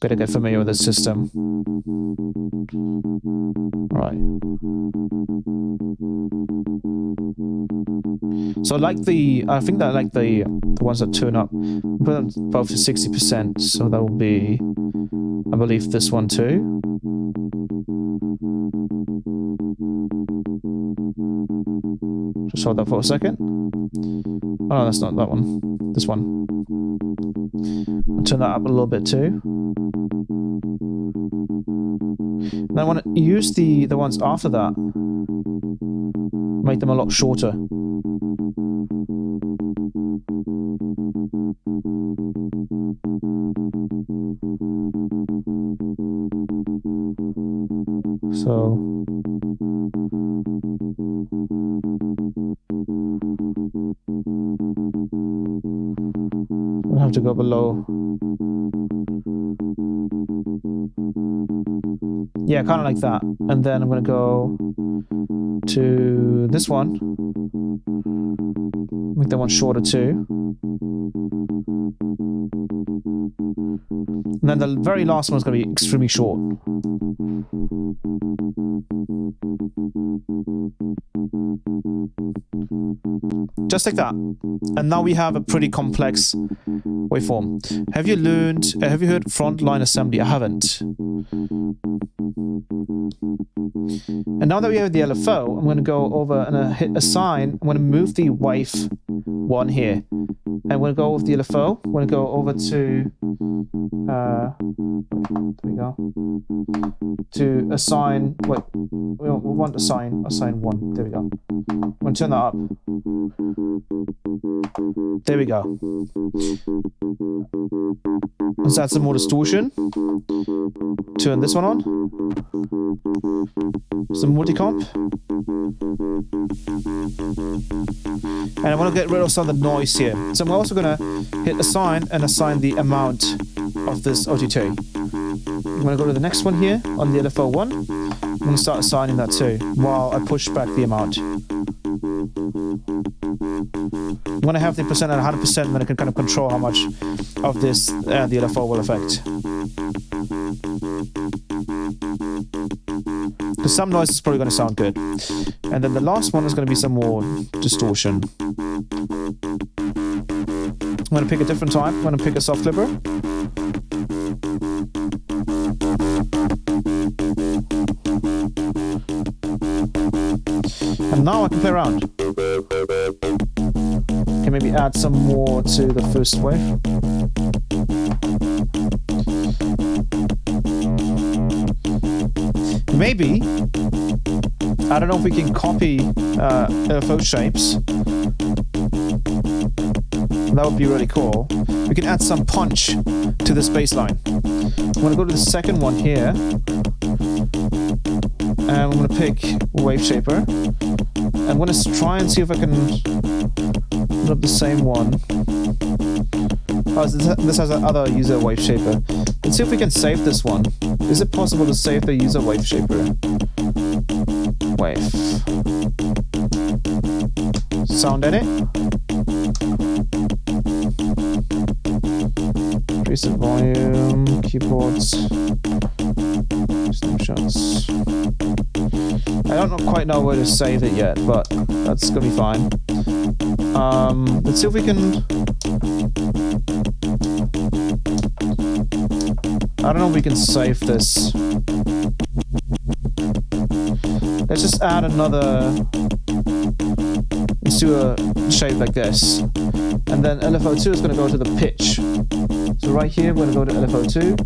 Better get familiar with the system. Alright. So I think that I like the ones that turn up. Put them above 60%, so that will be, I believe, this one too. Just hold that for a second. Oh no, that's not that one. This one. I'll turn that up a little bit too. Then I want to use the ones after that. Make them a lot shorter. So I'll have to go below. Yeah, kind of like that. And then I'm going to go to this one. Make that one shorter too. And then the very last one is going to be extremely short. Just like that. And now we have a pretty complex waveform. Have you heard frontline assembly? I haven't. And now that we have the LFO, I'm going to go over and hit assign. I'm going to move the wave one here. And I'm going to go with the LFO. I'm going to go over to there we go. To assign, wait, we want assign one. There we go. I'm going to turn that up. There we go. Let's add some more distortion. Turn this one on. Some multi-comp. And I want to get rid of some of the noise here. So I'm also going to hit assign and assign the amount of this OTT. I'm going to go to the next one here on the LFO one. I'm going to start assigning that too while I push back the amount. I'm going to have the percent at 100%, and then I can kind of control how much of this the LFO will affect. Because some noise is probably going to sound good. And then the last one is going to be some more distortion. I'm going to pick a different type. I'm going to pick a soft clipper. And now I can play around. Can maybe add some more to the first wave. Maybe, I don't know if we can copy LFO shapes. That would be really cool. We can add some punch to this bass line. I'm going to go to the second one here. And I'm going to pick Wave Shaper. I'm going to try and see if I can put up the same one. Oh, this has another user Wave Shaper. Let's see if we can save this one. Is it possible to save the user Wave Shaper? Wave. Sound edit. Preset volume, keyboards, snapshots. I don't quite know where to save it yet, but that's gonna be fine. Let's see if we can... I don't know if we can save this. Let's just add another... Let's do a shape like this. And then LFO2 is going to go to the pitch. So right here, we're going to go to LFO2.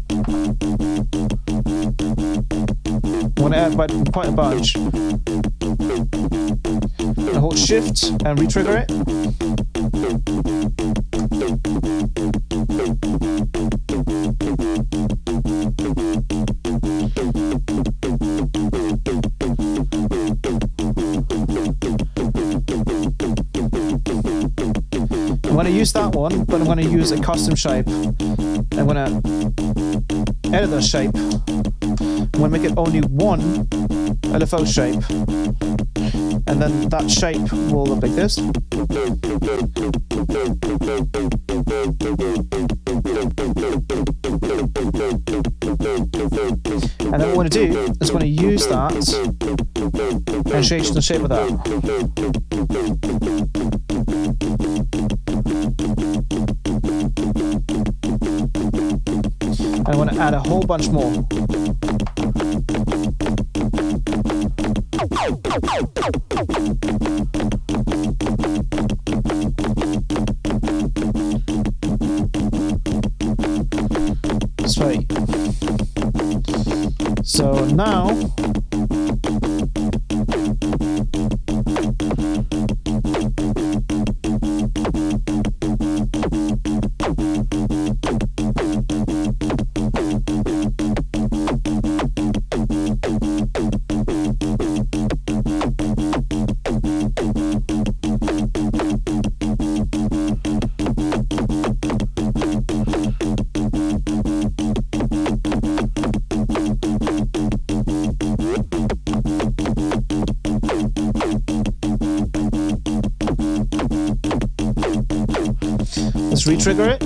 I want to add quite a bunch. And hold Shift and re-trigger it. I'm going to use that one, but I'm going to use a custom shape. I'm going to edit the shape. I'm going to make it only one LFO shape. And then that shape will look like this. And then what I want to do is going to use that and change the shape of that. And I want to add a whole bunch more. Sweet. So now let's re-trigger it.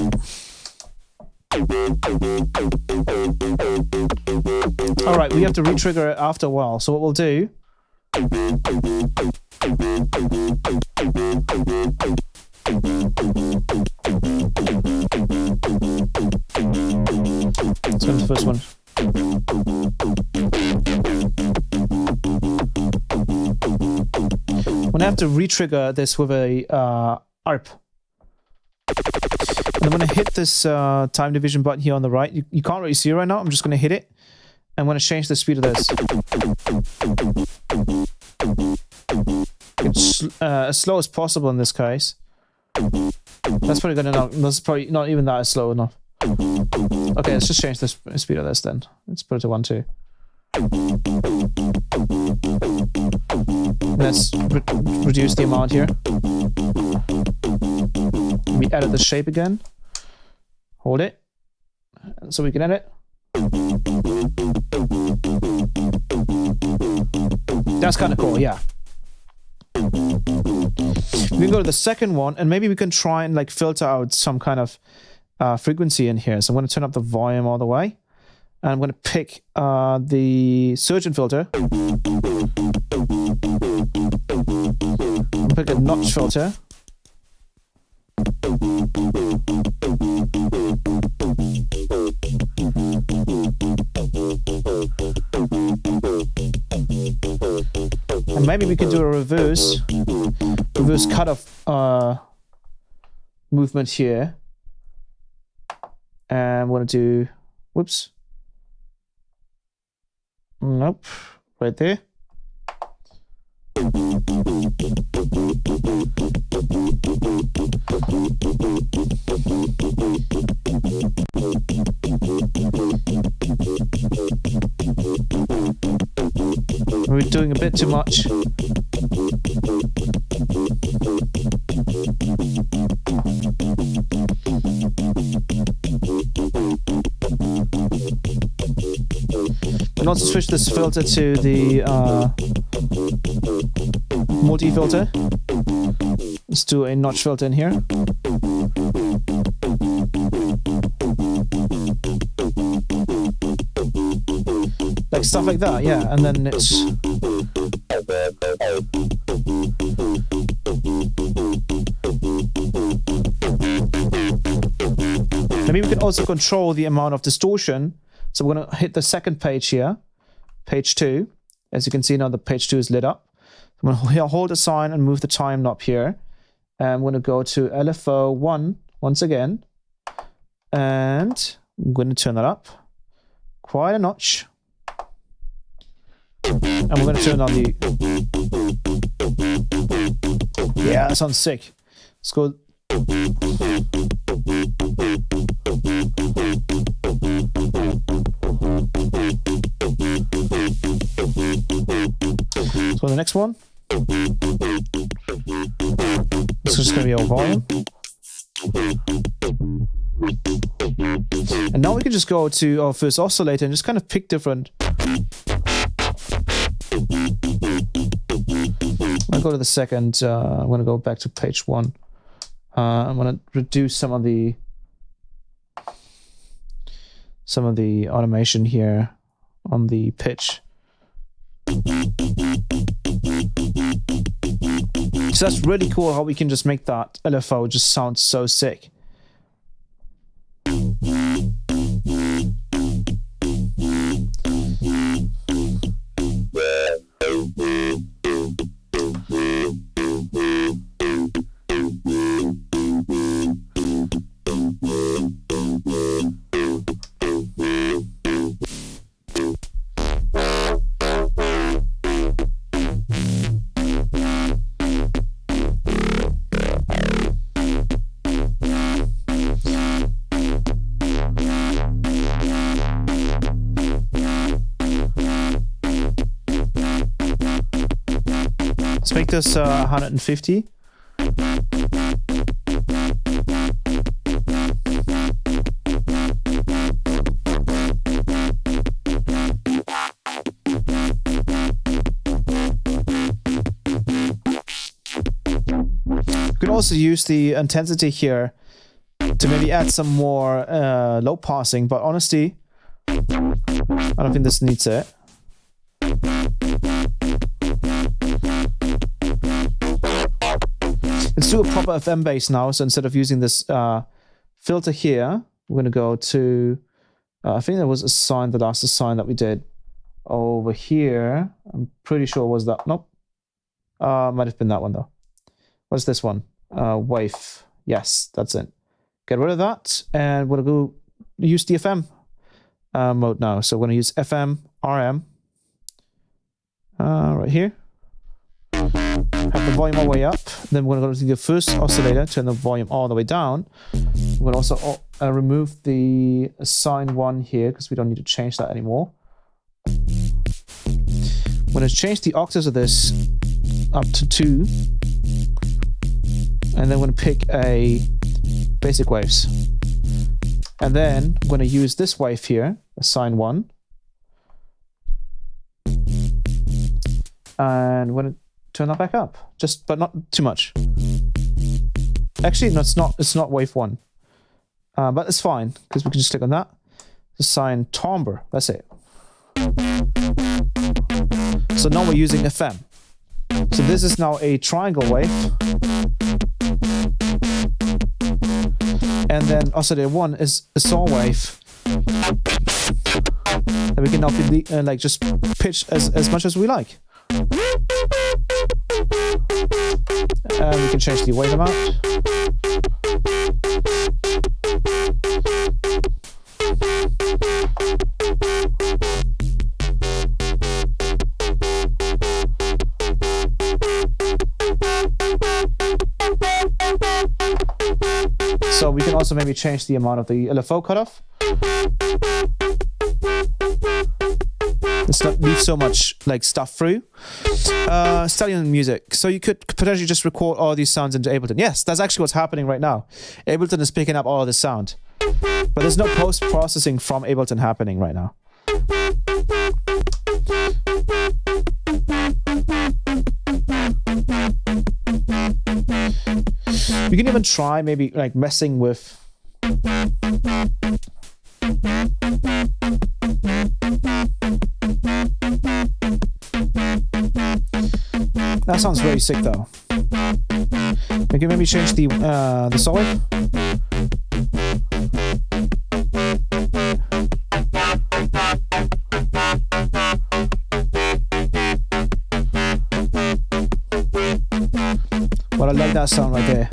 Alright, we have to re-trigger it after a while. So what we'll do... Let's go to the first one. I'm going to have to re-trigger this with a ARP. And I'm going to hit this time division button here on the right. You can't really see it right now. I'm just going to hit it. I'm going to change the speed of this. It's as slow as possible in this case. That's probably going to that's probably not even that slow enough. Okay, let's just change the speed of this then. Let's put it to 1, 2. Let's reduce the amount here. We edit the shape again. Hold it. So we can edit. That's kind of cool, yeah. We can go to the second one, and maybe we can try and like filter out some kind of frequency in here. So I'm going to turn up the volume all the way. And I'm going to pick the surgeon filter. I'll pick a notch filter. And maybe we can do a reverse cutoff movement here. And I'm going to do, whoops. Nope, right there. We're doing a bit too much. And also switch this filter to the multi-filter. Let's do a notch filter in here. Like stuff like that, yeah. And then it's Maybe we can also control the amount of distortion. So we're going to hit the second page here, page 2. As you can see now, the page 2 is lit up. I'm going to hold the sign and move the time knob here. And I'm going to go to LFO 1 once again. And I'm going to turn that up quite a notch. And we're going to turn on the... Yeah, that sounds sick. Let's go... So the next one. This is just going to be our volume. And now we can just go to our first oscillator and just kind of pick different. I'll go to the second. I'm going to go back to page 1. I'm going to reduce some of the automation here on the pitch. So that's really cool how we can just make that LFO just sound so sick. Let's make this 150. You can also use the intensity here to maybe add some more low passing, but honestly, I don't think this needs it. Let's do a proper FM bass now. So instead of using this filter here, we're going to go to, I think there was a sign, the last sign that we did over here. I'm pretty sure it was that. Nope. Might have been that one though. What's this one? Wave. Yes, that's it. Get rid of that. And we're going to go use the FM mode now. So we're going to use FM, RM. Right here. Have the volume all the way up. Then we're going to go to the first oscillator, turn the volume all the way down. We'll also remove the sign 1 here because we don't need to change that anymore. We're going to change the octaves of this up to 2. And then we're going to pick a basic waves. And then we're going to use this wave here, a sign 1. And we're going to turn that back up, but not too much. Actually, no, it's not wave 1. But it's fine, because we can just click on that. The sign timbre, that's it. So now we're using FM. So this is now a triangle wave. And then oscillator 1 is a saw wave. And we can now like just pitch as much as we like. And we can change the wave amount. So we can also maybe change the amount of the LFO cutoff. Let's not leave so much like stuff through. Studying music. So you could potentially just record all these sounds into Ableton. Yes, that's actually what's happening right now. Ableton is picking up all of this sound. But there's no post-processing from Ableton happening right now. You can even try maybe like messing with that sounds very sick though. We can maybe change the saw wave. But I like that sound right there.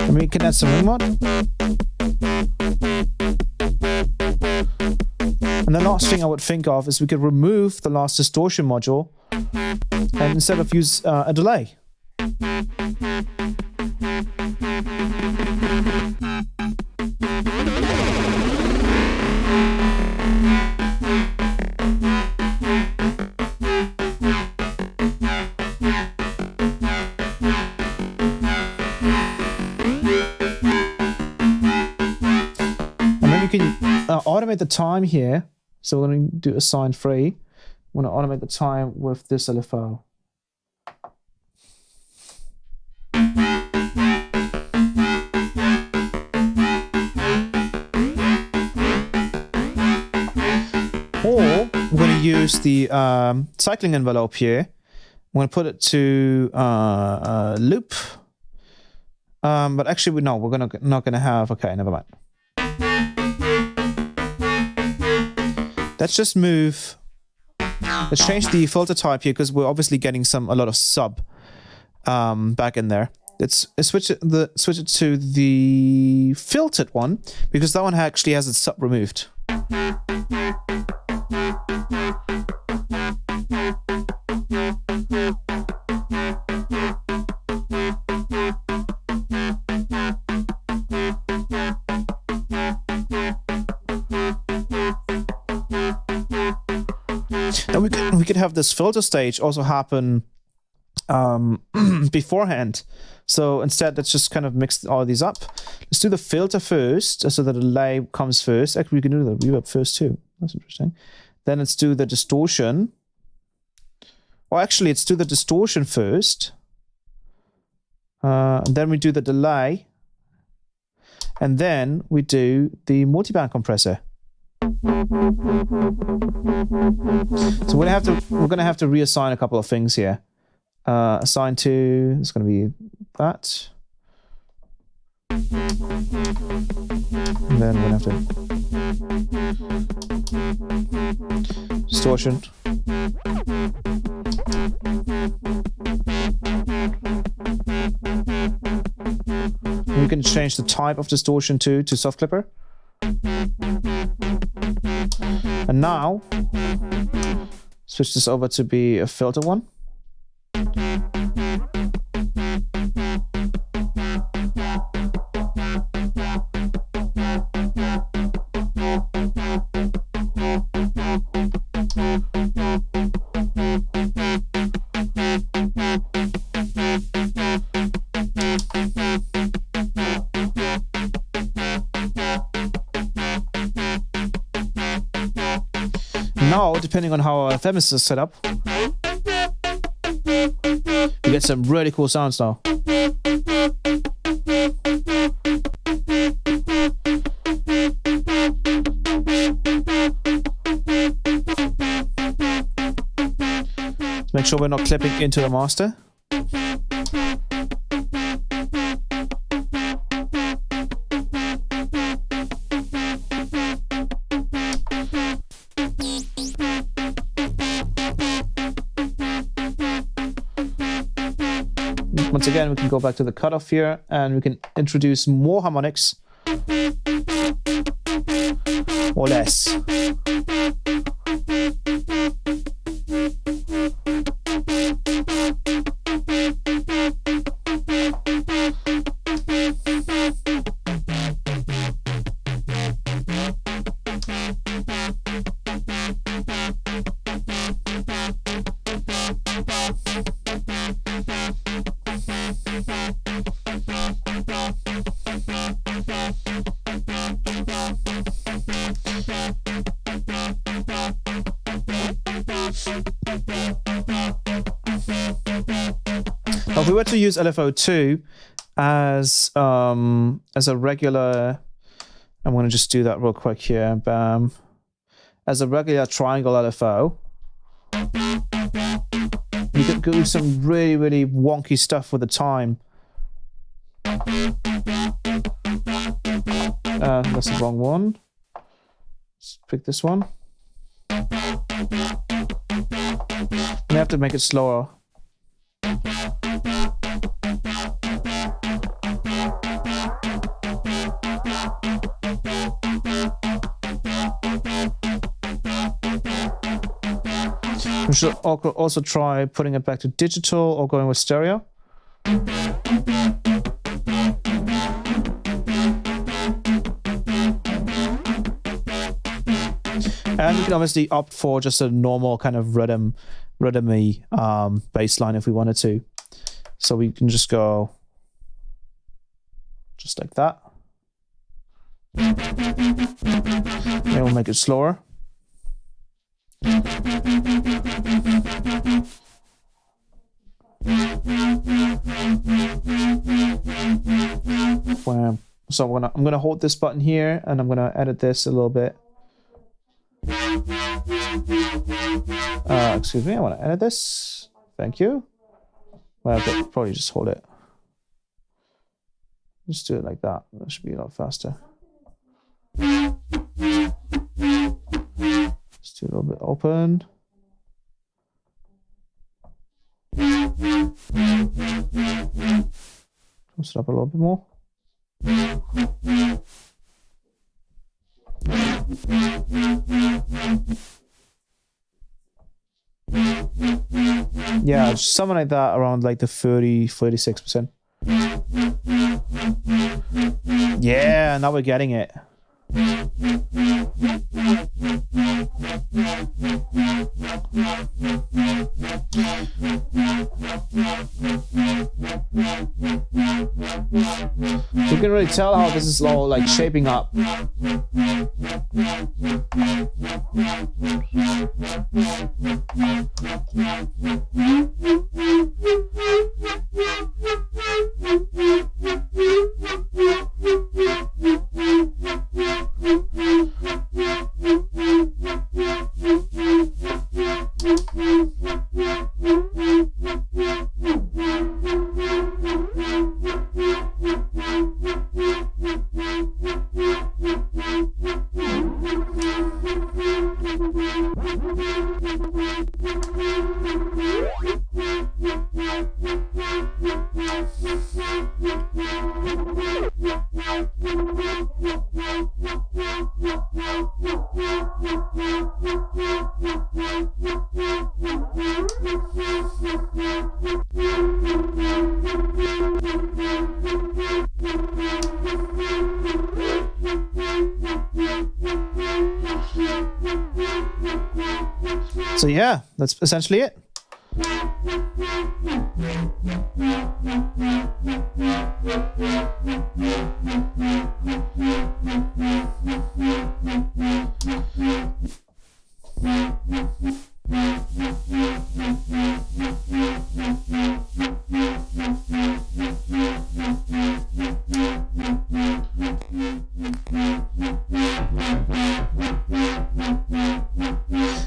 And we can add some ring mod. And the last thing I would think of is we could remove the last distortion module and instead of use a delay. And then you can automate the time here. So we're going to do assign free. I'm going to automate the time with this LFO. Or we're going to use the cycling envelope here. I'm going to put it to loop. But actually, no, we're not going to have. Okay, never mind. Let's just move. Let's change the filter type here because we're obviously getting a lot of sub back in there. Let's switch it to the filtered one because that one actually has its sub removed. And we could have this filter stage also happen beforehand. So instead, let's just kind of mix all these up. Let's do the filter first, so the delay comes first. Actually, we can do the reverb first too. That's interesting. Then let's do the distortion. Or actually, let's do the distortion first. And then we do the delay. And then we do the multiband compressor. So we're gonna have to reassign a couple of things here. Assign to, it's gonna be that. And then we're gonna have to distortion. We can change the type of distortion to soft clipper. And now, switch this over to be a filter one. Now, depending on how our FM is set up, we get some really cool sounds now. Let's make sure we're not clipping into the master. Once again, we can go back to the cutoff here and we can introduce more harmonics or less. Now, if we were to use LFO2 as a regular, I'm going to just do that real quick here. Bam. As a regular triangle LFO, you could do some really, really wonky stuff with the time. That's the wrong one. Let's pick this one. We have to make it slower. We should also try putting it back to digital or going with stereo. And we can obviously opt for just a normal kind of rhythmy bass line if we wanted to. So we can just go just like that. And we'll make it slower. So I'm gonna hold this button here, and I'm gonna edit this a little bit. Excuse me, I want to edit this. Thank you. Well, I could probably just hold it. Just do it like that. That should be a lot faster. Just do a little bit open. Close it up a little bit more. Yeah, something like that, around like the 36%. Yeah, now we're getting it. You can really tell how this is all like shaping up. So yeah, that's essentially it.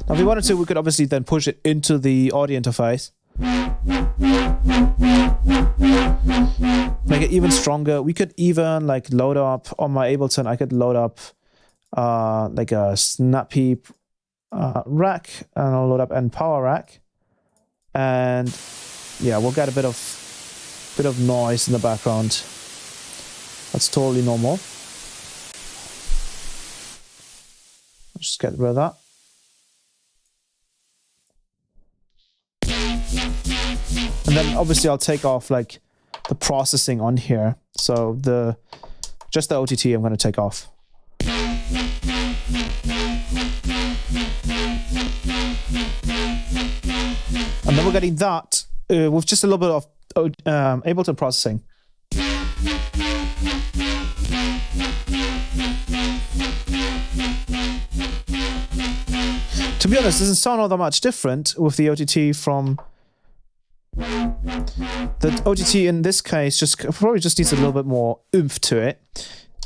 Now, if we wanted to, we could obviously then push it into the audio interface. Make it even stronger. We could even like load up on my Ableton. I could load up like a snappy rack, and I'll load up and power rack, and yeah, we'll get a bit of noise in the background. That's totally normal. Just get rid of that. And then obviously I'll take off like the processing on here. So just the OTT I'm going to take off. And then we're getting that with just a little bit of Ableton processing. To be honest, it doesn't sound all that much different with the OTT from... The OTT in this case probably just needs a little bit more oomph to it.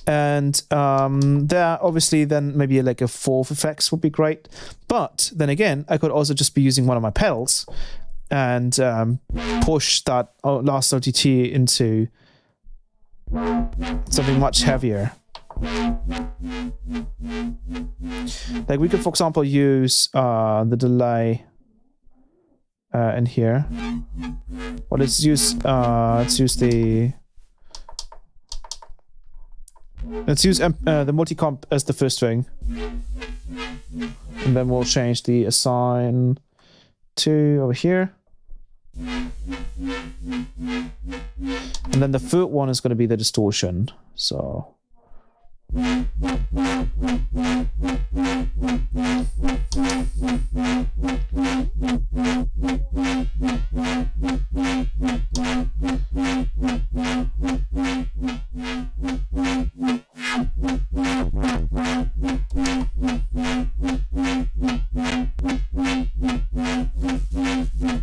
And there, obviously, then maybe like a fourth effects would be great. But then again, I could also just be using one of my pedals and push that last OTT into something much heavier. Like we could, for example, use the delay in here. Well, let's use the multi-comp as the first thing, and then we'll change the assign to over here, and then the third one is going to be the distortion. So.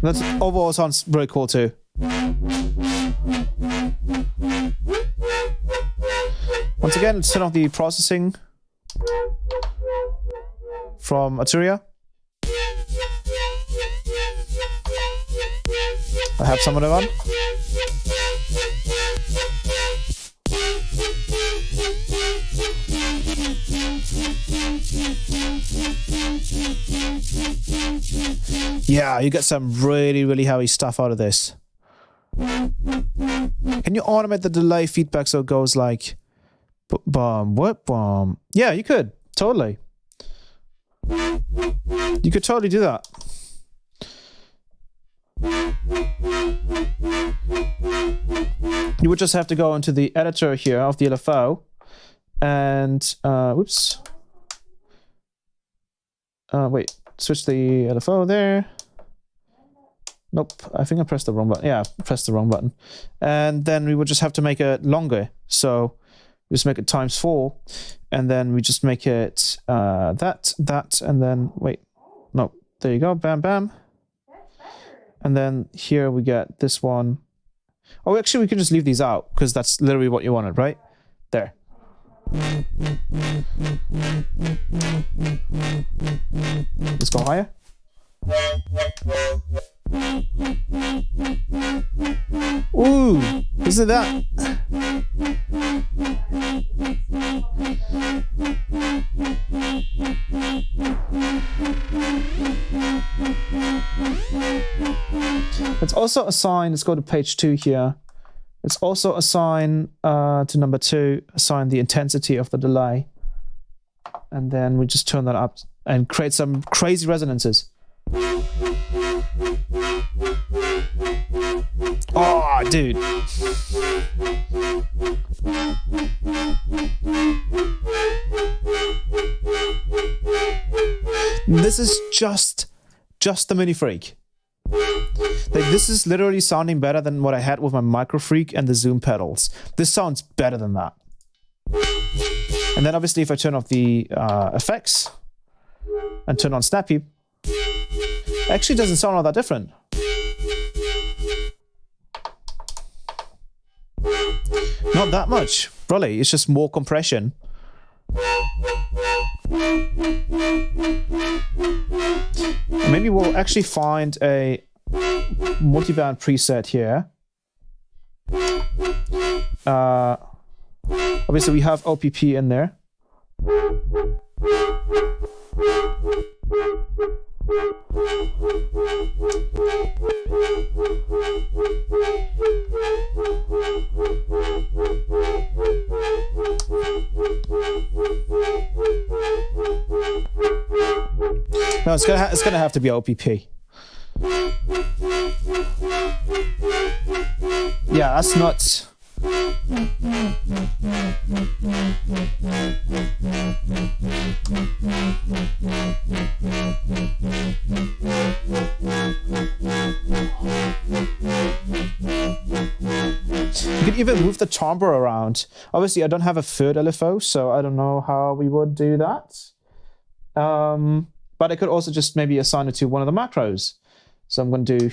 That overall sounds very cool too. Once again, let's turn off the processing from Arturia. I have some of them on. Yeah, you get some really, really heavy stuff out of this. Can you automate the delay feedback so it goes like bomb, what bomb? Yeah, you could. Totally. You could totally do that. You would just have to go into the editor here of the LFO and whoops. Wait, switch the LFO there. Nope, I think I pressed the wrong button. Yeah, I pressed the wrong button. And then we would just have to make it longer. So just make it ×4, and then we just make it that, and then wait, no, there you go, bam, bam. And then here we get this one. Oh, actually, we can just leave these out because that's literally what you wanted, right? There. Let's go higher. Ooh, isn't that? Let's also assign, let's go to page 2 here. Let's also assign to number 2, assign the intensity of the delay. And then we just turn that up and create some crazy resonances. Oh, dude. This is just the MINIFREAK. Like, this is literally sounding better than what I had with my MicroFreak and the zoom pedals. This sounds better than that. And then obviously if I turn off the effects and turn on Snappy, it actually doesn't sound all that different. Not that much, really. It's just more compression. Maybe we'll actually find a multiband preset here. Obviously we have OPP in there. No, it's gonna have to be OPP. Yeah, that's nuts. You could even move the timbre around. Obviously, I don't have a third LFO, so I don't know how we would do that. But I could also just maybe assign it to one of the macros. So I'm going to do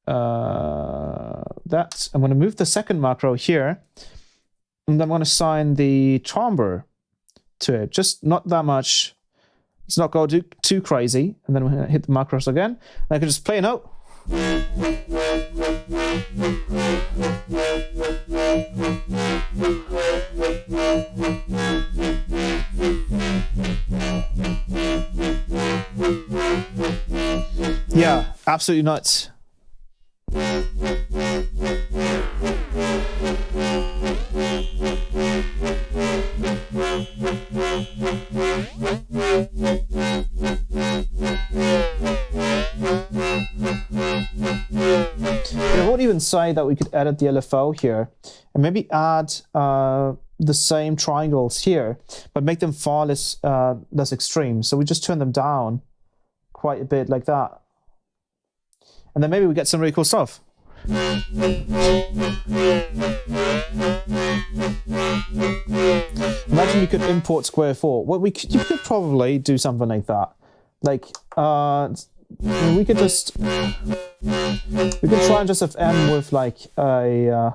that. I'm going to move the second macro here, and I'm going to assign the timbre to it. Just not that much. Let's not go too crazy. And then we're going to hit the macros again. And I can just play a note. Yeah, absolutely nuts. say that we could edit the LFO here and maybe add the same triangles here, but make them far less extreme. So we just turn them down quite a bit like that. And then maybe we get some really cool stuff. Imagine you could import square 4. Well, you could probably do something like that. Like, we could try and just have M with like a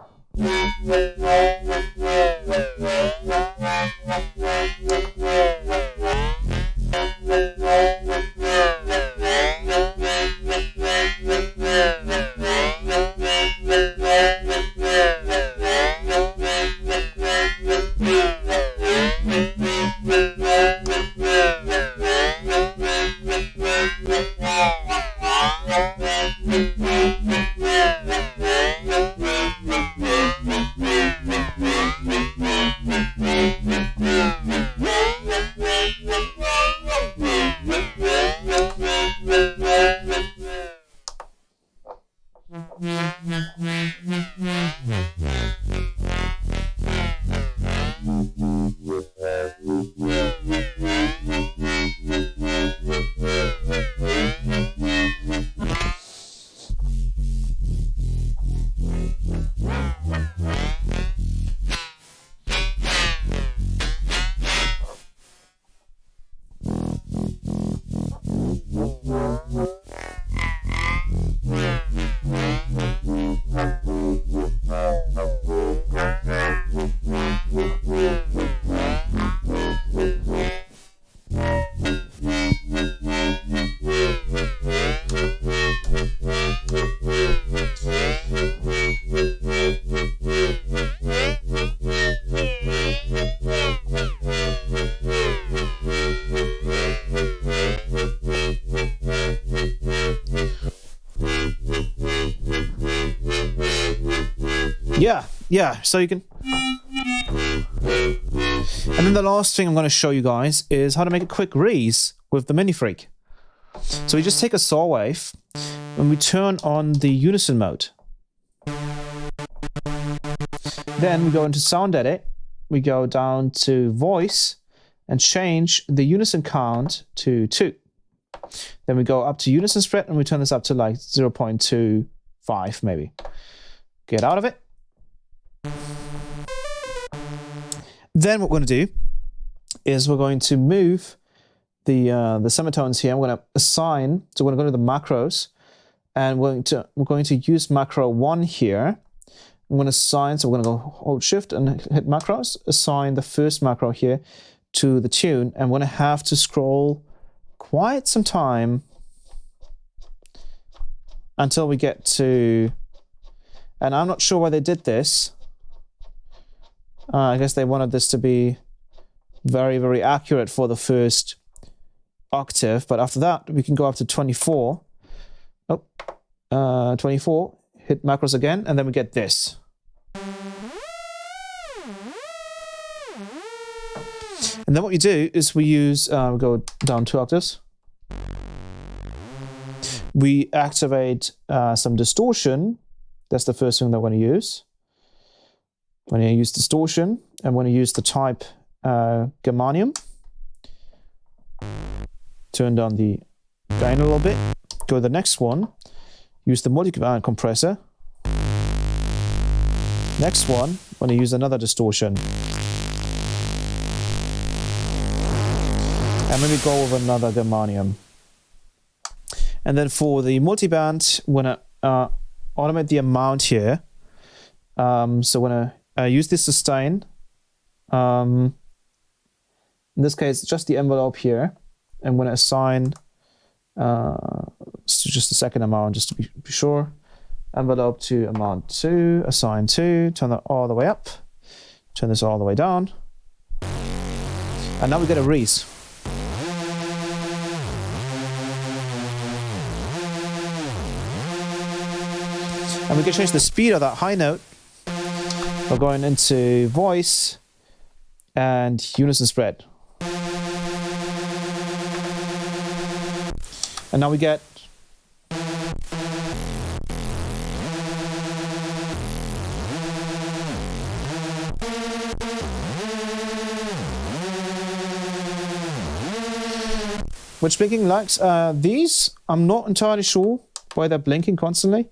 yeah, so you can. And then the last thing I'm going to show you guys is how to make a quick reese with the MINIFREAK. So we just take a saw wave and we turn on the unison mode. Then we go into sound edit, we go down to voice and change the unison count to 2. Then we go up to unison spread and we turn this up to like 0.25 maybe. Get out of it. Then what we're going to do is we're going to move the semitones here. I'm going to assign, so we're going to go to the macros, and we're going to use macro 1 here. I'm going to assign, so we're going to go hold shift and hit macros, assign the first macro here to the tune, and we're going to have to scroll quite some time until we get to, and I'm not sure why they did this. I guess they wanted this to be very, very accurate for the first octave, but after that we can go up to 24. 24, hit macros again, and then we get this. And then what you do is we use, go down 2 octaves. We activate some distortion. That's the first thing that we're going to use. I'm going to use distortion. I'm going to use the type germanium. Turn down the gain a little bit. Go to the next one. Use the multi-band compressor. Next one, I'm going to use another distortion. And maybe go with another germanium. And then for the multi-band, I'm going to automate the amount here. So when I use this sustain, in this case, just the envelope here. I'm going to assign just the second amount, just to be sure. Envelope to amount 2, assign 2, turn that all the way up, turn this all the way down. And now we get a reese. And we can change the speed of that high note. We're going into voice and unison spread. And now we get. Which blinking lights? These, I'm not entirely sure why they're blinking constantly.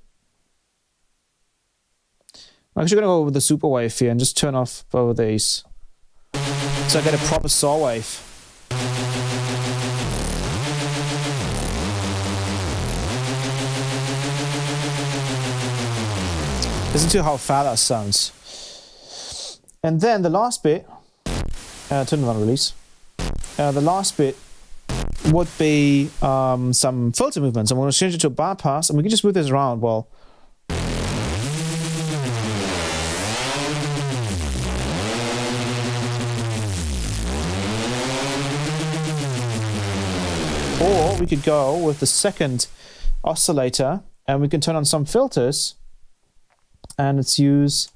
I'm actually going to go with the super wave here and just turn off both of these. So I get a proper saw wave. Listen to how fat that sounds. And then the last bit, turn it on release. The last bit would be some filter movements. I'm going to change it to a bypass, and we can just move this around. Well, or we could go with the second oscillator, and we can turn on some filters, and let's use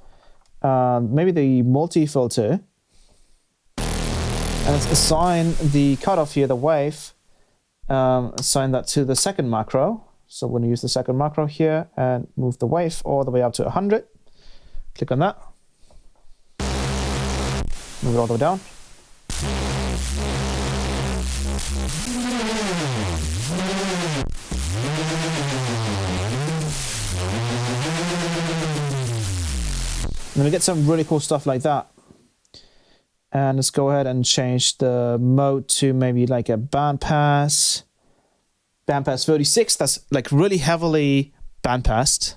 maybe the multi-filter, and let's assign the cutoff here, the wave, assign that to the second macro. So we're going to use the second macro here and move the wave all the way up to 100. Click on that. Move it all the way down. And then we get some really cool stuff like that. And let's go ahead and change the mode to maybe like a bandpass. Bandpass 36, that's like really heavily bandpassed.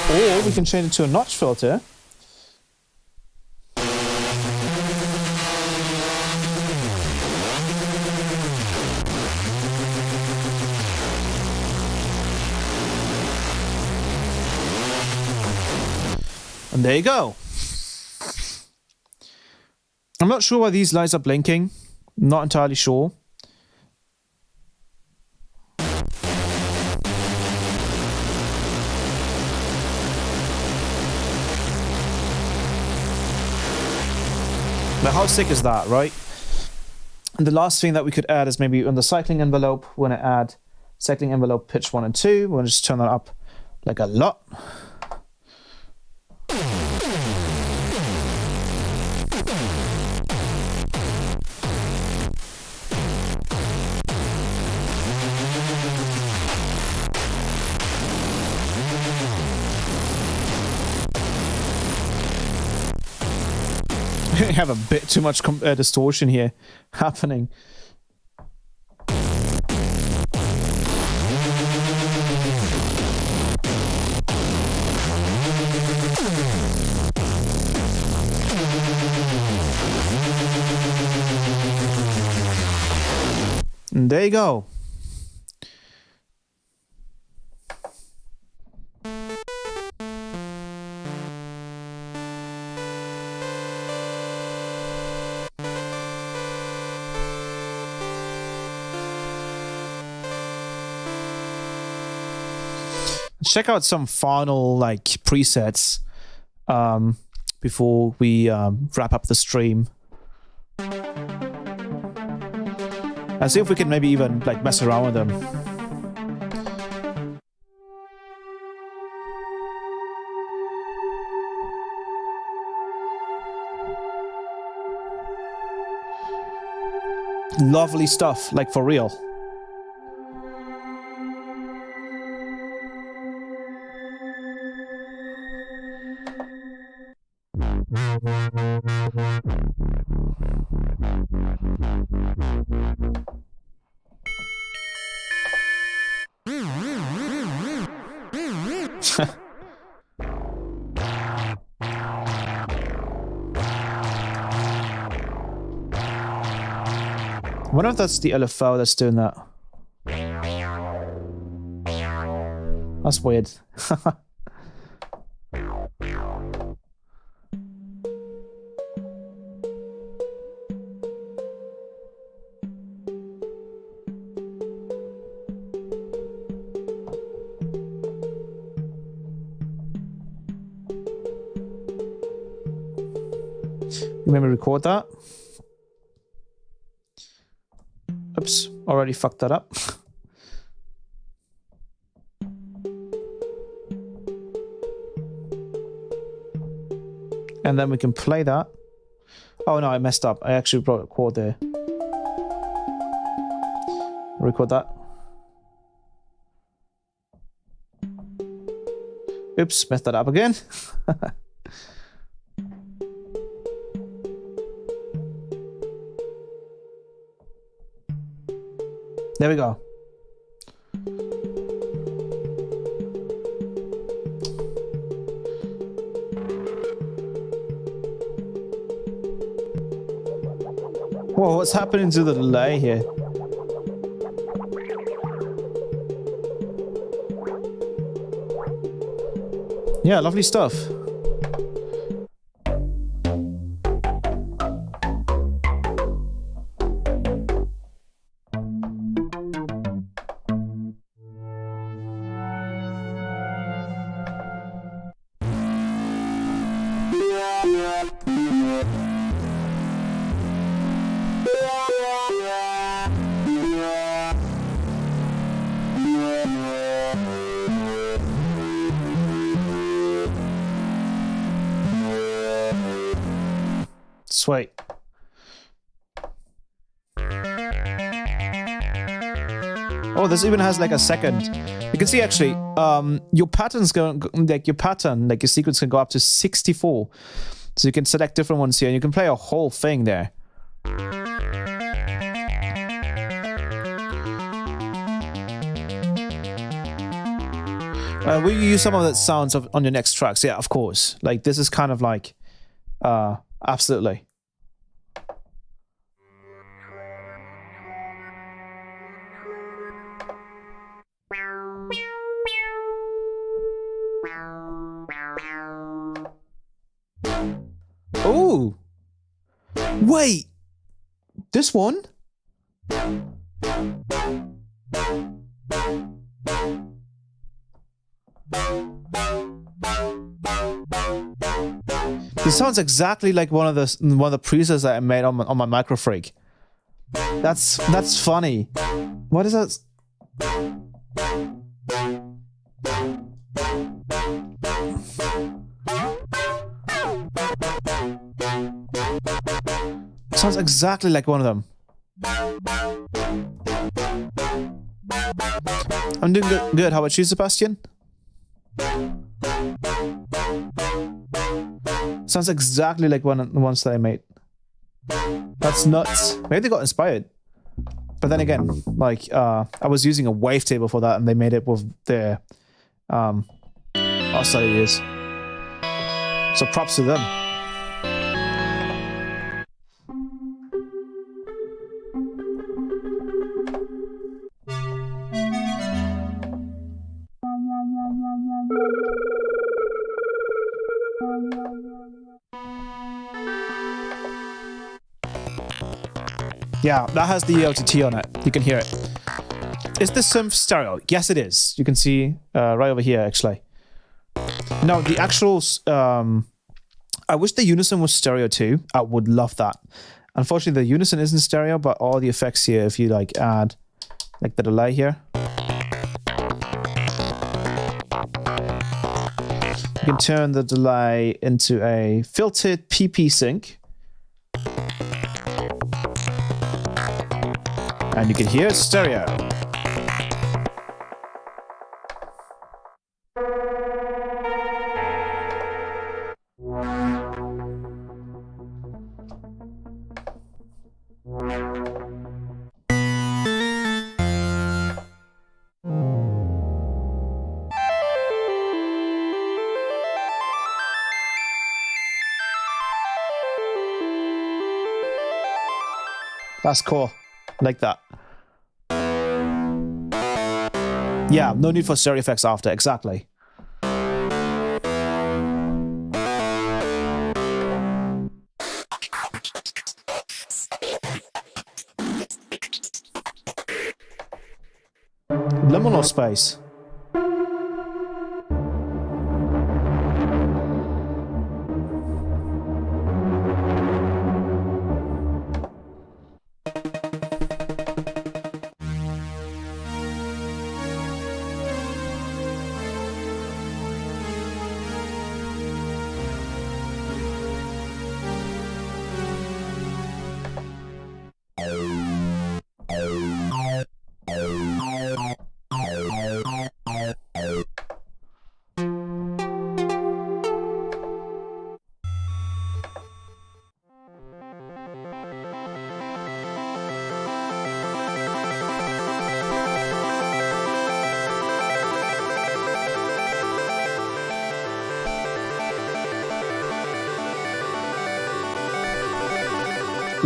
Or we can change it to a notch filter. And there you go. I'm not sure why these lights are blinking. Not entirely sure. But how sick is that, right? And the last thing that we could add is maybe on the cycling envelope, we're going to add cycling envelope pitch 1 and 2. We're going to just turn that up like a lot. I have a bit too much distortion here happening. And there you go. Check out some final like presets before we wrap up the stream. And see if we can maybe even like mess around with them. Lovely stuff, like for real. I wonder if that's the LFO that's doing that. That's weird. Remember record that. Oops, already fucked that up. And then we can play that. Oh no, I messed up. I actually brought a chord there. Record that. Oops, messed that up again. There we go. Whoa, what's happening to the delay here? Yeah, lovely stuff. Sweet. Oh, this even has like a second. You can see actually, your patterns like your sequence can go up to 64. So you can select different ones here, and you can play a whole thing there. Will you use some of that sounds on your next tracks? Yeah, of course. Like this is kind of like, absolutely. Oh, wait, this one? This sounds exactly like one of the presets that I made on my MINIFREAK. That's funny. What is that? Sounds exactly like one of them. I'm doing good. How about you, Sebastian? Sounds exactly like one of the ones that I made. That's nuts. Maybe they got inspired. But then again, like, I was using a wavetable for that, and they made it with their oscillators. So props to them. Yeah, that has the OTT on it. You can hear it. Is this synth stereo? Yes, it is. You can see right over here, actually. No, the actual... I wish the Unison was stereo too. I would love that. Unfortunately, the Unison isn't stereo, but all the effects here, if you like add like the delay here, you can turn the delay into a filtered PP sync. And you can hear stereo. That's cool. Like that. Yeah, no need for stereo effects after, exactly. Liminal space.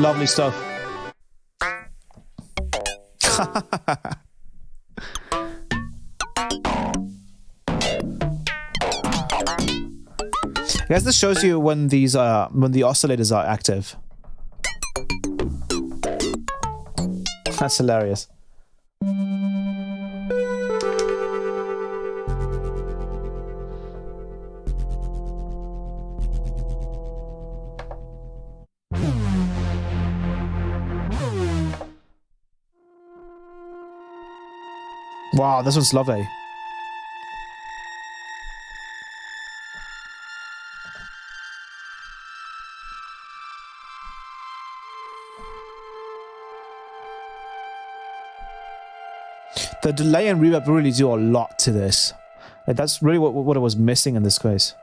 Lovely stuff. I guess this shows you when these when the oscillators are active. That's hilarious. Wow, this one's lovely. The delay and reverb really do a lot to this. Like, that's really what I was missing in this case.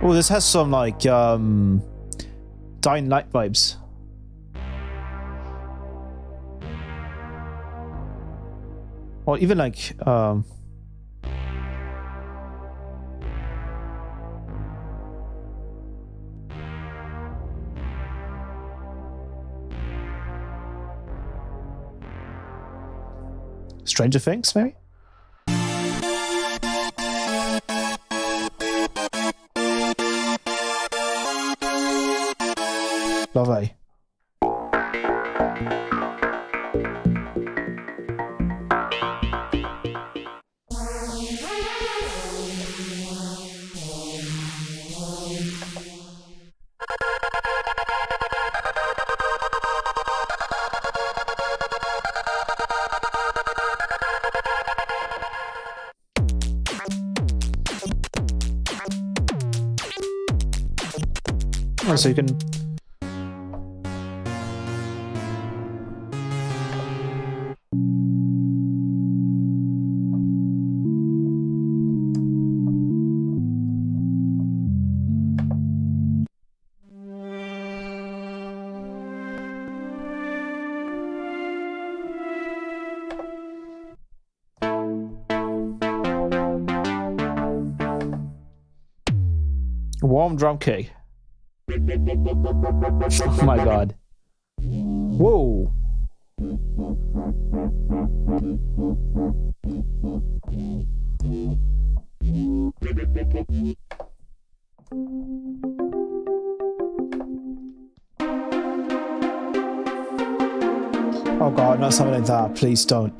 Oh, this has some like Dying Light vibes. Or even like Stranger Things, maybe? Lovely. Oh, so you can. Warm drum kit. Oh my god. Whoa. Oh god, not something like that. Please don't.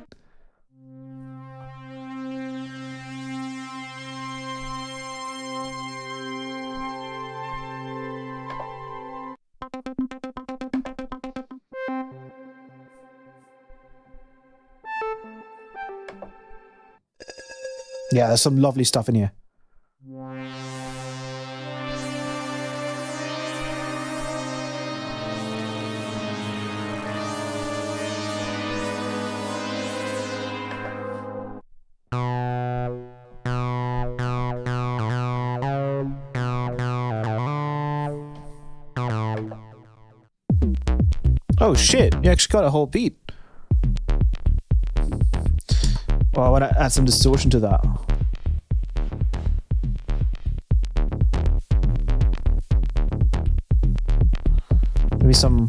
Yeah, there's some lovely stuff in here. Oh shit, you actually got a whole beat. Well, I want to add some distortion to that. Maybe some...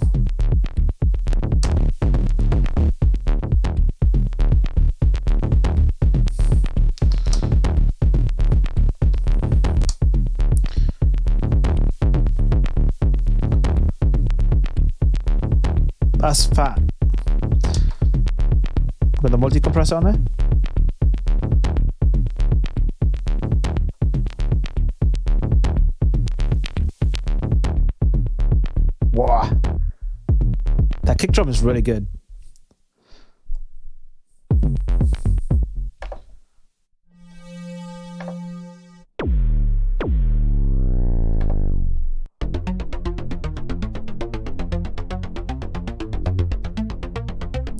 That's fat. Got the multi-compressor on there? Wow. That kick drum is really good.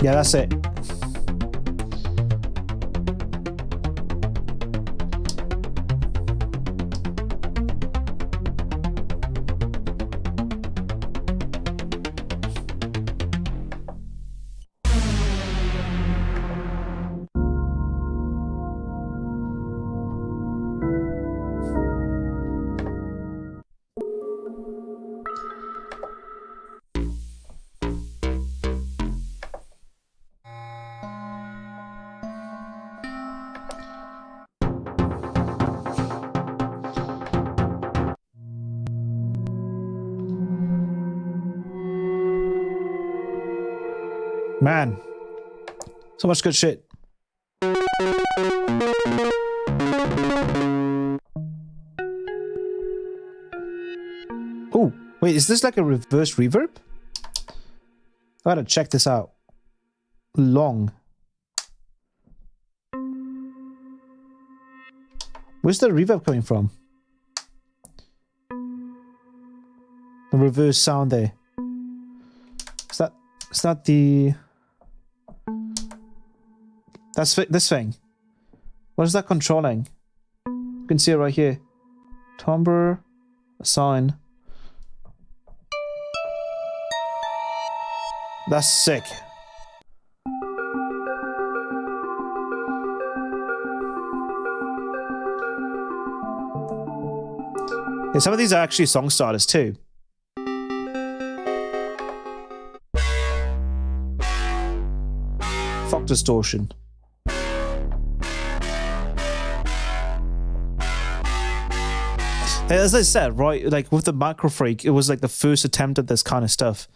Yeah, that's it. Man, so much good shit. Oh, wait, is this like a reverse reverb? I gotta check this out. Long. Where's the reverb coming from? The reverse sound there. Is that the... That's this thing. What is that controlling? You can see it right here. Timbre, assign. That's sick. Yeah, some of these are actually song starters too. Fuck distortion. As I said, right, like with the MINIFREAK, it was like the first attempt at this kind of stuff.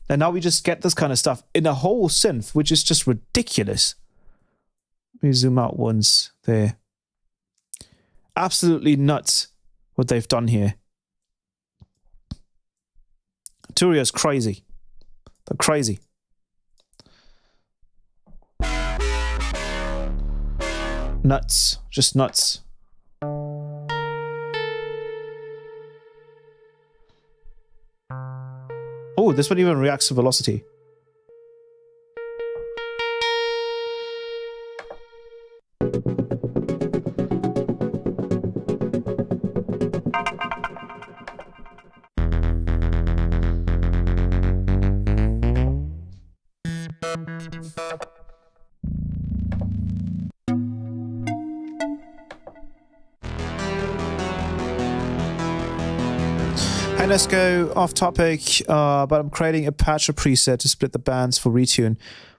And now we just get this kind of stuff in a whole synth, which is just ridiculous. Let me zoom out once there. Absolutely nuts what they've done here. Arturia is crazy. They're crazy. Nuts. Just nuts. Oh, this one even reacts to velocity. Hey, let's go off topic, but I'm creating a patcher preset to split the bands for retune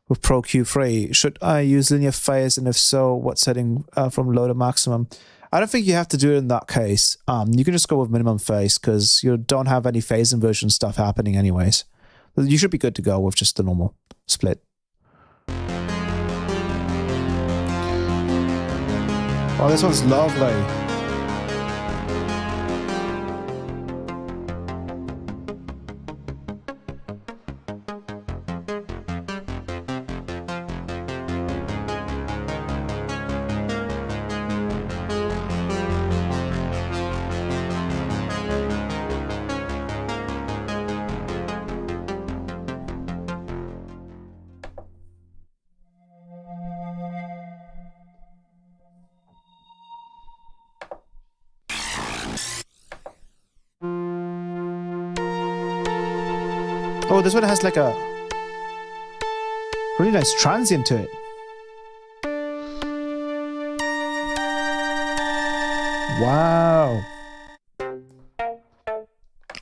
with Pro Q3. Should I use linear phase, and if so, what setting from low to maximum? I don't think you have to do it in that case. You can just go with minimum phase because you don't have any phase inversion stuff happening anyways. You should be good to go with just the normal split. Oh, this one's lovely. Oh, this one has like a really nice transient to it. Wow.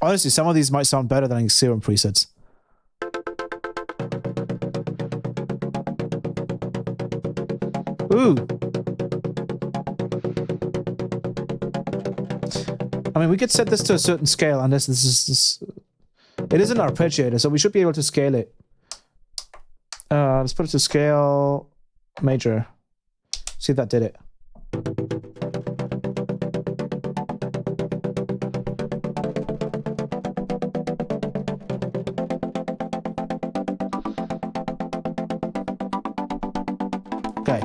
Honestly, some of these might sound better than Serum presets. Ooh. I mean, we could set this to a certain scale, and this is it is an arpeggiator, so we should be able to scale it. Let's put it to scale major. See if that did it. Okay.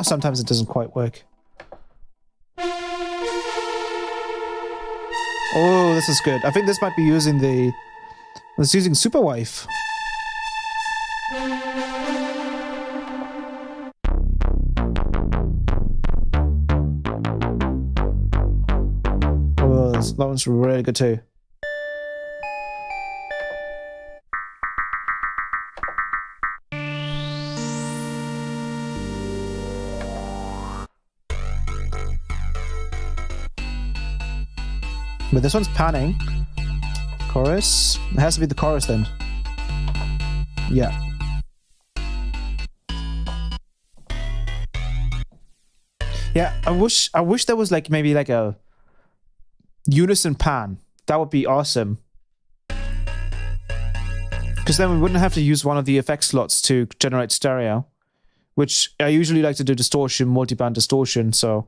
Sometimes it doesn't quite work. Oh, this is good. I think this might be using the... It's using Superwave. Oh, that one's really good too. But this one's panning. Chorus. It has to be the chorus then. Yeah. Yeah, I wish there was like maybe like a unison pan. That would be awesome. Because then we wouldn't have to use one of the effect slots to generate stereo. Which I usually like to do distortion, multiband distortion, so...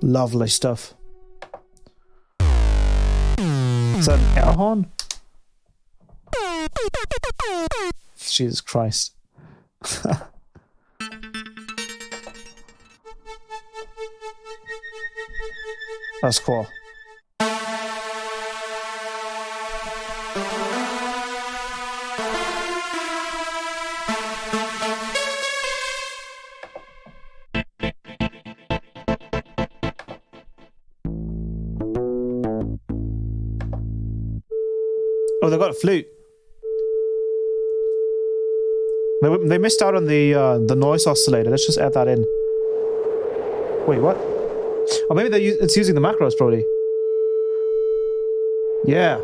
Lovely stuff. Is that an air horn? Jesus Christ. That's cool. Oh, they got a flute. They missed out on the noise oscillator. Let's just add that in. Wait, what? Oh, maybe it's using the macros, probably. Yeah.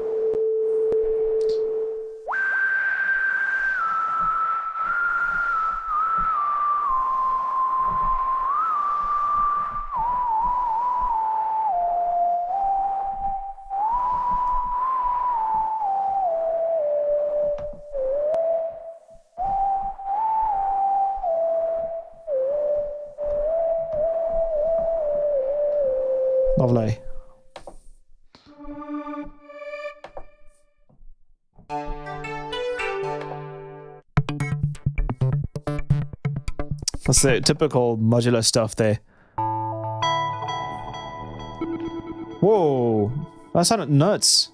Lovely. That's the typical modular stuff there. Whoa, that sounded nuts.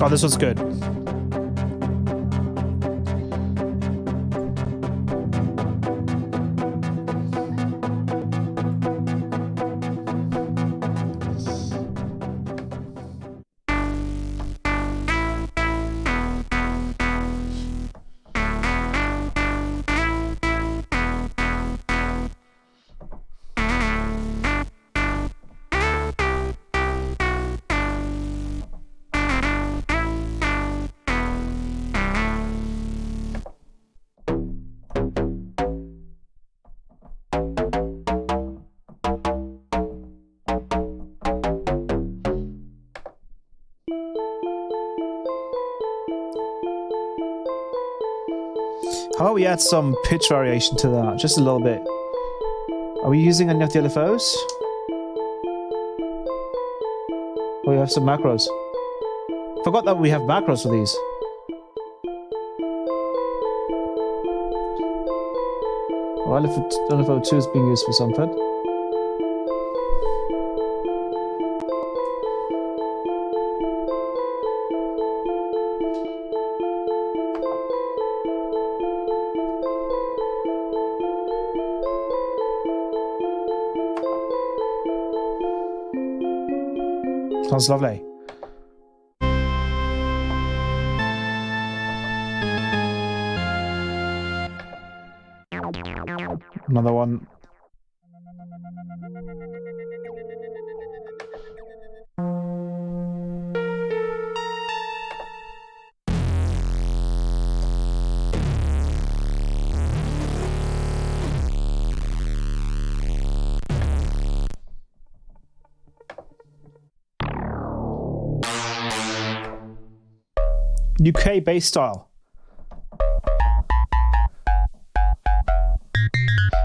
Oh, this was good. How about we add some pitch variation to that? Just a little bit. Are we using any of the LFOs? Oh, we have some macros. Forgot that we have macros for these. Oh, LFO 2 is being used for something. Sounds lovely. Another one. UK bass style.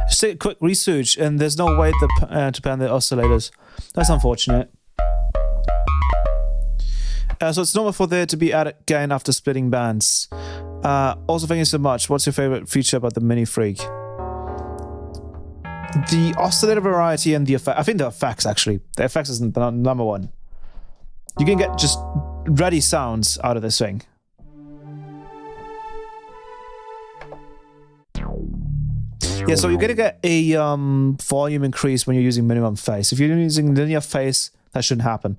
Just a quick research, and there's no way to pan the oscillators. That's unfortunate. So it's normal for there to be added gain after splitting bands. Also, thank you so much. What's your favorite feature about the MINIFREAK? The oscillator variety and the effect. I think the effects actually. The effects isn't the number one. You can get just ready sounds out of this thing. Yeah, so you're gonna get a volume increase when you're using minimum phase. If you're using linear phase, that shouldn't happen.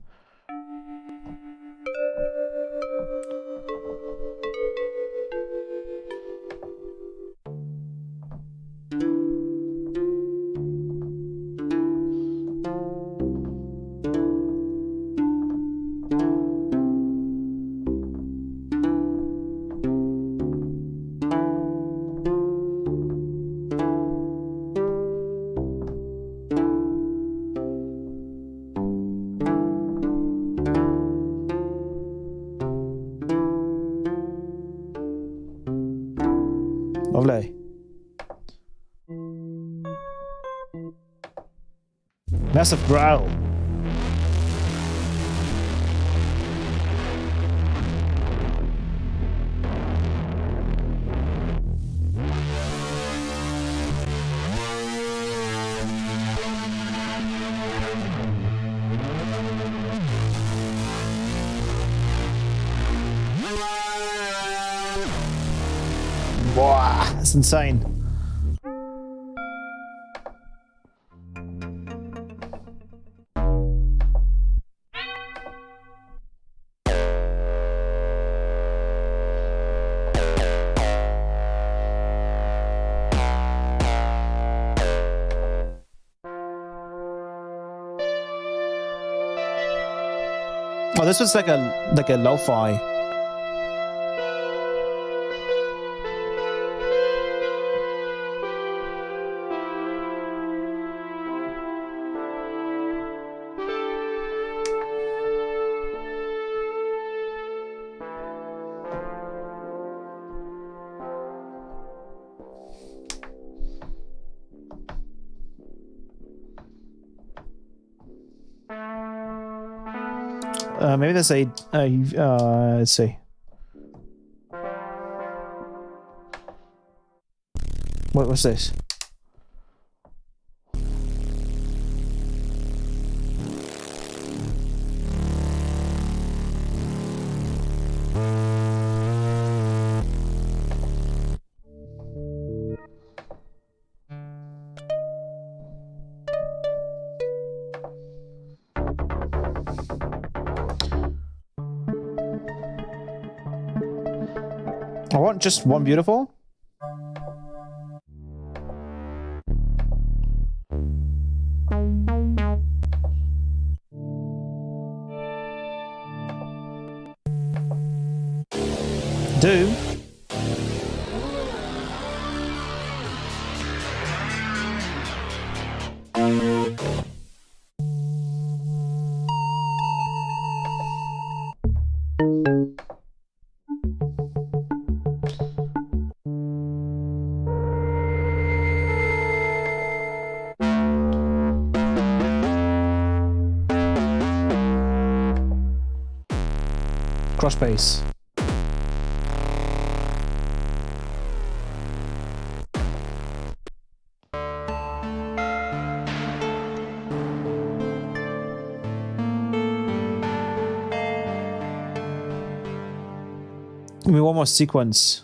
Lovely. Massive growl. Wow, that's insane. Oh, this was like a lo-fi. Maybe there's a let's see. What's this? I want just one beautiful. Do. Cross bass. Give me one more sequence.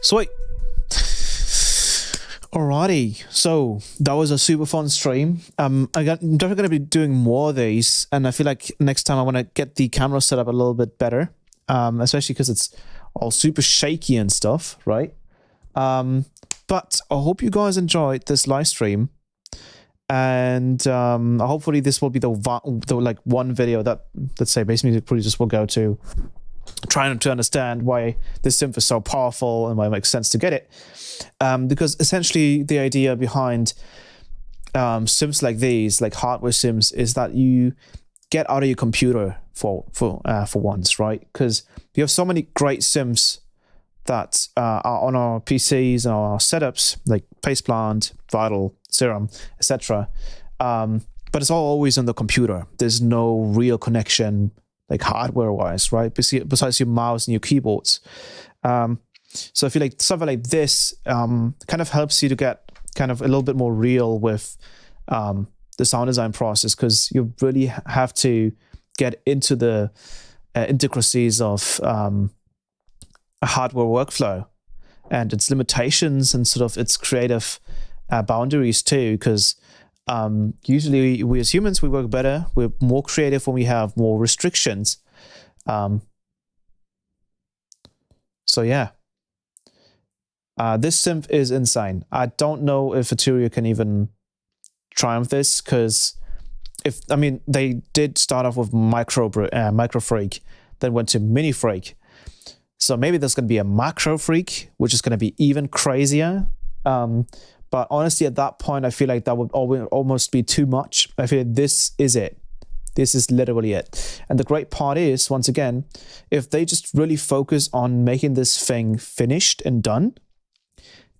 Sweet. Alrighty, so that was a super fun stream. I'm definitely going to be doing more of these, and I feel like next time I want to get the camera set up a little bit better, especially because it's all super shaky and stuff, right? But I hope you guys enjoyed this live stream, and hopefully this will be the like one video that, let's say, basically probably just will go to trying to understand why this synth is so powerful and why it makes sense to get it. Because essentially the idea behind synths like these, like hardware synths, is that you get out of your computer for once, right? Because we have so many great synths that are on our PCs and our setups, like Faceplant, Vital, Serum, etc. But it's all always on the computer. There's no real connection, like hardware-wise, right? Besides your mouse and your keyboards. So I feel like something like this kind of helps you to get kind of a little bit more real with the sound design process, because you really have to get into the intricacies of a hardware workflow and its limitations and sort of its creative boundaries too, because usually we as humans, we work better, we're more creative when we have more restrictions. So yeah. This synth is insane. I don't know if Arturia can even triumph this, because they did start off with MINIFREAK, then went to MINIFREAK. So maybe there's going to be a MACROFREAK, which is going to be even crazier. But honestly, at that point, I feel like that would almost be too much. I feel like this is it. This is literally it. And the great part is, once again, if they just really focus on making this thing finished and done,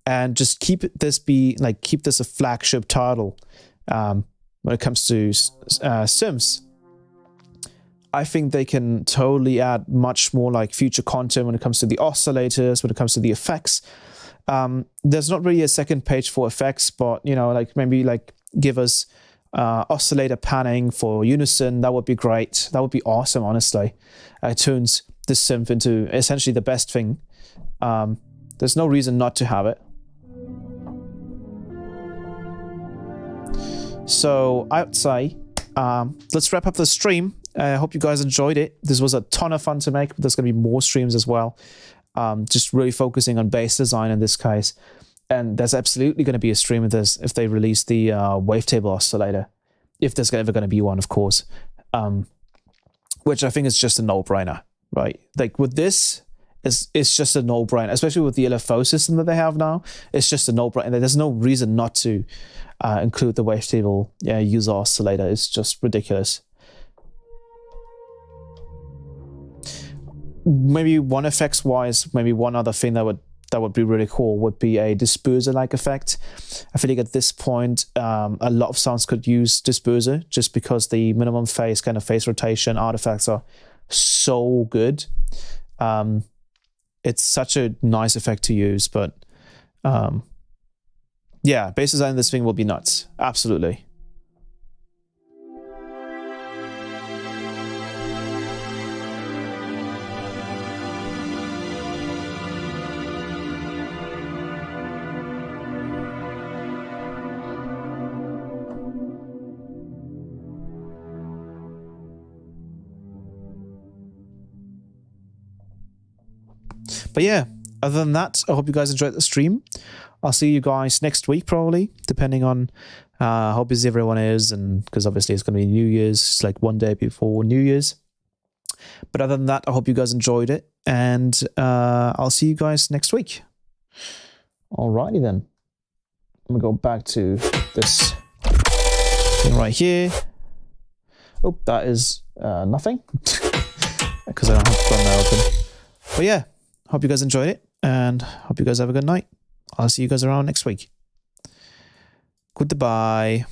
and just keep this a flagship title when it comes to synths, I think they can totally add much more like future content when it comes to the oscillators, when it comes to the effects. There's not really a second page for effects, but maybe give us oscillator panning for unison. That would be great. That would be awesome, honestly. It turns this synth into essentially the best thing. There's no reason not to have it. So I would say let's wrap up the stream. I hope you guys enjoyed it. This was a ton of fun to make, but there's going to be more streams as well. Just really focusing on bass design in this case. And there's absolutely going to be a stream of this if they release the wavetable oscillator. If there's ever going to be one, of course. Which I think is just a no-brainer, right? Like with this, it's just a no-brainer, especially with the LFO system that they have now. It's just a no-brainer. There's no reason not to include the wavetable user oscillator. It's just ridiculous. Maybe one effects-wise, maybe one other thing that would be really cool would be a disperser-like effect. I feel like at this point, a lot of sounds could use disperser just because the minimum phase, kind of phase rotation artifacts are so good. It's such a nice effect to use, but yeah, bass design in this thing will be nuts. Absolutely. But yeah, other than that, I hope you guys enjoyed the stream. I'll see you guys next week, probably, depending on how busy everyone is, and because obviously it's going to be New Year's, it's like one day before New Year's. But other than that, I hope you guys enjoyed it, and I'll see you guys next week. Alrighty then. I'm going to go back to this thing right here. Oh, that is nothing, because I don't have to run that open. But yeah. Hope you guys enjoyed it, and hope you guys have a good night. I'll see you guys around next week. Goodbye.